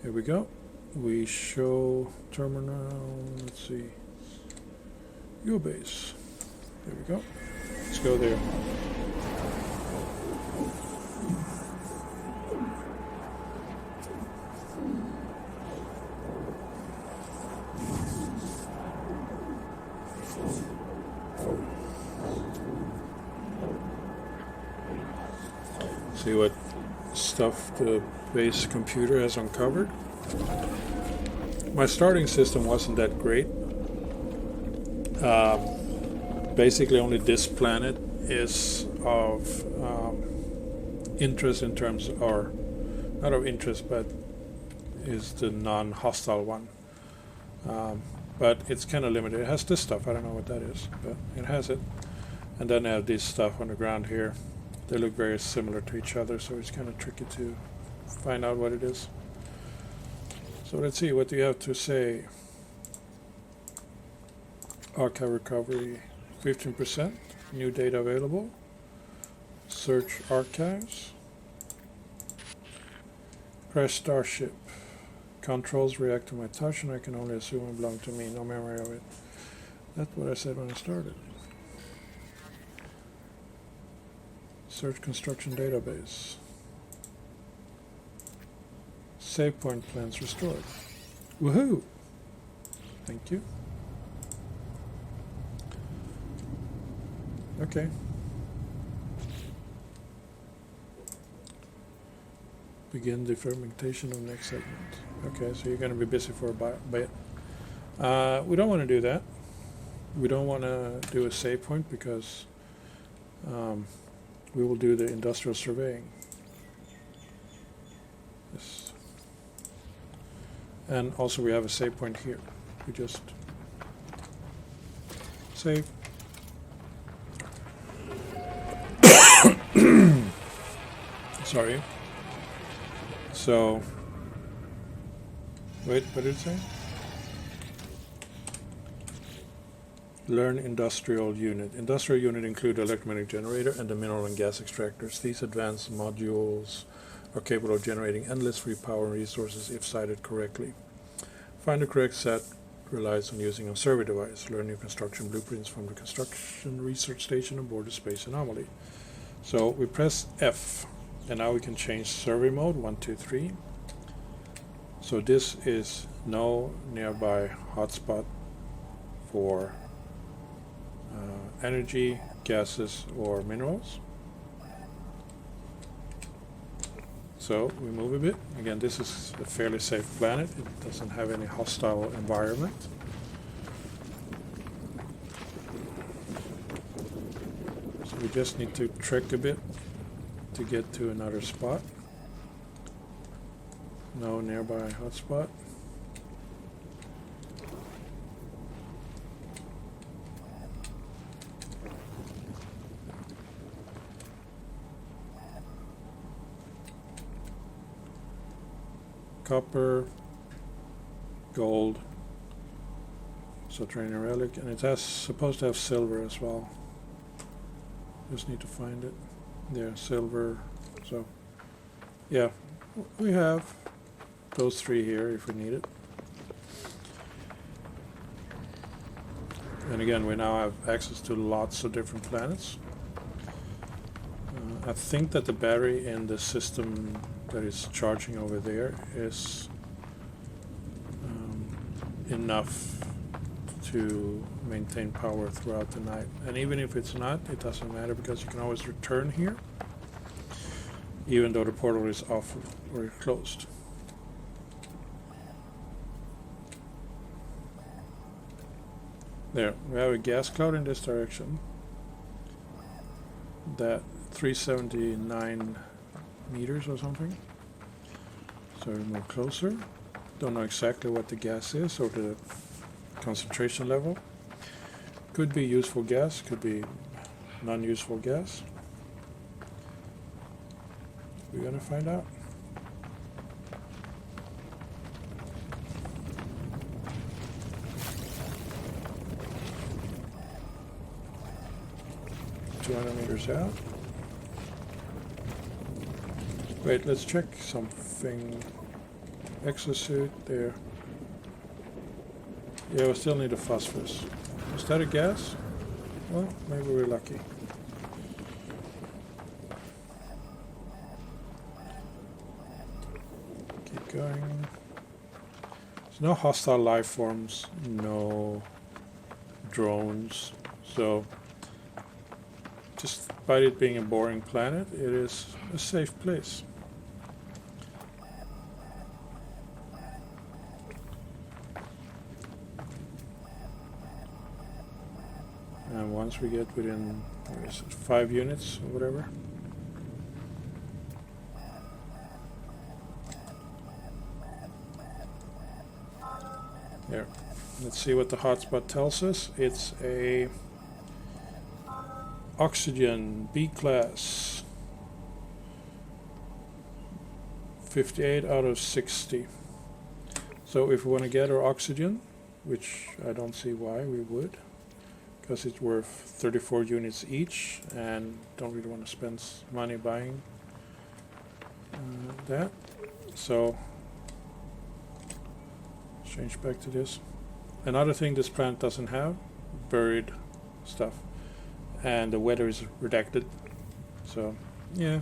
Here we go. We show terminal. Let's see. Your base. There we go. Let's go there. See what stuff the base computer has uncovered. My starting system wasn't that great. Basically only this planet is of interest in terms, or not of interest, but is the non-hostile one. But it's kind of limited. It has this stuff, I don't know what that is, but it has it. And then I have this stuff on the ground here. They look very similar to each other, so it's kind of tricky to find out what it is. So let's see, what do you have to say? Archive recovery, 15%. New data available. Search archives. Crash starship. Controls react to my touch and I can only assume it belonged to me. No memory of it. That's what I said when I started. Search construction database. Save point plans restored. Woohoo! Thank you. Okay. Begin the fermentation of next segment. Okay, so you're going to be busy for a bit. We don't want to do that. We don't want to do a save point because we will do the industrial surveying. Yes. And also we have a save point here. We just save. Sorry. So, wait, what did it say? Learn industrial unit. Industrial unit include electromagnetic generator and the mineral and gas extractors. These advanced modules are capable of generating endless free power and resources if sited correctly. Find the correct set relies on using a survey device. Learn new construction blueprints from the construction research station aboard the Space Anomaly. So we press F, and now we can change survey mode, 1, 2, 3. So this is no nearby hotspot for energy, gases, or minerals. So we move a bit. Again, this is a fairly safe planet. It doesn't have any hostile environment. So we just need to trek a bit to get to another spot. No nearby hotspot. Copper, gold, subterranean relic, and it has supposed to have silver as well. Just need to find it. There, silver. So, yeah, we have those three here if we need it. And again, we now have access to lots of different planets. I think that the battery in the system that is charging over there is enough to maintain power throughout the night. And even if it's not, it doesn't matter because you can always return here, even though the portal is off or closed. There, we have a gas cloud in this direction. That 379 meters or something. So we move closer. Don't know exactly what the gas is or the concentration level. Could be useful gas, could be non-useful gas. We're gonna find out. Meters out. Wait, let's check something. Exosuit there. Yeah, we still need a phosphorus. Is that a gas? Well, maybe we're lucky. Keep going. There's no hostile life forms, no drones, so despite it being a boring planet, it is a safe place. And once we get within, what is it, 5 units or whatever. There. Let's see what the hotspot tells us. It's a oxygen, B class, 58 out of 60. So if we want to get our oxygen, which I don't see why we would, because it's worth 34 units each, and don't really want to spend money buying that. So change back to this. Another thing this planet doesn't have, buried stuff. And the weather is redacted, so yeah,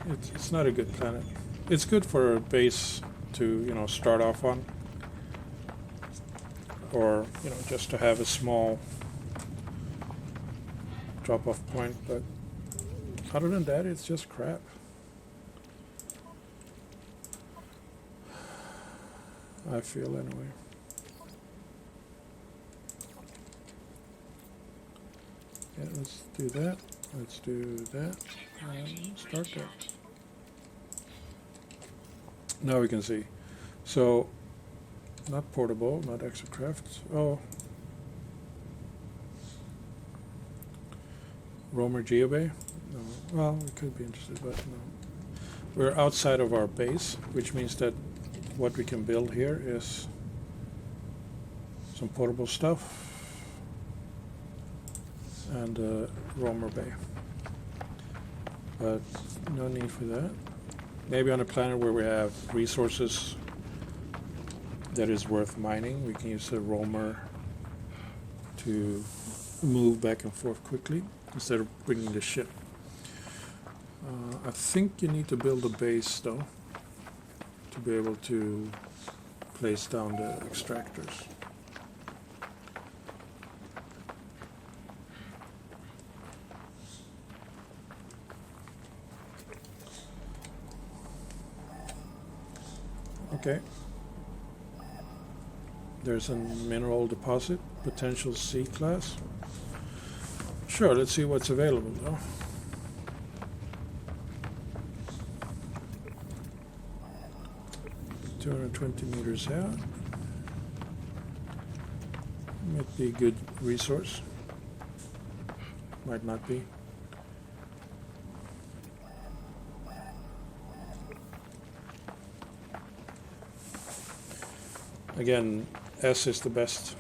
it's not a good planet. It's good for a base to start off on, or just to have a small drop-off point. But other than that, it's just crap. I feel anyway. Yeah, let's do that. Let's do that. And start that. Now we can see. So, not portable, not exocraft. Oh. Roamer Geobay? No. Well, we could be interested, but no. We're outside of our base, which means that what we can build here is some portable stuff, and a roamer bay. But no need for that. Maybe on a planet where we have resources that is worth mining, we can use a roamer to move back and forth quickly instead of bringing the ship. I think you need to build a base though to be able to place down the extractors. Okay. There's a mineral deposit, potential C class. Sure, let's see what's available though. $220 out. Might be a good resource. Might not be. Again, S is the best.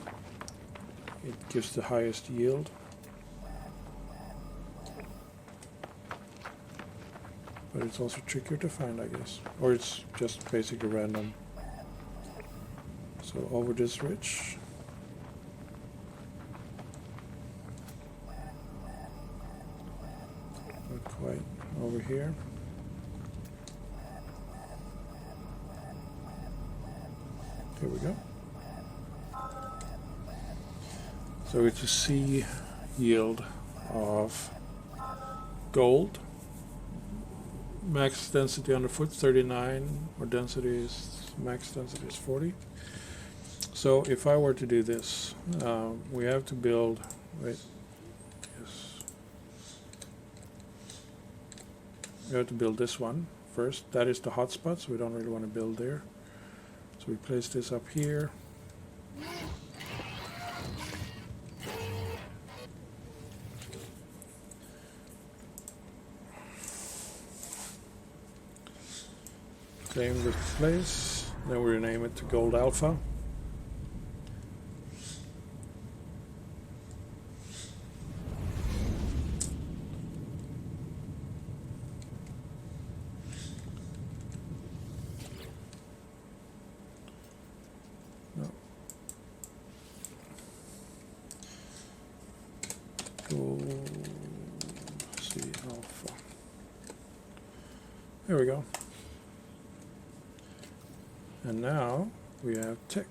It gives the highest yield. But it's also trickier to find, I guess. Or it's just basically random. So over this ridge. Not quite over here. Here we go. So it's a C yield of gold. Max density underfoot 39, or density is max density is 40. So if I were to do this, we have to build. Wait, yes. We have to build this one first. That is the hotspot, so we don't really want to build there. So we place this up here. Claim this place. Then we rename it to Gold Alpha. Alpha. There we go. And now we have tech.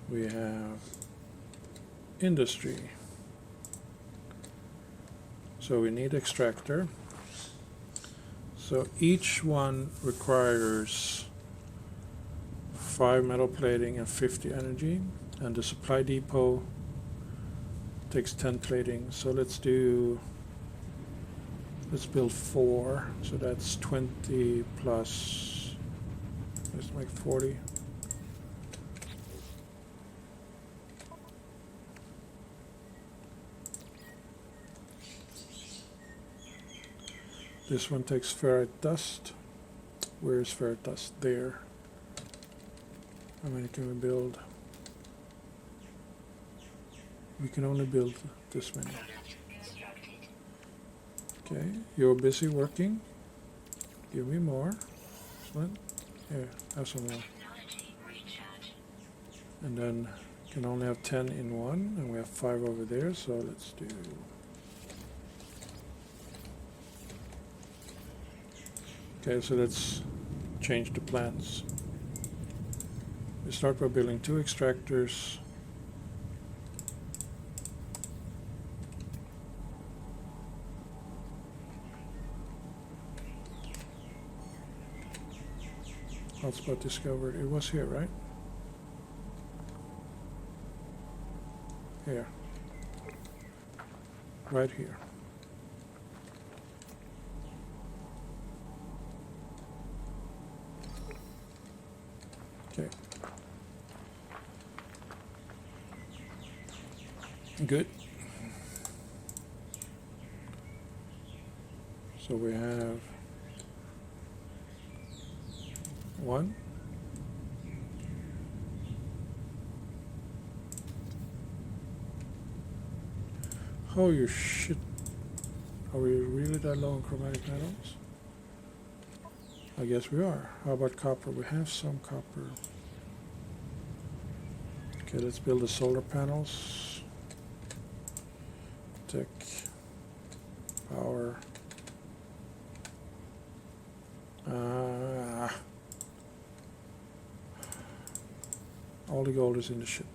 We have industry. So we need extractor. So each one requires 5 metal plating and 50 energy, and the supply depot takes 10 plating. So let's build 4. So that's 20 plus, let's make 40. This one takes ferrite dust. Where is ferrite dust? There. How many can we build? We can only build this many. Okay, you're busy working. Give me more. Excellent. Here, have some more. And then can only have 10 in one, and we have 5 over there, so let's do. Okay, so let's change the plans. We start by building 2 extractors. Hotspot discovered. It was here, right? Here. Right here. Okay. Good. So we have 1, Oh, you shit. Are we really that low on chromatic metals? I guess we are. How about copper? We have some copper. Okay, let's build the solar panels. Tech. Power. All the gold is in the ship.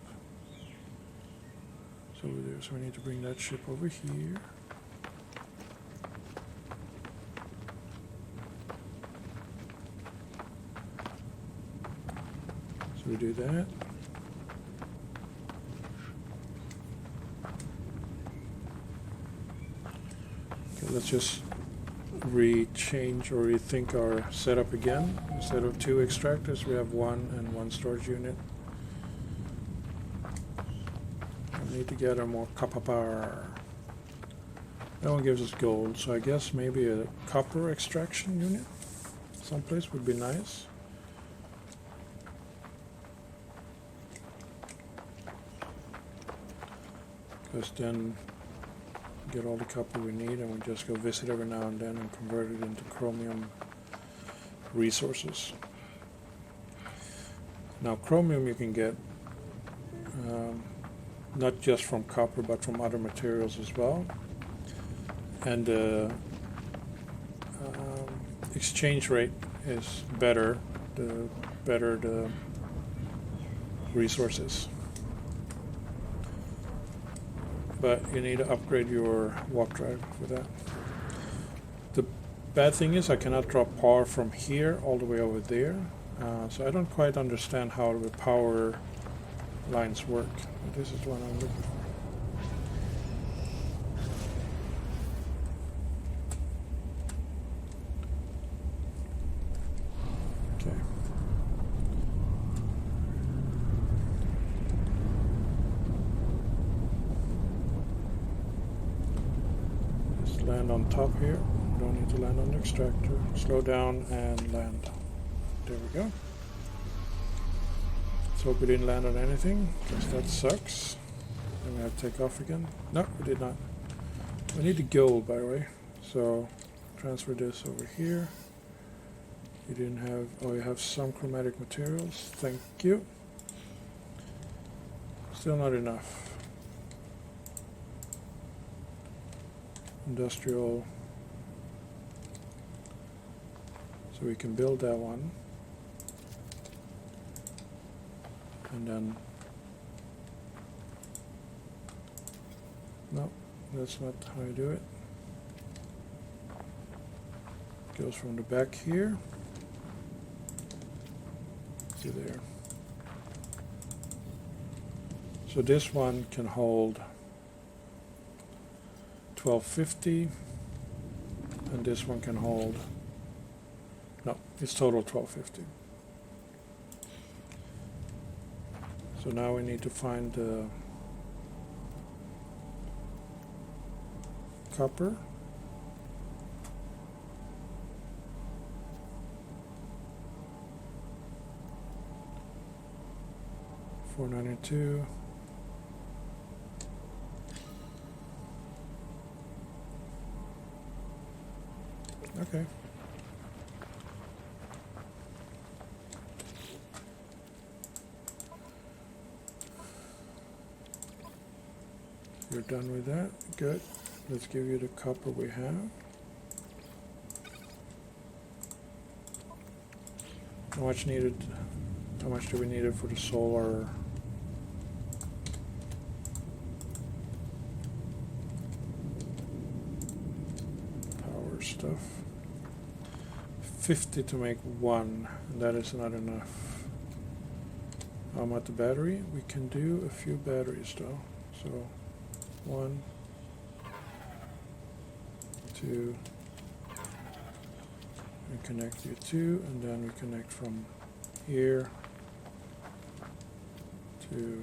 So we need to bring that ship over here. So we do that. Okay, let's just rechange or rethink our setup again. Instead of 2 extractors, we have 1 and 1 storage unit. We need to gather more copper. That one gives us gold, so I guess maybe a copper extraction unit someplace would be nice. Because then get all the copper we need and we just go visit every now and then and convert it into chromium resources. Now chromium you can get not just from copper but from other materials as well, and the exchange rate is better the better the resources. But you need to upgrade your warp drive for that. The bad thing is I cannot drop power from here all the way over there, so I don't quite understand how the power lines work. But this is what I'm looking for. Okay. Land on top here. We don't need to land on the extractor. Slow down and land. There we go. Let's hope we didn't land on anything, because that sucks. Then we have to take off again. No, we did not. We need the gold, by the way. So transfer this over here. You didn't have. Oh, you have some chromatic materials. Thank you. Still not enough. Industrial, so we can build that one, and then no, that's not how you do it. It goes from the back here to there. So this one can hold 1250, and this one can hold, no, it's total 1250. So now we need to find the copper. $492. Okay. You're done with that? Good. Let's give you the copper we have. How much needed? How much do we need it for the solar? Power stuff. 50 to make 1, and that is not enough. How about the battery? We can do a few batteries though. So 1, 2, we connect you 2, and then we connect from here to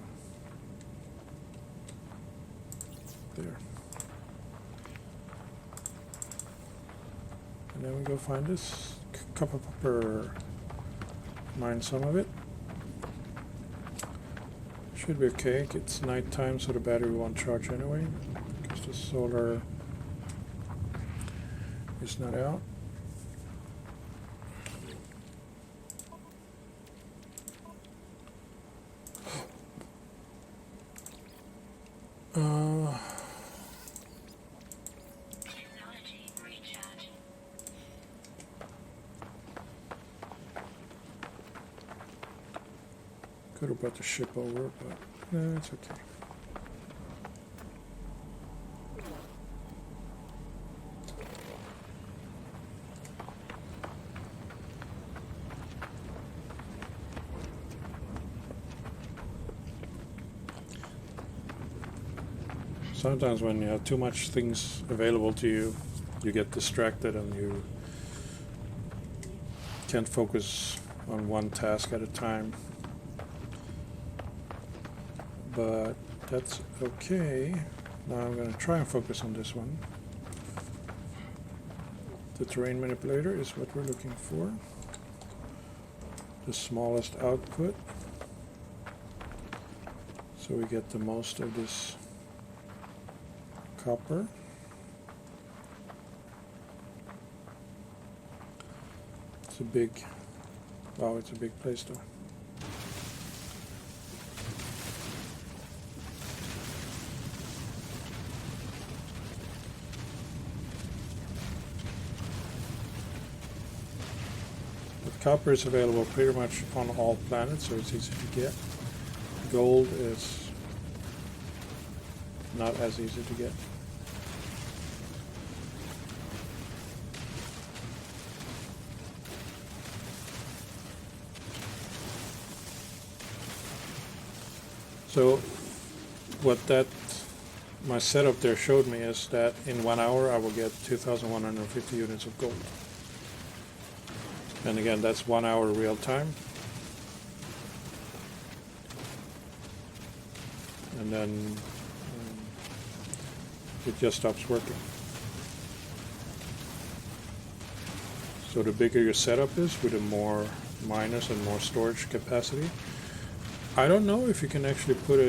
there. And then we go find this copper, mine some of it. Should be okay. It's nighttime, so the battery won't charge anyway, because the solar is not out. Technology recharge. Could have brought the ship over, but no, it's okay. Sometimes when you have too much things available to you, you get distracted and you can't focus on one task at a time. But that's okay. Now I'm going to try and focus on this one. The terrain manipulator is what we're looking for. The smallest output. So we get the most of this copper. It's a big, wow, it's a big place though. But copper is available pretty much on all planets, so it's easy to get. Gold is not as easy to get. So what that my setup there showed me is that in 1 hour I will get 2,150 units of gold. And again, that's 1 hour real time. And then it just stops working. So the bigger your setup is, with the more miners and more storage capacity. I don't know if you can actually put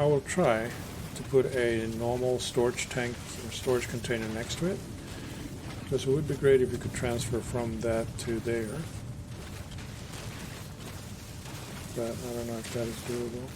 I will try to put a normal storage tank or storage container next to it, because it would be great if you could transfer from that to there. But I don't know if that is doable.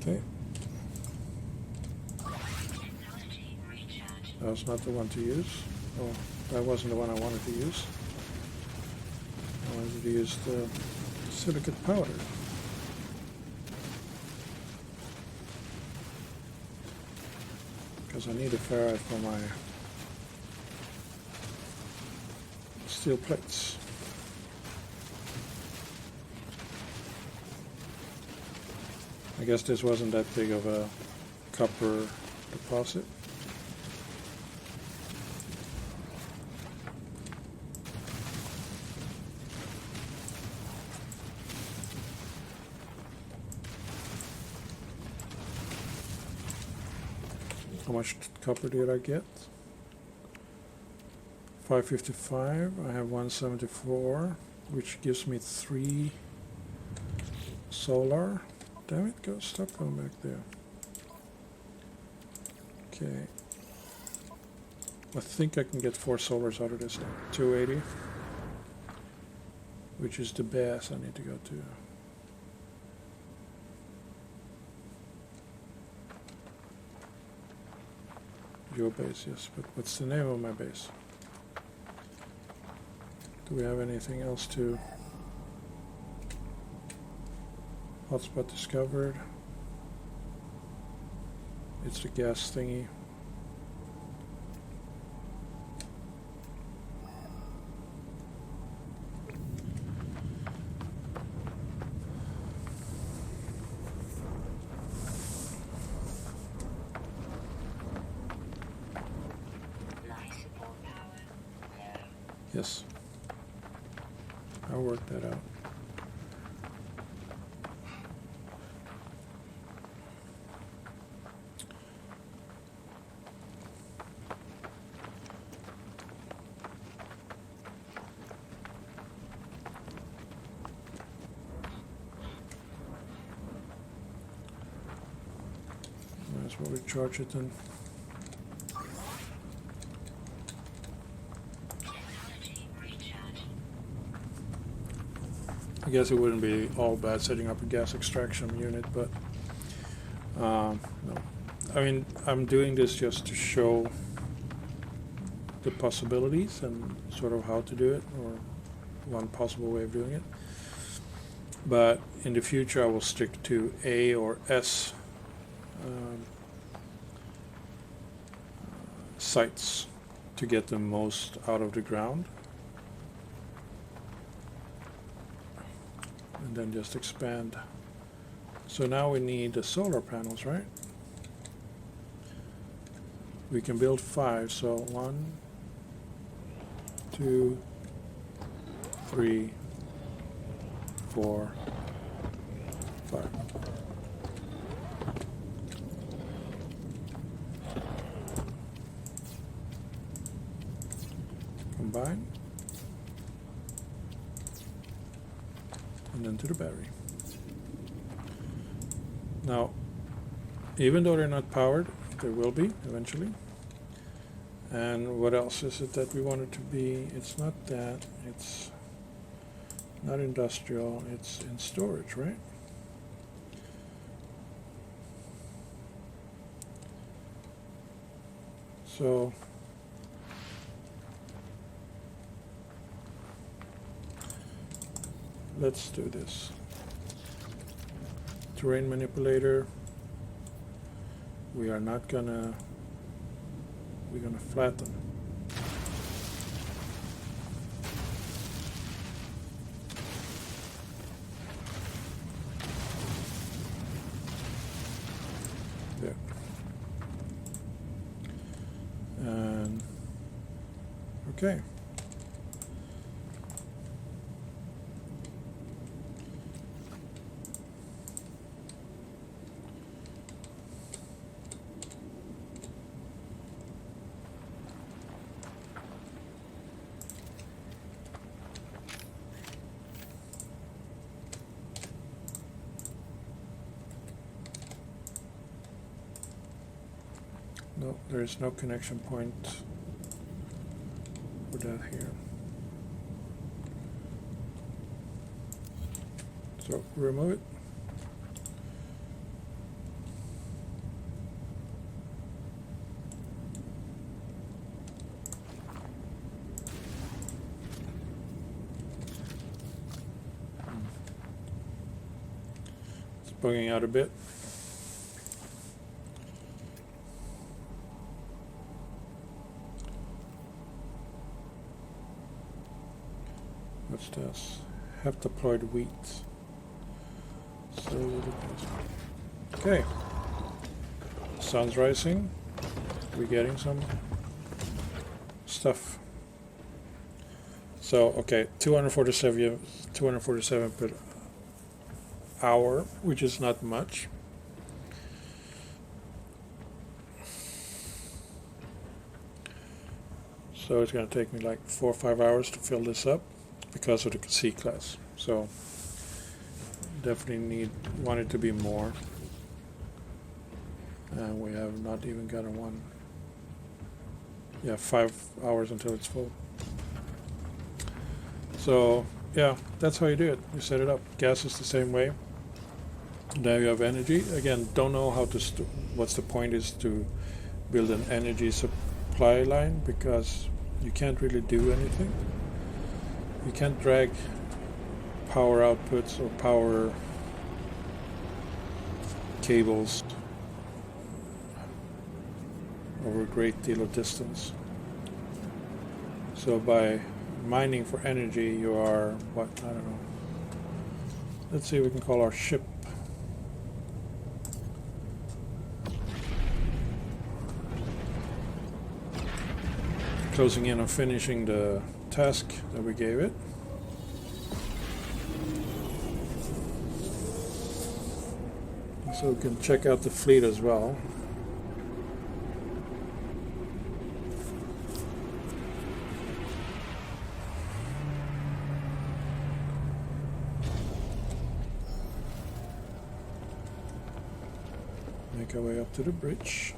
Okay. That was not the one to use. Oh, that wasn't the one I wanted to use. I wanted to use the silicate powder. Because I need a ferrite for my steel plates. I guess this wasn't that big of a copper deposit. How much copper did I get? 555. I have 174, which gives me 3 solar. Damn it, stop going back there. Okay. I think I can get 4 solars out of this now. 280. Which is the base I need to go to. Your base, yes, but what's the name of my base? Do we have anything else to... Hotspot discovered. It's the gas thingy. Yes. I'll work that out. Might as well recharge it then. Technology recharge. I guess it wouldn't be all bad setting up a gas extraction unit, but no. I mean, I'm doing this just to show the possibilities and sort of how to do it, or one possible way of doing it. But in the future, I will stick to A or S sites to get the most out of the ground. And then just expand. So now we need the solar panels, right? We can build 5, so 1, 2, 3, 4, 5. Combine. And then to the battery. Now, even though they're not powered, they will be eventually. And what else is it that we want it to be? It's not that, it's not industrial, it's in storage, right? So let's do this. Terrain manipulator. We're gonna flatten. There. And okay. No, there is no connection point for that here. So remove it. It's bugging out a bit. What's this? Heptaploid wheat. So okay. Sun's rising. We're getting some stuff. So okay, 247 per hour, which is not much. So it's going to take me like 4 or 5 hours to fill this up because of the C class. So definitely want it to be more. And we have not even gotten one. Yeah, 5 hours until it's full. So yeah, that's how you do it. You set it up. Gas is the same way. Now you have energy. Again, don't know how to. What's the point is to build an energy supply line, because you can't really do anything. You can't drag power outputs or power cables over a great deal of distance. So by mining for energy, you are what? I don't know. Let's see if we can call our ship. Closing in on finishing the task that we gave it. So we can check out the fleet as well. Make our way up to the bridge.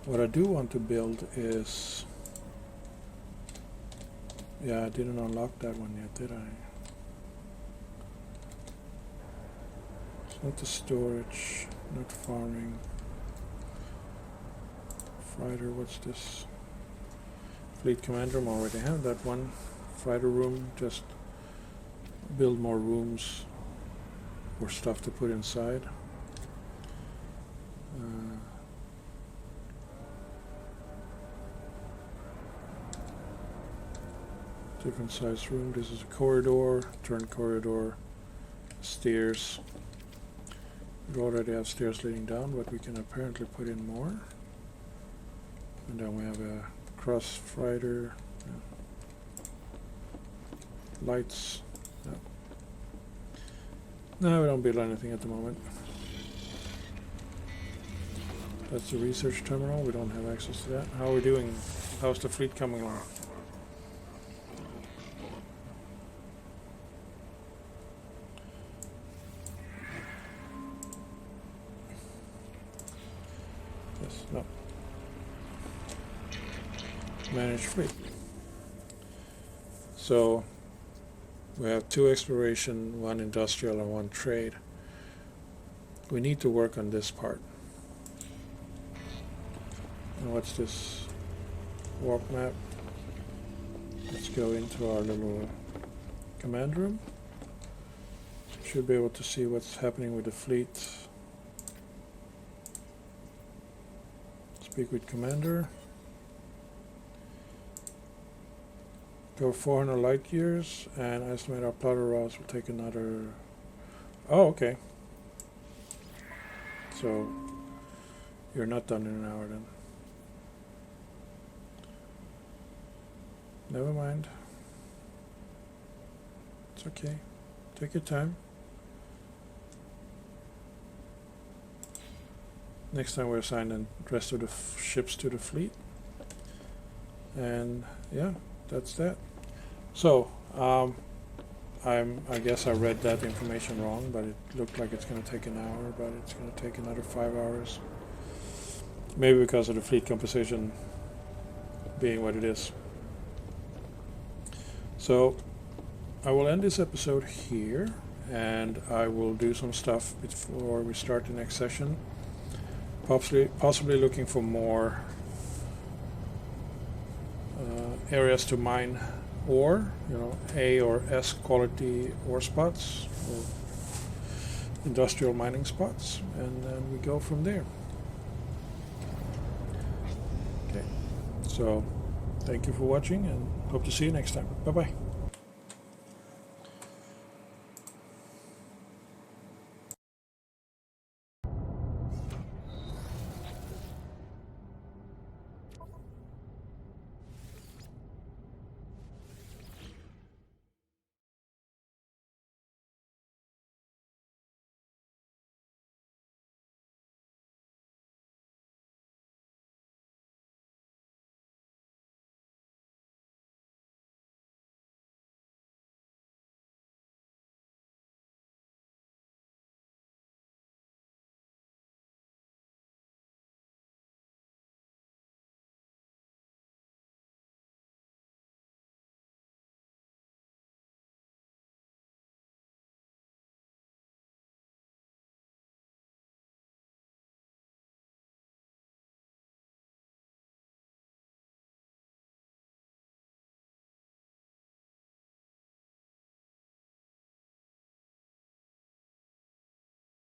What I do want to build is... Yeah, I didn't unlock that one yet, did I? It's not the storage, not farming. Freighter, what's this? Fleet commander room, already have that one. Freighter room, just build more rooms or stuff to put inside. Different size room. This is a corridor, turn corridor, stairs. We already have stairs leading down, but we can apparently put in more. And then we have a cross freighter, lights. No, we don't build anything at the moment. That's the research terminal. We don't have access to that. How are we doing? How's the fleet coming along? Yes, no. Manage fleet. So we have 2 exploration, 1 industrial and 1 trade. We need to work on this part. And what's this warp map? Let's go into our little command room. Should be able to see what's happening with the fleet. Speak with commander. Go 400 light years and estimate our plotter routes will take another... Oh, okay. So you're not done in an hour then. Never mind. It's okay. Take your time. Next time we're assigning the rest of the ships to the fleet. And yeah, that's that. So I guess I read that information wrong, but it looked like it's going to take an hour, but it's going to take another 5 hours. Maybe because of the fleet composition being what it is. So I will end this episode here, and I will do some stuff before we start the next session. Possibly looking for more areas to mine ore, A or S quality ore spots, or industrial mining spots, and then we go from there. Okay, so thank you for watching, and hope to see you next time. Bye bye.